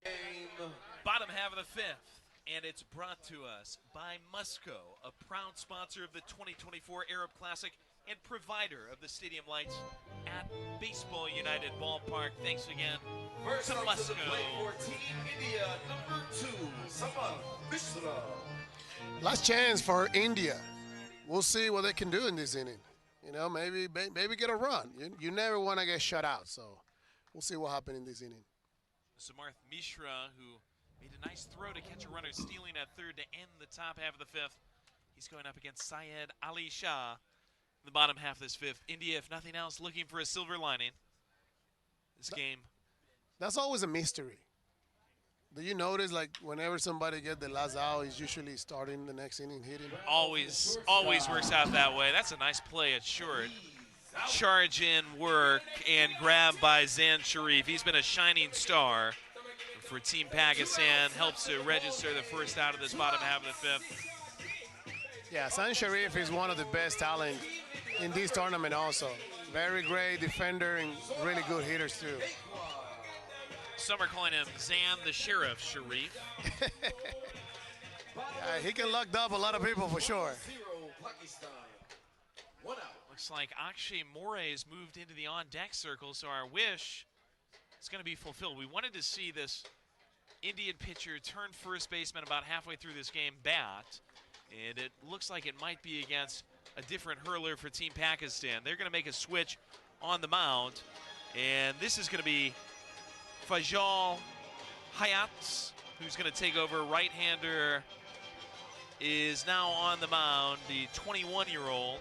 Speaker 6: Game.
Speaker 4: Bottom half of the fifth, and it's brought to us by Musco, a proud sponsor of the 2024 Arab Classic and provider of the stadium lights at Baseball United Ballpark. Thanks again
Speaker 6: First
Speaker 4: to
Speaker 6: up to
Speaker 4: Musco.
Speaker 6: the plate for Team India, number 2, Saman Mishra.
Speaker 5: Last chance for India. We'll see what they can do in this inning. You know, maybe get a run. You never want to get shut out, so we'll see what happens in this inning.
Speaker 4: Samarth Mishra, who made a nice throw to catch a runner stealing at third to end the top half of the fifth. He's going up against Syed Ali Shah in the bottom half of this fifth. India, if nothing else, looking for a silver lining. This game.
Speaker 5: That's always a mystery. Do you notice, like, whenever somebody gets the last out, he's usually starting the next inning hitting?
Speaker 4: Always works out that way. That's a nice play at short. Charge in work and grab by Zan Sharif. He's been a shining star for Team Pakistan. Helps to register the first out of this bottom half of the fifth.
Speaker 5: Yeah, Zan Sharif is one of the best talent in this tournament also. Very great defender and really good hitters too.
Speaker 4: Some are calling him Zan the Sheriff Sharif.
Speaker 5: Yeah, he can lock up a lot of people for sure.
Speaker 6: 0 Pakistan. 1 out.
Speaker 4: Looks like Akshay More has moved into the on-deck circle, so our wish is going to be fulfilled. We wanted to see this Indian pitcher turn first baseman about halfway through this game bat, and it looks like it might be against a different hurler for Team Pakistan. They're going to make a switch on the mound, and this is going to be Fajal Hayat, who's going to take over. Right-hander is now on the mound. The 21-year-old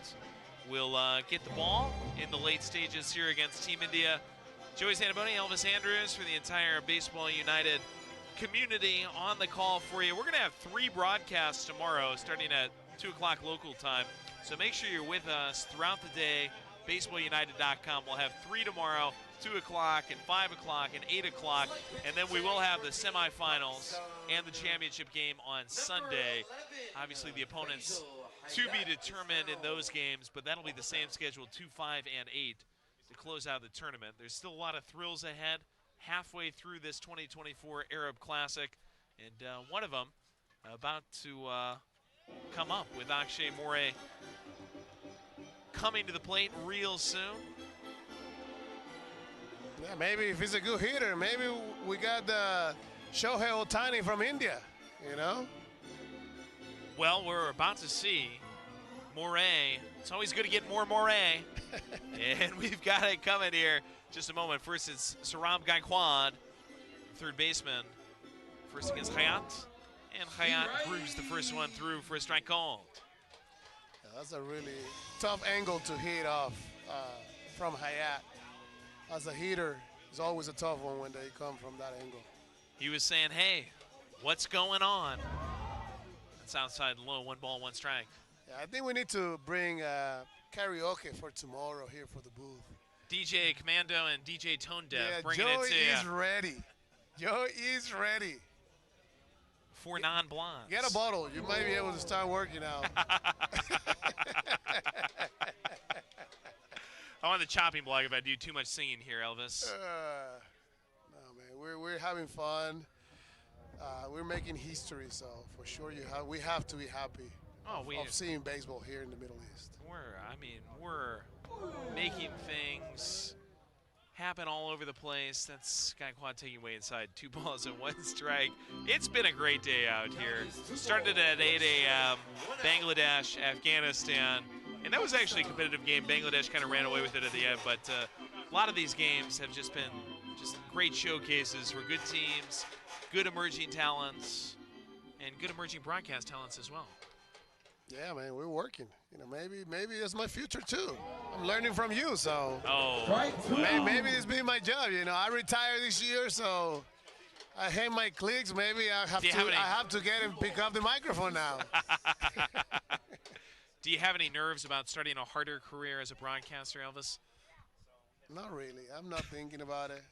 Speaker 4: will get the ball in the late stages here against Team India. Joey Zanaboni, Elvis Andrews for the entire Baseball United community on the call for you. We're going to have 3 broadcasts tomorrow starting at 2 o'clock local time. So make sure you're with us throughout the day. BaseballUnited.com. We'll have 3 tomorrow, 2 o'clock and 5 o'clock and 8 o'clock. And then we will have the semifinals and the championship game on Sunday. Obviously the opponents to be determined in those games, but that'll be the same schedule, 2, 5, and 8 to close out the tournament. There's still a lot of thrills ahead halfway through this 2024 Arab Classic, and one of them about to come up with Akshay More coming to the plate real soon.
Speaker 5: Yeah, maybe if he's a good hitter, maybe we got the Shohei Ohtani from India, you know?
Speaker 4: Well, we're about to see Morey. It's always good to get more Morey. And we've got it coming here. Just a moment. First, it's Saram Gaikwad, third baseman. First against Hayat. And Hayat grooves the first one through for a strike called.
Speaker 5: Yeah, that's a really tough angle to hit off from Hayat. As a hitter, it's always a tough one when they come from that angle.
Speaker 4: He was saying, hey, what's going on? That's outside low, 1 ball, 1 strike.
Speaker 5: Yeah, I think we need to bring karaoke for tomorrow here for the booth.
Speaker 4: DJ Commando and DJ Tone Deaf
Speaker 5: Yeah,
Speaker 4: bringing
Speaker 5: Joey
Speaker 4: it to
Speaker 5: is
Speaker 4: you.
Speaker 5: ready. Joey is ready.
Speaker 4: For non-blondes.
Speaker 5: Get a bottle. You might be able to start working out.
Speaker 4: I'm on the chopping block if I do too much singing here, Elvis.
Speaker 5: No, man, we're having fun. We're making history, so for sure we have to be happy of seeing baseball here in the Middle East.
Speaker 4: We're making things happen all over the place. That's Gaikwad taking away inside, 2 balls and 1 strike. It's been a great day out here. Started at 8 a.m., Bangladesh, Afghanistan. And that was actually a competitive game. Bangladesh kind of ran away with it at the end, but a lot of these games have just been great showcases for good teams, good emerging talents, and good emerging broadcast talents as well.
Speaker 5: Yeah, man, we're working. You know, maybe that's my future too. I'm learning from you, so maybe this be my job. You know, I retire this year, so I hate my clicks. Maybe I have to get and pick up the microphone now.
Speaker 4: Do you have any nerves about starting a harder career as a broadcaster, Elvis?
Speaker 5: Not really. I'm not thinking about it.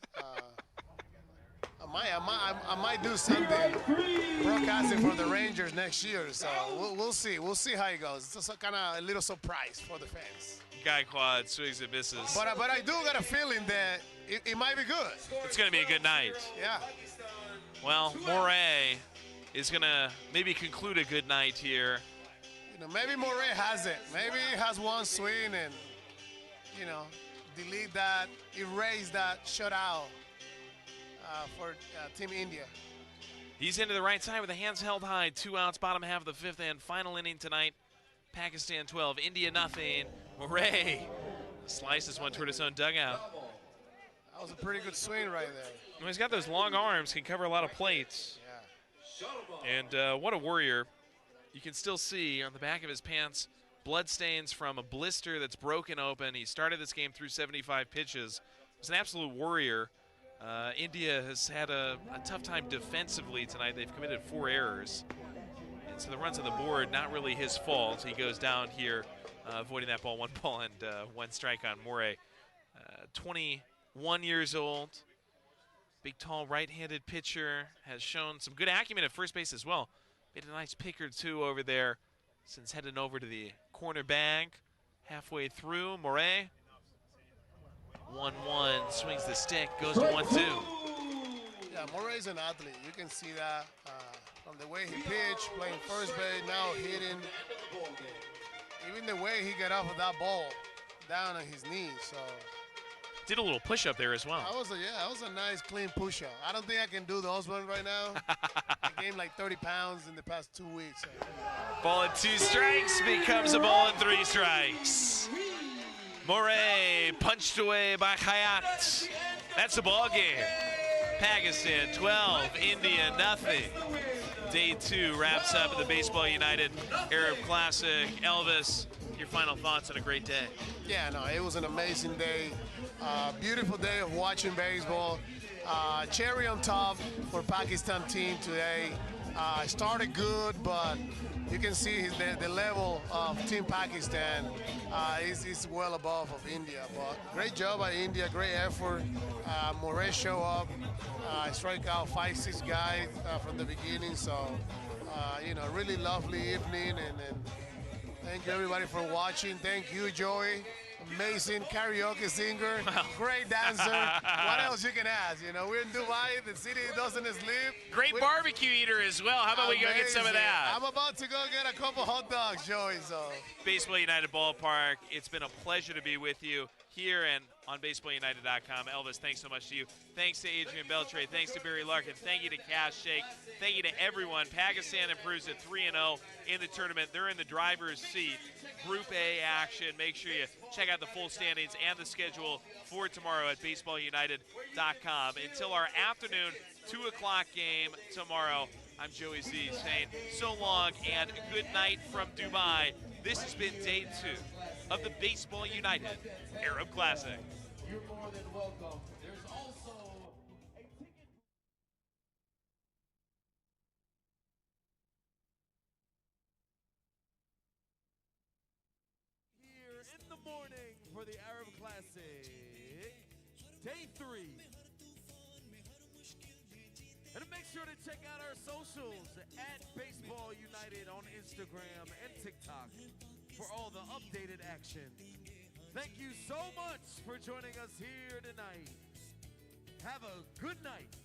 Speaker 5: I might do something broadcasting for the Rangers next year. So we'll see. We'll see how it goes. It's just kind of a little surprise for the fans.
Speaker 4: Gaikwad swings and misses.
Speaker 5: But I do got a feeling that it might be good.
Speaker 4: It's going to be a good night.
Speaker 5: Yeah.
Speaker 4: Well, Moray is going to maybe conclude a good night here.
Speaker 5: You know, maybe Moray has it. Maybe he has one swing and, you know, delete that, erase that shutout for Team India.
Speaker 4: He's into the right side with the hands held high. 2 outs, bottom half of the 5th and final inning tonight. Pakistan 12, India nothing. Moray slices one toward his own dugout.
Speaker 5: That was a pretty good swing right there.
Speaker 4: Well, he's got those long arms, can cover a lot of plates.
Speaker 5: Yeah.
Speaker 4: And what a warrior. You can still see on the back of his pants blood stains from a blister that's broken open. He started this game through 75 pitches. He's an absolute warrior. India has had a tough time defensively tonight. They've committed 4 errors. And so the runs on the board, not really his fault. He goes down here, avoiding that ball, 1 ball and 1 strike on Moray. 21 years old. Big, tall, right-handed pitcher. Has shown some good acumen at first base as well. Made a nice pick or two over there since heading over to the corner bag. Halfway through, Moray. 1-1, swings the stick, goes to 1-2.
Speaker 5: Yeah, Moray's an athlete. You can see that from the way he pitched, playing first base, now hitting. Even the way he got off of that ball down on his knees. So
Speaker 4: did a little push up there as well.
Speaker 5: that was a nice clean push up. I don't think I can do those ones right now. I gained like 30 pounds in the past 2 weeks. So.
Speaker 4: Ball and 2 strikes becomes a ball and 3 strikes. Moray punched away by Hayat. That's the ball game. Pakistan 12, India nothing. Day 2 wraps up at the Baseball United Arab Classic. Elvis, your final thoughts on a great day.
Speaker 5: Yeah, no, it was an amazing day. Beautiful day of watching baseball. Cherry on top for Pakistan team today. Started good, but you can see the level of Team Pakistan is well above of India. But great job by India, great effort. Moray show up, strike out 5-6 guys from the beginning. So, you know, really lovely evening, and thank you everybody for watching. Thank you, Joey. Amazing karaoke singer, great dancer. What else you can ask? You know, we're in Dubai, the city doesn't sleep.
Speaker 4: Great barbecue eater as well. How about we go get some of that?
Speaker 5: I'm about to go get a couple hot dogs, Joey. So
Speaker 4: Baseball United Ballpark, it's been a pleasure to be with you here and on BaseballUnited.com. Elvis, thanks so much to you. Thanks to Adrian Beltre. Thanks to Barry Larkin. Thank you to Cash Shake. Thank you to everyone. Pakistan improves at 3-0 in the tournament. They're in the driver's seat. Group A action. Make sure you check out the full standings and the schedule for tomorrow at BaseballUnited.com. Until our afternoon 2 o'clock game tomorrow, I'm Joey Z saying so long and good night from Dubai. This has been day 2 of the Baseball United Arab Classic.
Speaker 7: You're more than welcome. There's also a ticket. Here in the morning for the Arab Classic, day 3. And make sure to check out our socials at Baseball United on Instagram and TikTok for all the updated action. Thank you so much for joining us here tonight. Have a good night.